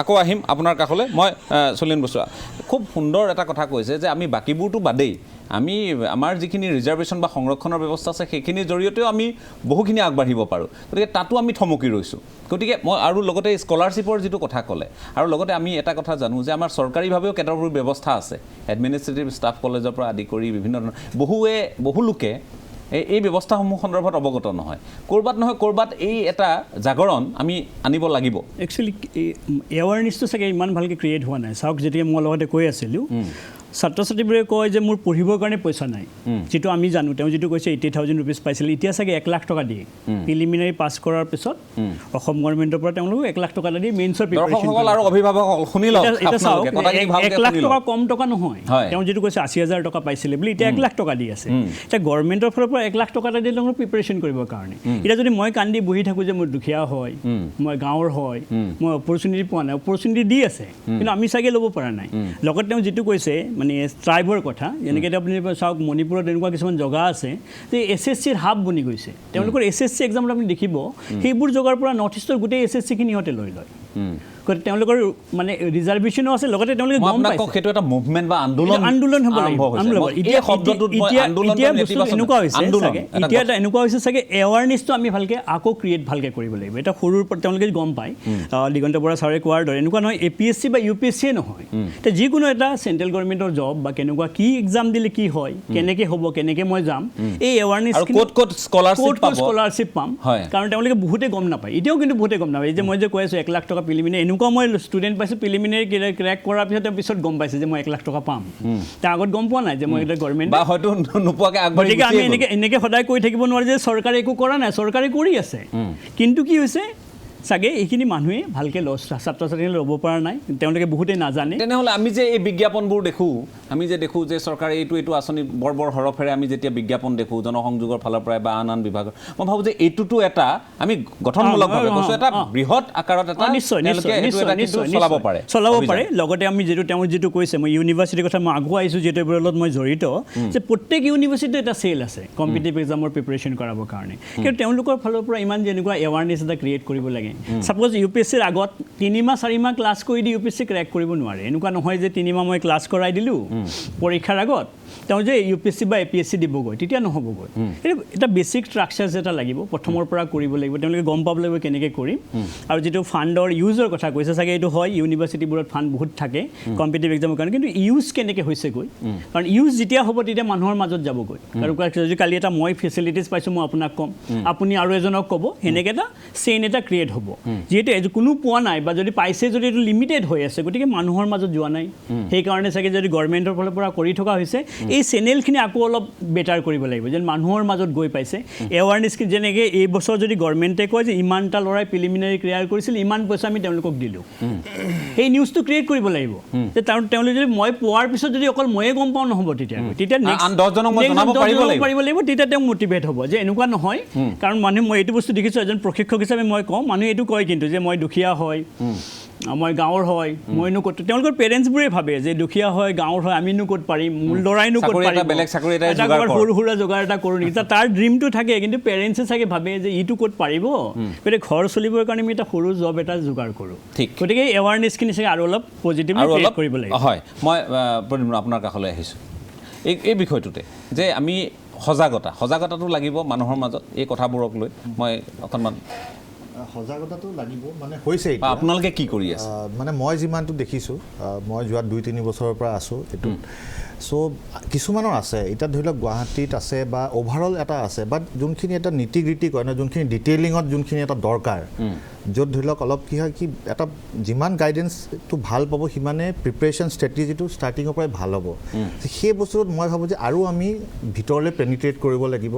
আকৌ আহিম আপোনাৰ কাষলৈ মই চলিন বসুৱা খুব সুন্দৰ এটা কথা কৈছে যে আমি বাকীবোৰতো বাদেই আমি আমাৰ যিখিনি ৰিজাৰ্ভেশ্যন বা সংৰক্ষণৰ ব্যৱস্থা আছে সেইখিনিৰ জৰিয়তেও আমি বহুখিনি আগবাঢ়িব পাৰোঁ গতিকে তাতো আমি থমকি ৰৈছোঁ গতিকে মই আৰু লগতে স্কলাৰশ্বিপৰ যিটো কথা ক'লে আৰু লগতে আমি এটা কথা জানো যে আমাৰ চৰকাৰীভাৱেও কেইবাটাও ব্যৱস্থা আছে এডমিনিষ্ট্ৰেটিভ ষ্টাফ কলেজৰ পৰা আদি কৰি বিভিন্ন ধৰণৰ বহু লোকে এই ব্যৱস্থাসমূহ সন্দৰ্ভত অৱগত নহয় ক'ৰবাত এই এটা জাগৰণ আমি আনিব লাগিব একচুৱেলি এৱাৰনেছটো চাগে ইমান ভালকৈ ক্ৰিয়েট হোৱা নাই চাওক যেতিয়া মই লগতে কৈ আছিলোঁ ছাত্ৰ ছাত্ৰীবোৰে কয় যে মোৰ পঢ়িবৰ কাৰণে পইচা নাই যিটো আমি জানো তেওঁ যিটো কৈছে 80,000 rupees পাইছিল এতিয়া চাগে 1 লাখ টকা দিয়ে প্ৰিলিমিনাৰী পাছ কৰাৰ পিছত অসম গভৰ্ণমেণ্টৰ পৰা তেওঁলোকে 1 লাখ টকা দি মেইনছৰ প্ৰিপাৰেশ্যন আৰু অভিভাৱক শুনি লওক 1 লাখ টকা কম টকা নহয় তেওঁ যিটো কৈছে 80,000 টকা পাইছিলে বুলি এতিয়া 1 লাখ টকা দি আছে এতিয়া গভৰ্ণমেণ্টৰ ফালৰ পৰা 1 লাখ টকা এটা দি তেওঁলোকে প্ৰিপাৰেশ্যন কৰিবৰ কাৰণে এতিয়া যদি মই কান্দি বহি থাকোঁ যে মই দুখীয়া হয় মই গাঁৱৰ হয় মই অপৰচুনিটি পোৱা নাই অপৰচুনিটি দি আছে কিন্তু আমি চাগে ল'ব পৰা নাই লগত তেওঁ যিটো কৈছে মানে ট্ৰাইবৰ কথা যেনেকৈ আপুনি চাওক মণিপুৰত এনেকুৱা কিছুমান জগা আছে যে SSCৰ হাব বনি গৈছে তেওঁলোকৰ SSC এক্সামত আপুনি দেখিব সেইবোৰ জগাৰ পৰা নৰ্থ ইষ্টৰ গোটেই SSCখিনি সিহঁতে লৈ লয় তেওঁলোকৰ মানে ৰিজাৰ্ভেশ্যনো আছে লগতে তেওঁলোকে গম পাইছে সেইটো এটা মুভমেণ্ট বা আন্দোলন হ'ব লাগিব এতিয়া এনেকুৱা হৈছে চাগে এৱাৰনেছটো আমি আকৌ ক্ৰিয়েট ভালকৈ কৰিব লাগিব এটা সৰুৰ পৰা তেওঁলোকে গম পায় দিগন্ত বৰা ছাৰে কোৱাৰ দৰে এনেকুৱা নহয় APSC বা UPSC নহয় এতিয়া যিকোনো এটা চেণ্ট্ৰেল গভৰ্ণমেণ্টৰ জব বা কেনেকুৱা কি এক্সাম দিলে কি হয় কেনেকৈ হ'ব কেনেকৈ মই যাম এই এৱাৰনেছ ক'ত স্কলাৰশ্বিপ পাম কাৰণ তেওঁলোকে বহুতে গম নাপায় এতিয়াও কিন্তু বহুতে গম নাপায় যে মই যে কৈ আছোঁ 1 লাখ টকা প্ৰিলিমিনাৰী এনেকুৱা মই ষ্টুডেণ্ট পাইছোঁ প্ৰিলিমিনাৰী ক্ৰেক কৰাৰ পিছত গম পাইছে যে মই 1 লাখ টকা পাম তাৰ আগত গম পোৱা নাই যে মই এটা গভৰ্ণমেণ্ট বা হয়তো নোপোৱাকৈ আগবাঢ়ি গতিকে আমি এনেকৈ সদায় কৈ থাকিব নোৱাৰোঁ যে চৰকাৰে একো কৰা নাই চৰকাৰে কৰি আছে কিন্তু কি হৈছে চাগে এইখিনি মানুহে ভালকৈ ছাত্ৰ ছাত্ৰীসকলে ল'ব পৰা নাই তেওঁলোকে বহুতেই নাজানে তেনেহ'লে আমি যে এই বিজ্ঞাপনবোৰ দেখোঁ যে চৰকাৰে এইটো আঁচনি বৰ হৰফেৰে আমি যেতিয়া বিজ্ঞাপন দেখোঁ জনসংযোগৰ ফালৰ পৰা বা আন বিভাগৰ মই ভাবোঁ যে এইটোতো এটা আমি গঠনমূলকভাৱে কৈছোঁ এটা বৃহৎ আকাৰত এটা চলাব পাৰে লগতে আমি তেওঁ যিটো কৈছে মই ইউনিভাৰ্চিটিৰ কথা মই আগুৱাই আহিছোঁ যিহেতু এইবোৰৰ লগত মই জড়িত যে প্ৰত্যেক ইউনিভাৰ্চিটিত এটা চেল আছে কম্পিটিটিভ এক্সামৰ প্ৰিপাৰেশ্যন কৰাবৰ কাৰণে কিন্তু তেওঁলোকৰ ফালৰ পৰা ইমান যেনেকুৱা এৱাৰনেছ এটা ক্ৰিয়েট কৰিব লাগে সাপোজ UPSCৰ আগত 3 মাহ 4 মাহ ক্লাছ কৰি দি UPSC ক্ৰেক কৰিব নোৱাৰে এনেকুৱা নহয় যে 3 মাহ মই ক্লাছ কৰাই দিলোঁ পৰীক্ষাৰ আগত তেওঁ যে UPSC বা APSC দিবগৈ তেতিয়া নহ'বগৈ এটা বেছিক ষ্ট্ৰাকচাৰ্ছ এটা লাগিব প্ৰথমৰ পৰা কৰিব লাগিব তেওঁলোকে গম পাব লাগিব কেনেকৈ কৰিম আৰু যিটো ফাণ্ডৰ ইউজৰ কথা কৈছে চাগে এইটো হয় ইউনিভাৰ্চিটিবোৰত ফাণ্ড বহুত থাকে কম্পিটিটিভ এক্সামৰ কাৰণে কিন্তু ইউজ কেনেকৈ হৈছেগৈ কাৰণ ইউজ যেতিয়া হ'ব তেতিয়া মানুহৰ মাজত যাবগৈ আৰু যদি কালি এটা মই ফেচিলিটিছ পাইছোঁ মই আপোনাক ক'ম আপুনি আৰু এজনক ক'ব সেনেকৈ এটা চেইন এটা ক্ৰিয়েট হ'ব যিহেতু কোনো পোৱা নাই বা যদি পাইছে যদি এইটো লিমিটেড হৈ আছে গতিকে মানুহৰ মাজত যোৱা নাই সেইকাৰণে চাগে যদি গভৰ্ণমেণ্টৰ ফালৰ পৰা কৰি থকা হৈছে এই চেনেলখিনি আকৌ অলপ বেটাৰ কৰিব লাগিব যেন মানুহৰ মাজত গৈ পাইছে এৱাৰনেছ যেনেকৈ এই বছৰ যদি গভৰ্ণমেণ্টে কয় যে ইমানটা ল'ৰাই প্ৰিলিমিনাৰী ক্লিয়াৰ কৰিছিল ইমান পইচা আমি তেওঁলোকক দিলোঁ সেই নিউজটো ক্ৰিয়েট কৰিব লাগিব যে তেওঁলোকে যদি মই পোৱাৰ পিছত যদি অকল ময়ে গম পাওঁ নহ'ব তেতিয়া পাৰিব লাগিব তেতিয়া তেওঁ মটিভেট হ'ব যে এনেকুৱা নহয় কাৰণ মানুহে মই এইটো বস্তু দেখিছোঁ এজন প্ৰশিক্ষক হিচাপে মই কওঁ মানুহে এইটো কয় কিন্তু যে মই দুখীয়া হয় মই গাঁৱৰ হয় মইনো ক'ত তেওঁলোকৰ পেৰেণ্টছবোৰে ভাবে যে দুখীয়া হয় গাঁৱৰ হয় আমিনো ক'ত পাৰিম মোৰ ল'ৰাইনো ক'ত পাৰিম বেলেগ চাকৰি এটা সৰু সুৰা যোগাৰ এটা কৰোঁ নেকি তাৰ ড্ৰিমটো থাকে কিন্তু পেৰেণ্টছে চাগে ভাবে যে ইটো ক'ত পাৰিব গতিকে ঘৰ চলিবৰ কাৰণে আমি এটা সৰু জব এটা যোগাৰ কৰোঁ গতিকে এৱাৰনেছখিনি চাগে আৰু অলপ পজিটিভলি ক্ৰিয়েট কৰিব লাগিব হয় মই আপোনাৰ কাষলৈ আহিছোঁ এই বিষয়টোতে যে আমি সজাগতাটো লাগিব মানুহৰ মাজত এই কথাবোৰক লৈ মই অকণমান সজাগতাটো লাগিব মানে হৈছে বা আপোনালোকে কি কৰি আছে মানে মই যিমানটো দেখিছোঁ মই যোৱা 2-3 বছৰৰ পৰা আছোঁ এইটো চ' কিছুমানৰ আছে এতিয়া ধৰি লওক গুৱাহাটীত আছে বা অভাৰঅল এটা আছে বাট যোনখিনি এটা নীতি গীতি কয় ন যোনখিনি ডিটেইলিঙত যোনখিনি এটা দৰকাৰ য'ত ধৰি লওক অলপ কি হয় কি এটা যিমান গাইডেঞ্চটো ভাল পাব সিমানে প্ৰিপেৰেশ্যন ষ্ট্ৰেটেজিটো ষ্টাৰ্টিঙৰ পৰাই ভাল হ'ব সেই বস্তুটোত মই ভাবোঁ যে আৰু আমি ভিতৰলৈ পেনিট্ৰেট কৰিব লাগিব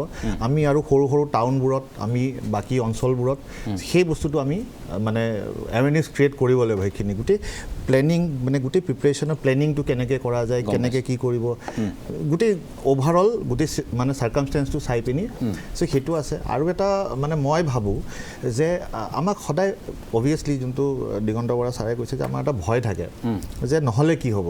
আমি আৰু সৰু সৰু টাউনবোৰত আমি বাকী অঞ্চলবোৰত সেই বস্তুটো আমি মানে এৱেৰনেছ ক্ৰিয়েট কৰিব লাগিব সেইখিনি গোটেই প্লেনিং মানে গোটেই প্ৰিপেৰেশ্যনৰ প্লেনিংটো কেনেকৈ কৰা যায় কেনেকৈ কি কৰিব গোটেই অভাৰঅল গোটেই মানে চাৰ্কামষ্টেঞ্চটো চাই পিনি চ' সেইটো আছে আৰু এটা মানে মই ভাবোঁ যে আমাক সদায় অভিয়াছলি যোনটো দিগন্ত বৰা ছাৰে কৈছে যে আমাৰ এটা ভয় থাকে যে নহ'লে কি হ'ব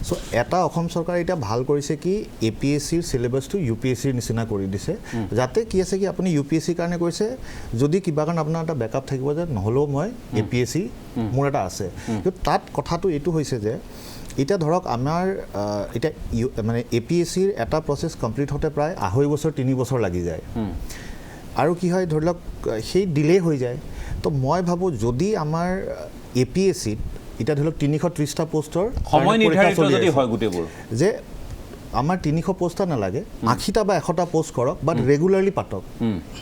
চ' এটা অসম চৰকাৰে এতিয়া ভাল কৰিছে কি APSCৰ চিলেবাছটো UPSCৰ নিচিনা কৰি দিছে যাতে কি আছে কি আপুনি UPSCৰ কাৰণে কৈছে যদি কিবা কাৰণে আপোনাৰ এটা বেকআপ থাকিব যে নহ'লেও মই APSC মোৰ এটা আছে কিন্তু তাত কথাটো এইটো হৈছে যে এতিয়া ধৰক আমাৰ এতিয়া মানে APSCৰ এটা প্ৰচেছ কমপ্লিট হওঁতে প্ৰায় 2.5 বছৰ 3 বছৰ লাগি যায় আৰু কি হয় ধৰি লওক সেই ডিলে হৈ যায় তো মই ভাবোঁ যদি আমাৰ APSCত এতিয়া ধৰি লওক 330টা পোষ্টৰ সময় নিৰ্ধাৰিত যদি হয় গোটেইবোৰ যে আমাৰ 300 পোষ্ট নালাগে 80টা বা 100টা পোষ্ট কৰক বাট ৰেগুলাৰলি পাতক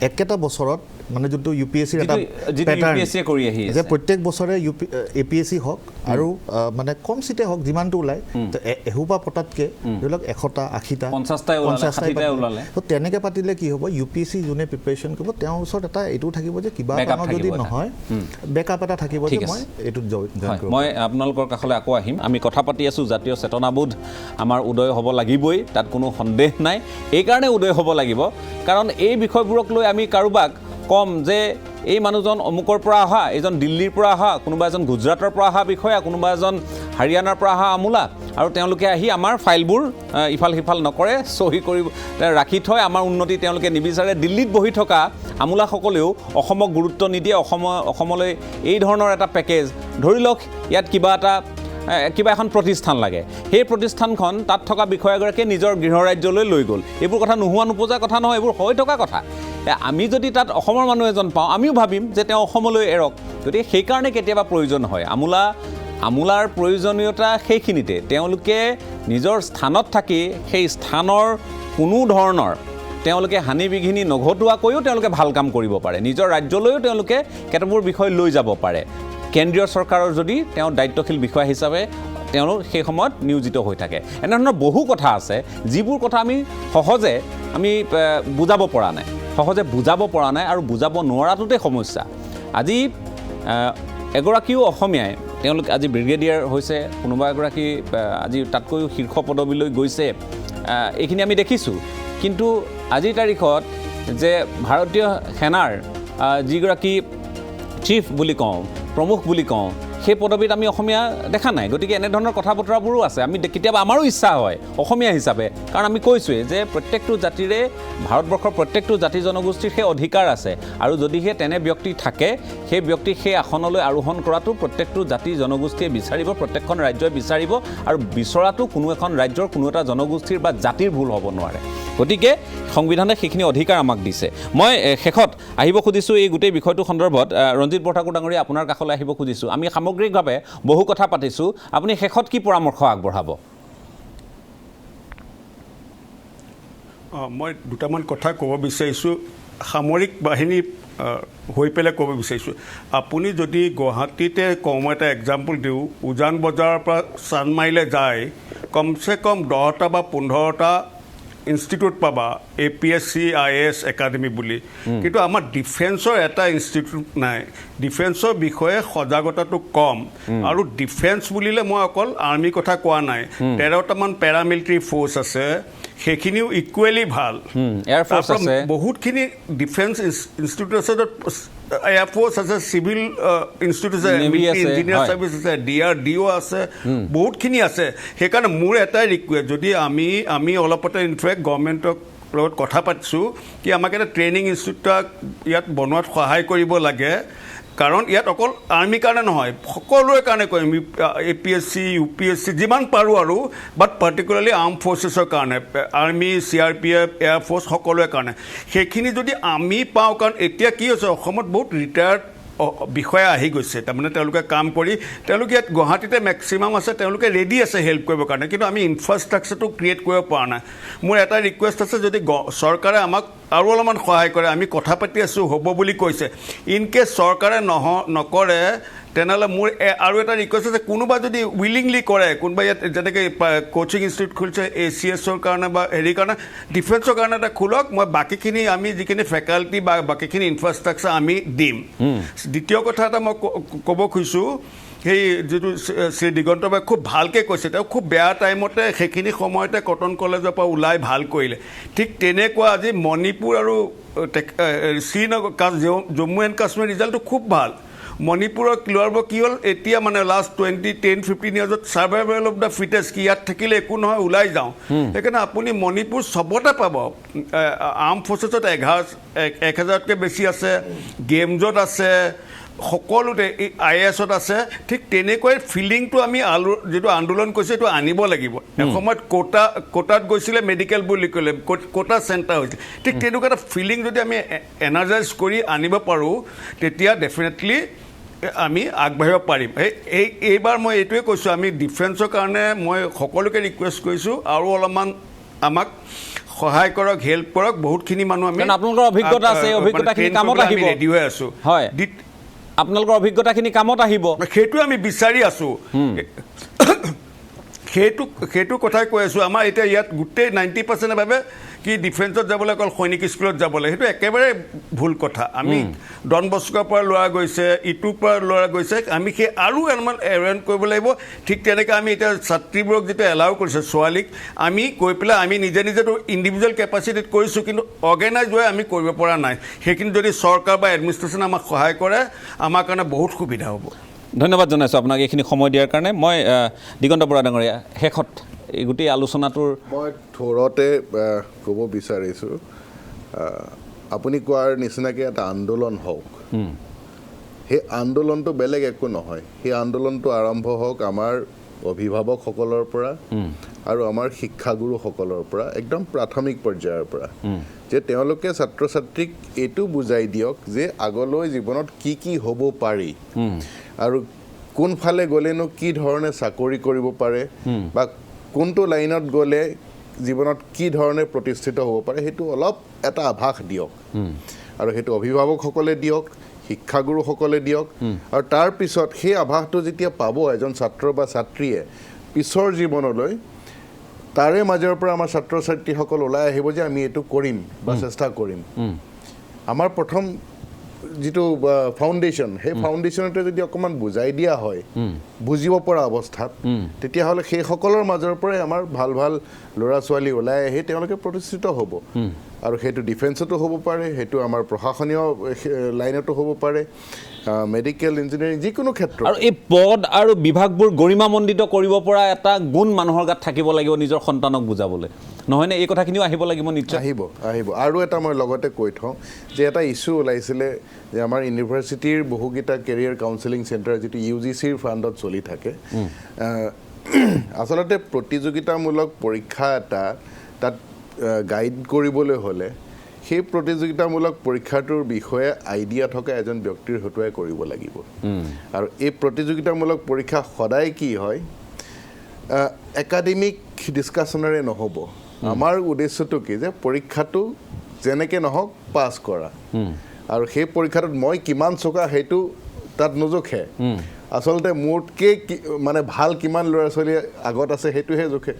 একেটা বছৰত মানে যোনটো UPSCৰ এটা পেটাৰ্ণ যে প্ৰত্যেক বছৰে APSC হওক আৰু মানে কম চিটে হওক যিমানটো ওলায় এসোপা পতাতকৈ ধৰি লওক 100টা 80টা 50টা ওলালে তো তেনেকৈ পাতিলে কি হ'ব UPSC যোনে প্ৰিপেৰেশ্যন কৰিব তেওঁৰ ওচৰত এটা এইটো থাকিব যে কিবা কাৰণত যদি নহয় বেকআপ এটা থাকিব যে মই এইটোত জইন কৰিম মই আপোনালোকৰ কাষলৈ আকৌ আহিম আমি কথা পাতি আছোঁ জাতীয় চেতনাবোধ আমাৰ উদয় হ'ব লাগিবই তাত কোনো সন্দেহ নাই এইকাৰণে উদয় হ'ব লাগিব কাৰণ এই বিষয়বোৰক লৈ আমি কাৰোবাক কম যে এই মানুহজন অমুকৰ পৰা অহা এজন দিল্লীৰ পৰা অহা কোনোবা এজন গুজৰাটৰ পৰা অহা বিষয়া কোনোবা এজন হাৰিয়ানাৰ পৰা অহা আমোলা আৰু তেওঁলোকে আহি আমাৰ ফাইলবোৰ ইফাল সিফাল নকৰে চহী কৰি ৰাখি থয় আমাৰ উন্নতি তেওঁলোকে নিবিচাৰে দিল্লীত বহি থকা আমোলাসকলেও অসমক গুৰুত্ব নিদিয়ে অসমলৈ এই ধৰণৰ এটা পেকেজ ধৰি লওক ইয়াত কিবা এখন প্ৰতিষ্ঠান লাগে সেই প্ৰতিষ্ঠানখন তাত থকা বিষয়াগৰাকীয়ে নিজৰ গৃহ ৰাজ্যলৈ লৈ গ'ল এইবোৰ কথা নোহোৱা নোপোজা কথা নহয় এইবোৰ হৈ থকা কথা আমি যদি তাত অসমৰ মানুহ এজন পাওঁ আমিও ভাবিম যে তেওঁ অসমলৈ এৰক গতিকে সেইকাৰণে কেতিয়াবা প্ৰয়োজন হয় আমোলাৰ প্ৰয়োজনীয়তা সেইখিনিতে তেওঁলোকে নিজৰ স্থানত থাকি সেই স্থানৰ কোনো ধৰণৰ তেওঁলোকে হানি বিঘিনি নঘটোৱাকৈও তেওঁলোকে ভাল কাম কৰিব পাৰে নিজৰ ৰাজ্যলৈও তেওঁলোকে কেতবোৰ বিষয় লৈ যাব পাৰে কেন্দ্ৰীয় চৰকাৰৰ যদি তেওঁ দায়িত্বশীল বিষয়া হিচাপে তেওঁলোক সেই সময়ত নিয়োজিত হৈ থাকে এনেধৰণৰ বহু কথা আছে যিবোৰ কথা আমি সহজে বুজাব পৰা নাই আৰু বুজাব নোৱাৰাটোতে সমস্যা আজি এগৰাকীও অসমীয়াই তেওঁলোক আজি ব্ৰিগেডিয়াৰ হৈছে কোনোবা এগৰাকী আজি তাতকৈও শীৰ্ষ পদবীলৈ গৈছে এইখিনি আমি দেখিছোঁ কিন্তু আজিৰ তাৰিখত যে ভাৰতীয় সেনাৰ যিগৰাকী চিফ বুলি কওঁ প্ৰমুখ বুলি কওঁ সেই পদবীত আমি অসমীয়া দেখা নাই গতিকে এনেধৰণৰ কথা বতৰাবোৰো আছে আমি কেতিয়াবা আমাৰো ইচ্ছা হয় অসমীয়া হিচাপে কাৰণ আমি কৈছোঁৱেই যে প্ৰত্যেকটো জাতিৰে ভাৰতবৰ্ষৰ প্ৰত্যেকটো জাতি জনগোষ্ঠীৰ সেই অধিকাৰ আছে আৰু যদিহে তেনে ব্যক্তি থাকে সেই ব্যক্তিক সেই আসনলৈ আৰোহণ কৰাটো প্ৰত্যেকটো জাতি জনগোষ্ঠীয়ে বিচাৰিব প্ৰত্যেকখন ৰাজ্যই বিচাৰিব আৰু বিচৰাটো কোনো এখন ৰাজ্যৰ কোনো এটা জনগোষ্ঠীৰ বা জাতিৰ ভুল হ'ব নোৱাৰে গতিকে সংবিধানে সেইখিনি অধিকাৰ আমাক দিছে মই শেষত আহিব খুজিছোঁ এই গোটেই বিষয়টো সন্দৰ্ভত ৰঞ্জিত বৰঠাকুৰ ডাঙৰীয়া আপোনাৰ কাষলৈ আহিব খুজিছোঁ আমি সামগ্ৰিকভাৱে বহু কথা পাতিছোঁ আপুনি শেষত কি পৰামৰ্শ আগবঢ়াব মই দুটামান কথা ক'ব বিচাৰিছোঁ সামৰিক বাহিনী হৈ পেলাই ক'ব বিচাৰিছোঁ আপুনি যদি গুৱাহাটীতে কম এটা এক্সাম্পল দিওঁ উজান বজাৰৰ পৰা চানমাৰিলৈ যায় কমচে কম 10টা বা 15টা ইনষ্টিটিউট পাবা APSC IAS একাডেমি বুলি কিন্তু আমাৰ ডিফেন্সৰ এটা ইনষ্টিটিউট নাই ডিফেন্সৰ বিষয়ে সজাগতাটো কম আৰু ডিফেন্স বুলিলে মই অকল আৰ্মি কথা কোৱা নাই 13টামান পেৰামিলিটাৰী ফ'ৰ্চ আছে সেইখিনিও ইকুৱেলি ভাল এয়াৰফ'ৰ্চ আছে বহুতখিনি ডিফেন্স ইনষ্টিটিউট আছে এয়াৰফ'ৰ্চ আছে চিভিল ইনষ্টিটিউট আছে ইঞ্জিনিয়াৰ ছাৰ্ভিচ আছে DRDO আছে বহুতখিনি আছে সেইকাৰণে মোৰ এটাই ৰিকুৱেষ্ট যদি আমি অলপতে ইনফেক্ট গভৰ্ণমেণ্টক লগত কথা পাতিছোঁ কি আমাক এটা ট্ৰেইনিং ইনষ্টিটিউট ইয়াত বনোৱাত সহায় কৰিব লাগে কাৰণ ইয়াত অকল আৰ্মিৰ কাৰণে নহয় সকলোৰে কাৰণে কৰিম APSC UPSC যিমান পাৰোঁ আৰু বাট পাৰ্টিকুলাৰলি আৰ্ম ফ'ৰ্চেছৰ কাৰণে আৰ্মি CRPF এয়াৰফ'ৰ্চ সকলোৰে কাৰণে সেইখিনি যদি আমি পাওঁ কাৰণ এতিয়া কি হৈছে অসমত বহুত ৰিটায়াৰ্ড বিষয়া আহি গৈছে তাৰমানে তেওঁলোকে কাম কৰি তেওঁলোকে ইয়াত গুৱাহাটীতে মেক্সিমাম আছে তেওঁলোকে ৰেডি আছে হেল্প কৰিবৰ কাৰণে কিন্তু আমি ইনফ্ৰাষ্ট্ৰাকচাৰটো ক্ৰিয়েট কৰিব পৰা নাই মোৰ এটা ৰিকুৱেষ্ট আছে যদি চৰকাৰে আমাক আৰু অলপমান সহায় কৰে আমি কথা পাতি আছোঁ হ'ব বুলি কৈছে ইন কেছ চৰকাৰে নকৰে তেনেহ'লে মোৰ আৰু এটা ৰিকুৱেষ্ট আছে কোনোবা যদি উইলিংলি কৰে কোনোবা ইয়াত যেনেকৈ কোচিং ইনষ্টিটিউট খুলিছে ACSৰ কাৰণে বা হেৰিৰ কাৰণে ডিফেন্সৰ কাৰণে এটা খোলক মই বাকীখিনি আমি যিখিনি ফেকাল্টি বা বাকীখিনি ইনফ্ৰাষ্ট্ৰাকচাৰ আমি দিম দ্বিতীয় কথা এটা মই ক'ব খুজিছোঁ সেই যিটো শ্ৰী দিগন্তবাই খুব ভালকৈ কৈছে তেওঁ খুব বেয়া টাইমতে সেইখিনি সময়তে কটন কলেজৰ পৰা ওলাই ভাল কৰিলে ঠিক তেনেকুৱা আজি মণিপুৰ আৰু শ্ৰীনগৰ জম্মু এণ্ড কাশ্মীৰ ৰিজাল্টটো খুব ভাল মণিপুৰৰ ক্লিয়াৰ কি হ'ল এতিয়া মানে লাষ্ট 10-15 ইয়াৰ্ছত ছাৰ্ভাইভেল অফ দ্য ফিটেষ্ট কি ইয়াত থাকিলে একো নহয় ওলাই যাওঁ সেইকাৰণে আপুনি মণিপুৰ চবতে পাব আৰ্ম ফ'ৰ্চেছত 1000তকৈ বেছি আছে গেমছত আছে সকলোতে IASত আছে ঠিক তেনেকৈ ফিলিংটো আমি যিটো আন্দোলন কৰিছে সেইটো আনিব লাগিব এসময়ত কোটাত গৈছিলে মেডিকেল বুলি ক'লে কোটা চেণ্টাৰ হৈছিল ঠিক তেনেকুৱা এটা ফিলিং যদি আমি এনাৰ্জাইজ কৰি আনিব পাৰোঁ তেতিয়া ডেফিনেটলি আমি আগবাঢ়িব পাৰিম এইবাৰ মই এইটোৱে কৈছোঁ আমি ডিফেন্সৰ কাৰণে মই সকলোকে ৰিকুৱেষ্ট কৰিছোঁ আৰু অলপমান আমাক সহায় কৰক হেল্প কৰক বহুতখিনি মানুহ আমি আপোনালোকৰ অভিজ্ঞতা আছে অভিজ্ঞতাখিনি কামত আহিব ৰেডি হৈ আছোঁ হয় আপোনালোকৰ অভিজ্ঞতাখিনি কামত আহিব সেইটো আমি বিচাৰি আছোঁ সেইটো কথাই কৈ আছোঁ আমাৰ এতিয়া ইয়াত গোটেই 90% ভাবে কি ডিফেন্সত যাবলৈ অকল সৈনিক স্কুলত যাবলৈ সেইটো একেবাৰে ভুল কথা আমি ডন বস্কৰ পৰা ল'ৰা গৈছে ইটোৰ পৰা ল'ৰা গৈছে আমি সেই আৰু অলপমান এৰেঞ্জ কৰিব লাগিব ঠিক তেনেকৈ আমি এতিয়া ছাত্ৰীবোৰক যেতিয়া এলাউ কৰিছে ছোৱালীক আমি কৈ পেলাই আমি নিজে নিজেতো ইণ্ডিভিজুৱেল কেপাচিটিত কৰিছোঁ কিন্তু অৰ্গেনাইজ হৈ আমি কৰিব পৰা নাই সেইখিনি যদি চৰকাৰ বা এডমিনিষ্ট্ৰেশ্যনে আমাক সহায় কৰে আমাৰ কাৰণে বহুত সুবিধা হ'ব ধন্যবাদ জনাইছোঁ আপোনাক এইখিনি সময় দিয়াৰ কাৰণে মই দিগন্ত বৰা ডাঙৰীয়া শেষত এই গোটেই আলোচনাটোৰ মই থোৰতে ক'ব বিচাৰিছোঁ আপুনি কোৱাৰ নিচিনাকৈ এটা আন্দোলন হওক সেই আন্দোলনটো বেলেগ একো নহয় সেই আন্দোলনটো আৰম্ভ হওক আমাৰ অভিভাৱকসকলৰ পৰা আৰু আমাৰ শিক্ষাগুৰুসকলৰ পৰা একদম প্ৰাথমিক পৰ্যায়ৰ পৰা যে তেওঁলোকে ছাত্ৰ ছাত্ৰীক এইটো বুজাই দিয়ক যে আগলৈ জীৱনত কি হ'ব পাৰি আৰু কোনফালে গ'লেনো কি ধৰণে চাকৰি কৰিব পাৰে বা কোনটো লাইনত গ'লে জীৱনত কি ধৰণে প্ৰতিষ্ঠিত হ'ব পাৰে সেইটো অলপ এটা আভাস দিয়ক আৰু সেইটো অভিভাৱকসকলে দিয়ক শিক্ষাগুৰুসকলে দিয়ক আৰু তাৰ পিছত সেই আভাসটো যেতিয়া পাব এজন ছাত্ৰ বা ছাত্ৰীয়ে পিছৰ জীৱনলৈ তাৰে মাজৰ পৰা আমাৰ ছাত্ৰ ছাত্ৰীসকল ওলাই আহিব যে আমি এইটো কৰিম বা চেষ্টা কৰিম আমাৰ প্ৰথম যিটো ফাউণ্ডেশ্যন সেই ফাউণ্ডেশ্যনতে যদি অকণমান বুজাই দিয়া হয় বুজিব পৰা অৱস্থাত তেতিয়াহ'লে সেইসকলৰ মাজৰ পৰাই আমাৰ ভাল ভাল ল'ৰা ছোৱালী ওলাই আহি তেওঁলোকে প্ৰতিষ্ঠিত হ'ব আৰু সেইটো ডিফেন্সতো হ'ব পাৰে সেইটো আমাৰ প্ৰশাসনীয় লাইনতো হ'ব পাৰে মেডিকেল ইঞ্জিনিয়াৰিং যিকোনো ক্ষেত্ৰত আৰু এই পদ আৰু বিভাগবোৰ গৰিমামণ্ডিত কৰিব পৰা এটা গুণ মানুহৰ গাত থাকিব লাগিব নিজৰ সন্তানক বুজাবলৈ নহয়নে এই কথাখিনিও আহিব লাগিব নিশ্চয় আহিব আৰু এটা মই লগতে কৈ থওঁ যে এটা ইছ্যু ওলাইছিলে যে আমাৰ ইউনিভাৰ্চিটিৰ বহুকেইটা কেৰিয়াৰ কাউন্সেলিং চেণ্টাৰ যিটো UGCৰ ফাণ্ডত চলি থাকে আচলতে প্ৰতিযোগিতামূলক পৰীক্ষা এটা তাত গাইড কৰিবলৈ হ'লে সেই প্ৰতিযোগিতামূলক পৰীক্ষাটোৰ বিষয়ে আইডিয়া থকা এজন ব্যক্তিৰ হতুৱাই কৰিব লাগিব আৰু এই প্ৰতিযোগিতামূলক পৰীক্ষা সদায় কি হয় একাডেমিক ডিছকাশ্যনেৰে নহ'ব আমাৰ উদ্দেশ্যটো কি যে পৰীক্ষাটো যেনেকৈ নহওক পাছ কৰা আৰু সেই পৰীক্ষাটোত মই কিমান চোকা সেইটো তাত নোজোখে আচলতে মোতকৈ মানে ভাল কিমান ল'ৰা ছোৱালী আগত আছে সেইটোহে জোখে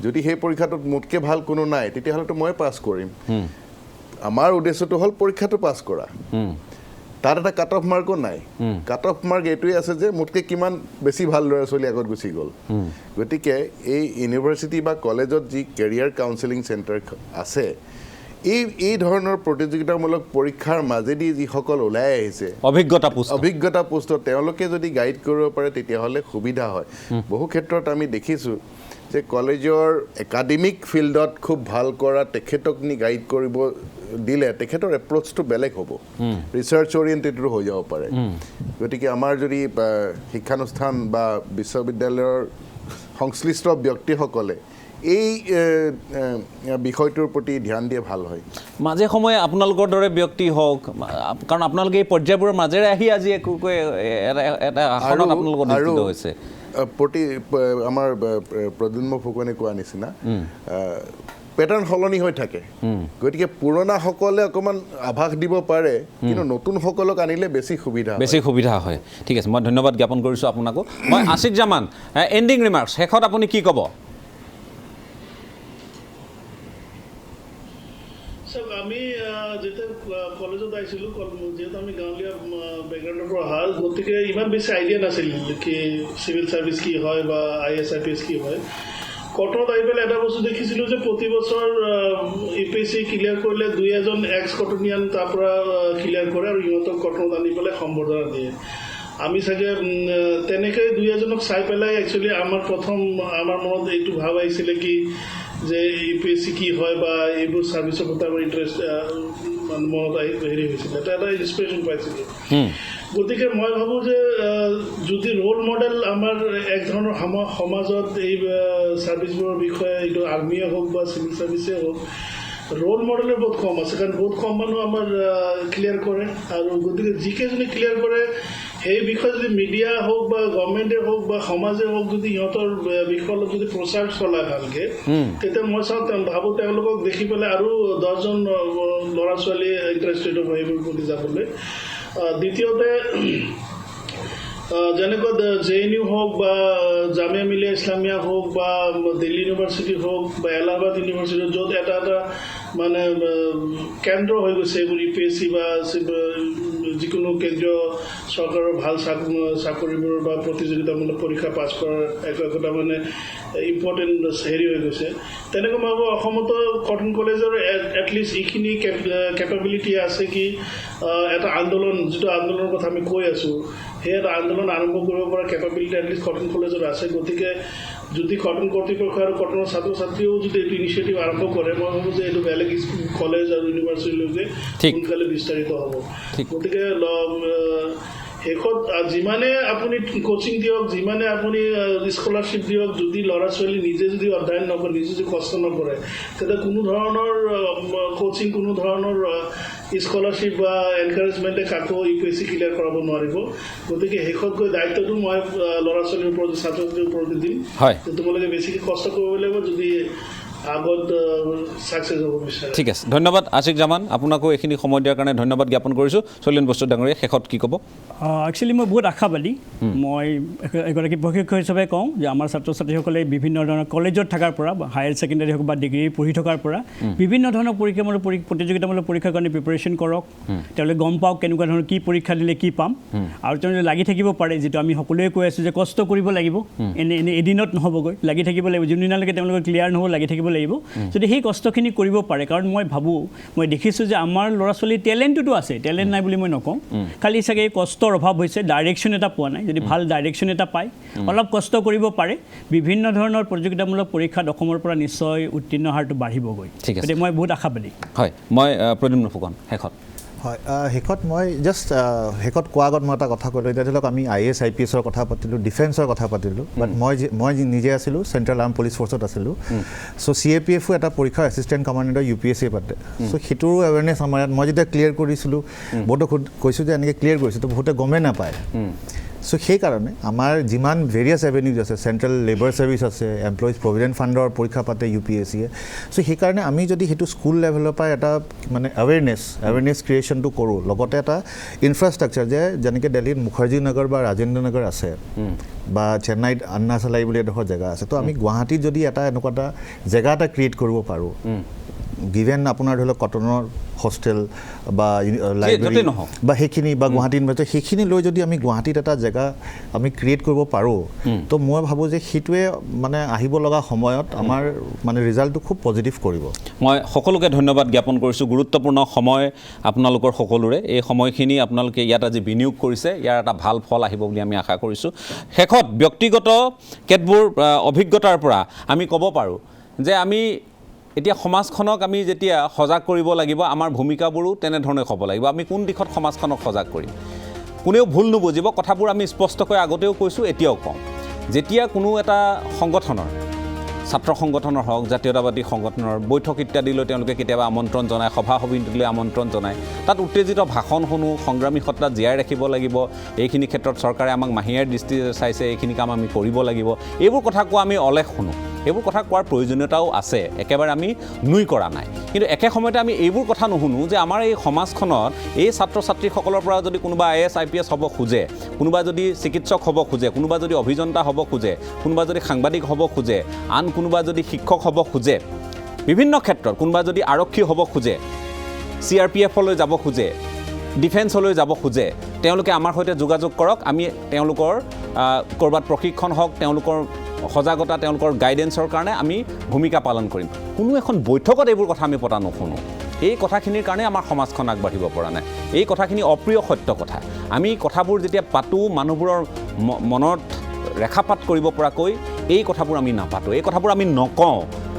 যদি সেই পৰীক্ষাটোত মোতকৈ ভাল কোনো নাই তেতিয়াহ'লেতো মই পাছ কৰিম আমাৰ উদ্দেশ্যটো হ'ল পৰীক্ষাটো পাছ কৰা তাত এটা কাট অফ মাৰ্কো নাই কাট অফ মাৰ্ক এইটোৱে আছে যে মোতকৈ কিমান বেছি ভাল ল'ৰা ছোৱালী আগত গুচি গ'ল গতিকে এই ইউনিভাৰ্চিটি বা কলেজত যি কেৰিয়াৰ কাউন্সেলিং চেণ্টাৰ আছে এই ধৰণৰ প্ৰতিযোগিতামূলক পৰীক্ষাৰ মাজেদি যিসকল ওলাই আহিছে অভিজ্ঞতা পুষ্ট তেওঁলোকে যদি গাইড কৰিব পাৰে তেতিয়াহ'লে সুবিধা হয় বহু ক্ষেত্ৰত আমি দেখিছোঁ যে কলেজৰ একাডেমিক ফিল্ডত খুব ভাল কৰা তেখেতক নি গাইড কৰিব দিলে তেখেতৰ এপ্ৰ'চটো বেলেগ হ'ব ৰিচাৰ্চ অৰিয়েণ্টেডো হৈ যাব পাৰে গতিকে আমাৰ যদি শিক্ষানুষ্ঠান বা বিশ্ববিদ্যালয়ৰ সংশ্লিষ্ট ব্যক্তিসকলে এই বিষয়টোৰ প্ৰতি ধ্যান দিয়ে ভাল হয়। মাজে সময়ে আপোনালোকৰ দৰে ব্যক্তি হওক, কাৰণ আপোনালোকে এই পৰ্যায়বোৰৰ মাজেৰে আহি আজি একোকৈ এটা আসনত আপোনালোক অধিষ্ঠিত হৈছে। আমাৰ প্ৰদ্যুম্ন ফুকনে কোৱা নিচিনা পেটাৰ্ণ সলনি হৈ থাকে, গতিকে পুৰণাসকলে অকণমান আভাস দিব পাৰে, কিন্তু নতুনসকলক আনিলে বেছি সুবিধা হয়। ঠিক আছে, মই ধন্যবাদ জ্ঞাপন কৰিছোঁ আপোনাকো। মই আছিক জামান, এণ্ডিং ৰিমাৰ্কছ, শেষত আপুনি কি ক'ব? আমি যেতিয়া কলেজত আহিছিলোঁ, যিহেতু আমি গাঁৱলীয়া বেকগ্ৰাউণ্ডৰ পৰা অহা, গতিকে ইমান বেছি আইডিয়া নাছিল কি চিভিল ছাৰ্ভিচ কি হয় বা IAS IPS কি হয়। কটনত আহি পেলাই এটা বস্তু দেখিছিলোঁ যে প্ৰতি বছৰ UPSC ক্লিয়াৰ কৰিলে 2-এজন এক্স কটনিয়ান তাৰ পৰা ক্লিয়াৰ কৰে আৰু সিহঁতক কটনত আনি পেলাই সম্বৰ্ধনা দিয়ে। আমি চাগে তেনেকৈ 2-এজনক চাই পেলাই একচুৱেলি আমাৰ মনত এইটো ভাৱ আহিছিলে কি যে UPSC কি হয় বা এইবোৰ ছাৰ্ভিচৰ প্ৰতি আমাৰ ইণ্টাৰেষ্ট মনত হেৰি হৈছিলে, এটা ইনস্পিৰেশ্যন পাইছিলোঁ। গতিকে মই ভাবোঁ যে যদি ৰোল মডেল আমাৰ এক ধৰণৰ সমাজত এই ছাৰ্ভিচবোৰৰ বিষয়ে, এইটো আৰ্মিয়ে হওক বা চিভিল ছাৰ্ভিচে হওক, ৰোল মডেলৰ বহুত কম আছে, কাৰণ বহুত কম মানুহ আমাৰ ক্লিয়াৰ কৰে। আৰু গতিকে যিকেইজনে ক্লিয়াৰ কৰে সেই বিষয়ে যদি মিডিয়া হওক বা গভৰ্ণমেণ্টে হওক বা সমাজে হওক, যদি সিহঁতৰ বিষয়ে অলপ যদি প্ৰচাৰ চলায় ভালকৈ, তেতিয়া মই ভাবোঁ তেওঁলোকক দেখি পেলাই আৰু 10জন ল'ৰা ছোৱালীয়ে ইণ্টাৰেষ্টেড হ'ব সেইবোৰ প্ৰতি যাবলৈ। দ্বিতীয়তে যেনেকৈ JNU হওক বা জামিয়া মিলিয়া ইছলামিয়া হওক বা দিল্লী ইউনিভাৰ্চিটি হওক বা এলাহাবাদ ইউনিভাৰ্চিটি, য'ত এটা মানে কেন্দ্ৰ হৈ গৈছে এইবোৰ UPSC বা যিকোনো কেন্দ্ৰীয় চৰকাৰৰ ভাল চাকৰিবোৰ বা প্ৰতিযোগিতামূলক পৰীক্ষা পাছ কৰাৰ একোটা মানে ইম্পৰ্টেণ্ট হেৰি হৈ গৈছে। তেনেকৈ মই ভাবোঁ অসমতো কটন কলেজৰ এটলিষ্ট এইখিনি কেপাবিলিটি আছে কি এটা আন্দোলন, যিটো আন্দোলনৰ কথা আমি কৈ আছোঁ, সেই এটা আন্দোলন আৰম্ভ কৰিব পৰা কেপাবিলিটি এটলিষ্ট কটন কলেজত আছে। গতিকে যদি কটন কৰ্তৃপক্ষ আৰু কটনৰ ছাত্ৰ ছাত্ৰীও যদি এইটো ইনিচিয়েটিভ আৰম্ভ কৰে, মই ভাবোঁ যে এইটো বেলেগ কলেজ আৰু ইউনিভাৰ্চিটিলৈকে সোনকালে বিস্তাৰিত হ'ব। গতিকে শেষত যিমানে আপুনি কোচিং দিয়ক, যিমানে আপুনি স্কলাৰশ্বিপ দিয়ক, যদি ল'ৰা ছোৱালী নিজে যদি অধ্যয়ন নকৰে, নিজে যদি কষ্ট নকৰে, তেতিয়া কোনো ধৰণৰ কোচিং, কোনো ধৰণৰ স্কলাৰশ্বিপ বা এনকাৰেজমেণ্টে কাকো UPSC ক্লিয়াৰ কৰাব নোৱাৰিব। গতিকে শেষত গৈ দায়িত্বটো মই ল'ৰা ছোৱালীৰ ওপৰত, ছাত্ৰ ছাত্ৰীৰ ওপৰতে দিম যে তোমালোকে বেছিকৈ কষ্ট কৰিব লাগিব যদি আগত ছাকচেছ হ'ব বিচাৰে। ঠিক আছে, ধন্যবাদ আছিক জামান, আপোনাকো এইখিনি সময় দিয়াৰ কাৰণে ধন্যবাদ জ্ঞাপন কৰিছোঁ। চলিন বস্তু ডাঙৰীয়া, শেষত কি ক'ব? একচুৱেলি মই বহুত আশাবাদী। মই এগৰাকী প্ৰশিক্ষক হিচাপে কওঁ যে আমাৰ ছাত্ৰ ছাত্ৰীসকলে বিভিন্ন ধৰণৰ কলেজত থকাৰ পৰা, হায়াৰ ছেকেণ্ডাৰী হওক বা ডিগ্ৰী পঢ়ি থকাৰ পৰা বিভিন্ন ধৰণৰ প্ৰতিযোগিতামূলক পৰীক্ষাৰ কাৰণে প্ৰিপেৰেশ্যন কৰক। তেওঁলোকে গম পাওক কেনেকুৱা ধৰণৰ কি পৰীক্ষা দিলে কি পাম, আৰু তেওঁলোকে লাগি থাকিব পাৰে। যিটো আমি সকলোৱে কৈ আছোঁ যে কষ্ট কৰিব লাগিব, এনে এদিনত নহ'বগৈ, লাগি থাকিব লাগিব। যোনদিনালৈকে তেওঁলোকৰ ক্লিয়াৰ নহ'ব, লাগি থাকিব লাগিব। যদি সেই কষ্টখিনি কৰিব পাৰে, কাৰণ মই ভাবোঁ, মই দেখিছোঁ যে আমাৰ ল'ৰা ছোৱালীৰ টেলেণ্টটোতো আছে, টেলেণ্ট নাই বুলি মই নকওঁ, খালি চাগে এই কষ্টৰ অভাৱ হৈছে, ডাইৰেকশ্যন এটা পোৱা নাই। যদি ভাল ডাইৰেকশ্যন এটা পায়, অলপ কষ্ট কৰিব পাৰে, বিভিন্ন ধৰণৰ প্ৰতিযোগিতামূলক পৰীক্ষাত অসমৰ পৰা নিশ্চয় উত্তীৰ্ণ হাৰটো বাঢ়িবগৈ। গতিকে মই বহুত আশাবাদী। হয়, মই প্ৰদ্যুম্ন ফুকন, শেষত। হয়, শেষত মই জাষ্ট শেষত কোৱাৰ আগত মই এটা কথা ক'লোঁ। এতিয়া ধৰি লওক আমি IAS IPSৰ কথা পাতিলোঁ, ডিফেন্সৰ কথা পাতিলোঁ, বাট মই নিজে আছিলোঁ চেণ্ট্ৰেল আৰ্ম পুলিচ ফ'ৰ্চত আছিলোঁ। চ' CAPFও এটা পৰীক্ষাৰ এছিষ্টেণ্ট কমাণ্ডেণ্টৰ UPSC পাতে। চ' সেইটোৰো এৱেৰনেছ আমাৰ ইয়াত, মই যেতিয়া ক্লিয়াৰ কৰিছিলোঁ, বহুতক কৈছোঁ যে এনেকৈ ক্লিয়াৰ কৰিছোঁ, তো বহুতে গমেই নাপায়। চ' সেইকাৰণে আমাৰ যিমান ভেৰিয়াছ এভেনিউজ আছে, চেণ্ট্ৰেল লেবাৰ ছাৰ্ভিচ আছে, এমপ্লয়িজ প্ৰভিডেণ্ট ফাণ্ডৰ পৰীক্ষা পাতে UPSCয়ে। চ' সেইকাৰণে আমি যদি সেইটো স্কুল লেভেলৰ পৰা এটা মানে এৱেৰনেছ ক্ৰিয়েশ্যনটো কৰোঁ, লগতে এটা ইনফ্ৰাষ্ট্ৰাকচাৰ, যেনেকৈ দিল্লীত মুখাৰ্জী নগৰ বা ৰাজেন্দ্ৰ নগৰ আছে, বা চেন্নাইত আন্নাচালাই বুলি এডোখৰ জেগা আছে, তো আমি গুৱাহাটীত যদি এনেকুৱা এটা জেগা এটা ক্ৰিয়েট কৰিব পাৰোঁ, গিভেন আপোনাৰ ধৰি লওক কটনৰ হোষ্টেল বা লাইব্ৰেৰী বা সেইখিনি বা গুৱাহাটী ইউনিভাৰ্চিটি, সেইখিনি লৈ যদি আমি গুৱাহাটীত এটা জেগা আমি ক্ৰিয়েট কৰিব পাৰোঁ, তো মই ভাবোঁ যে সেইটোৱে মানে আহিব লগা সময়ত আমাৰ মানে ৰিজাল্টটো খুব পজিটিভ কৰিব। মই সকলোকে ধন্যবাদ জ্ঞাপন কৰিছোঁ। গুৰুত্বপূৰ্ণ সময় আপোনালোকৰ সকলোৰে, এই সময়খিনি আপোনালোকে ইয়াত আজি বিনিয়োগ কৰিছে, ইয়াৰ এটা ভাল ফল আহিব বুলি আমি আশা কৰিছোঁ। শেষত ব্যক্তিগত কেতবোৰ অভিজ্ঞতাৰ পৰা আমি ক'ব পাৰোঁ যে আমি এতিয়া সমাজখনক আমি যেতিয়া সজাগ কৰিব লাগিব, আমাৰ ভূমিকাবোৰো তেনেধৰণে হ'ব লাগিব। আমি কোন দিশত সমাজখনক সজাগ কৰিম, কোনেও ভুল নুবুজিব। কথাবোৰ আমি স্পষ্টকৈ আগতেও কৈছোঁ, এতিয়াও কওঁ, যেতিয়া কোনো এটা সংগঠনৰ ছাত্ৰ সংগঠনৰ হওক জাতীয়তাবাদী সংগঠনৰ বৈঠক ইত্যাদিলৈ তেওঁলোকে কেতিয়াবা আমন্ত্ৰণ জনায়, সভা সমিতিলৈ আমন্ত্ৰণ জনায়। তাত উত্তেজিত ভাষণ শুনো, সংগ্ৰামী সত্তা জীয়াই ৰাখিব লাগিব, এইখিনি ক্ষেত্ৰত চৰকাৰে আমাক মাহীয়াৰ দৃষ্টিৰে চাইছে, এইখিনি কাম আমি কৰিব লাগিব, এইবোৰ কথা কোৱা আমি অলেখ শুনো। এইবোৰ কথা কোৱাৰ প্ৰয়োজনীয়তাও আছে, একেবাৰে আমি নুই কৰা নাই। কিন্তু একে সময়তে আমি এইবোৰ কথা নুশুনো যে আমাৰ এই সমাজখনত এই ছাত্ৰ ছাত্ৰীসকলৰ পৰা যদি কোনোবা IAS IPS হ'ব খোজে, কোনোবা যদি চিকিৎসক হ'ব খোজে, কোনোবা যদি অভিযন্তা হ'ব খোজে, কোনোবা যদি সাংবাদিক হ'ব খোজে, আন কোনোবা যদি শিক্ষক হ'ব খোজে, বিভিন্ন ক্ষেত্ৰত কোনোবা যদি আৰক্ষী হ'ব খোজে, CRPFলৈ যাব খোজে, ডিফেন্সলৈ যাব খোজে, তেওঁলোকে আমাৰ সৈতে যোগাযোগ কৰক। আমি তেওঁলোকৰ ক'ৰবাত প্ৰশিক্ষণ হওক, তেওঁলোকৰ সজাগতা, তেওঁলোকৰ গাইডেন্সৰ কাৰণে আমি ভূমিকা পালন কৰিম। কোনো এখন বৈঠকত এইবোৰ কথা আমি পতা নুশুনো। এই কথাখিনিৰ কাৰণে আমাৰ সমাজখন আগবাঢ়িব পৰা নাই। এই কথাখিনি অপ্ৰিয় সত্য কথা। আমি কথাবোৰ যেতিয়া পাতোঁ, মানুহবোৰৰ মনত ৰেখাপাত কৰিব পৰাকৈ এই কথাবোৰ আমি নাপাতোঁ, এই কথাবোৰ আমি নকওঁ।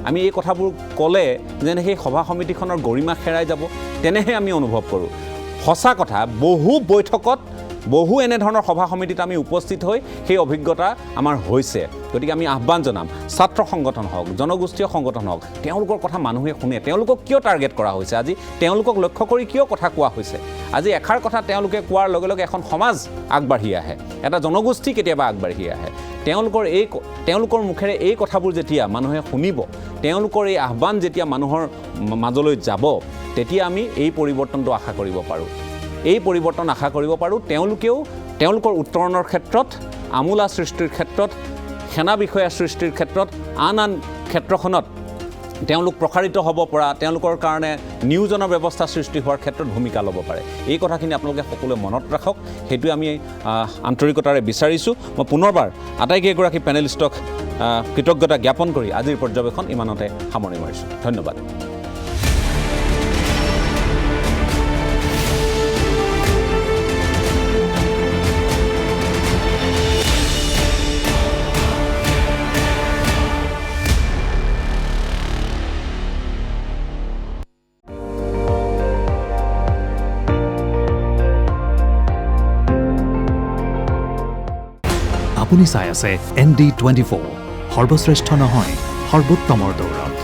আমি এই কথাবোৰ ক'লে যেন সেই সভা সমিতিখনৰ গৰিমা হেৰাই যাব, তেনেহে আমি অনুভৱ কৰোঁ। সঁচা কথা, বহু বৈঠকত, বহু এনেধৰণৰ সভা সমিতিত আমি উপস্থিত হৈ সেই অভিজ্ঞতা আমাৰ হৈছে। গতিকে আমি আহ্বান জনাম, ছাত্ৰ সংগঠন হওক, জনগোষ্ঠীয় সংগঠন হওক, তেওঁলোকৰ কথা মানুহে শুনে। তেওঁলোকক কিয় টাৰ্গেট কৰা হৈছে? আজি তেওঁলোকক লক্ষ্য কৰি কিয় কথা কোৱা হৈছে? আজি এষাৰ কথা তেওঁলোকে কোৱাৰ লগে লগে এখন সমাজ আগবাঢ়ি আহে, এটা জনগোষ্ঠী কেতিয়াবা আগবাঢ়ি আহে। তেওঁলোকৰ মুখেৰে এই কথাবোৰ যেতিয়া মানুহে শুনিব, তেওঁলোকৰ এই আহ্বান যেতিয়া মানুহৰ মাজলৈ যাব, তেতিয়া আমি এই পৰিৱৰ্তনটো আশা কৰিব পাৰোঁ। এই পৰিৱৰ্তন আশা কৰিব পাৰোঁ। তেওঁলোকেও তেওঁলোকৰ উত্তৰণৰ ক্ষেত্ৰত, আমোলা সৃষ্টিৰ ক্ষেত্ৰত, সেনা বিষয়া সৃষ্টিৰ ক্ষেত্ৰত, আন ক্ষেত্ৰখনত তেওঁলোক প্ৰসাৰিত হ'ব পৰা, তেওঁলোকৰ কাৰণে নিয়োজনৰ ব্যৱস্থা সৃষ্টি হোৱাৰ ক্ষেত্ৰত ভূমিকা ল'ব পাৰে। এই কথাখিনি আপোনালোকে সকলোৱে মনত ৰাখক, সেইটোৱে আমি আন্তৰিকতাৰে বিচাৰিছোঁ। মই পুনৰবাৰ আটাইকেইগৰাকী পেনেলিষ্টক কৃতজ্ঞতা জ্ঞাপন কৰি আজিৰ পৰ্যবেক্ষণ ইমানতে সামৰণি মাৰিছোঁ। ধন্যবাদ। আপুনি চাই আছে ND24, সৰ্বশ্ৰেষ্ঠ নহয়, সৰ্বোত্তমৰ দৌৰত।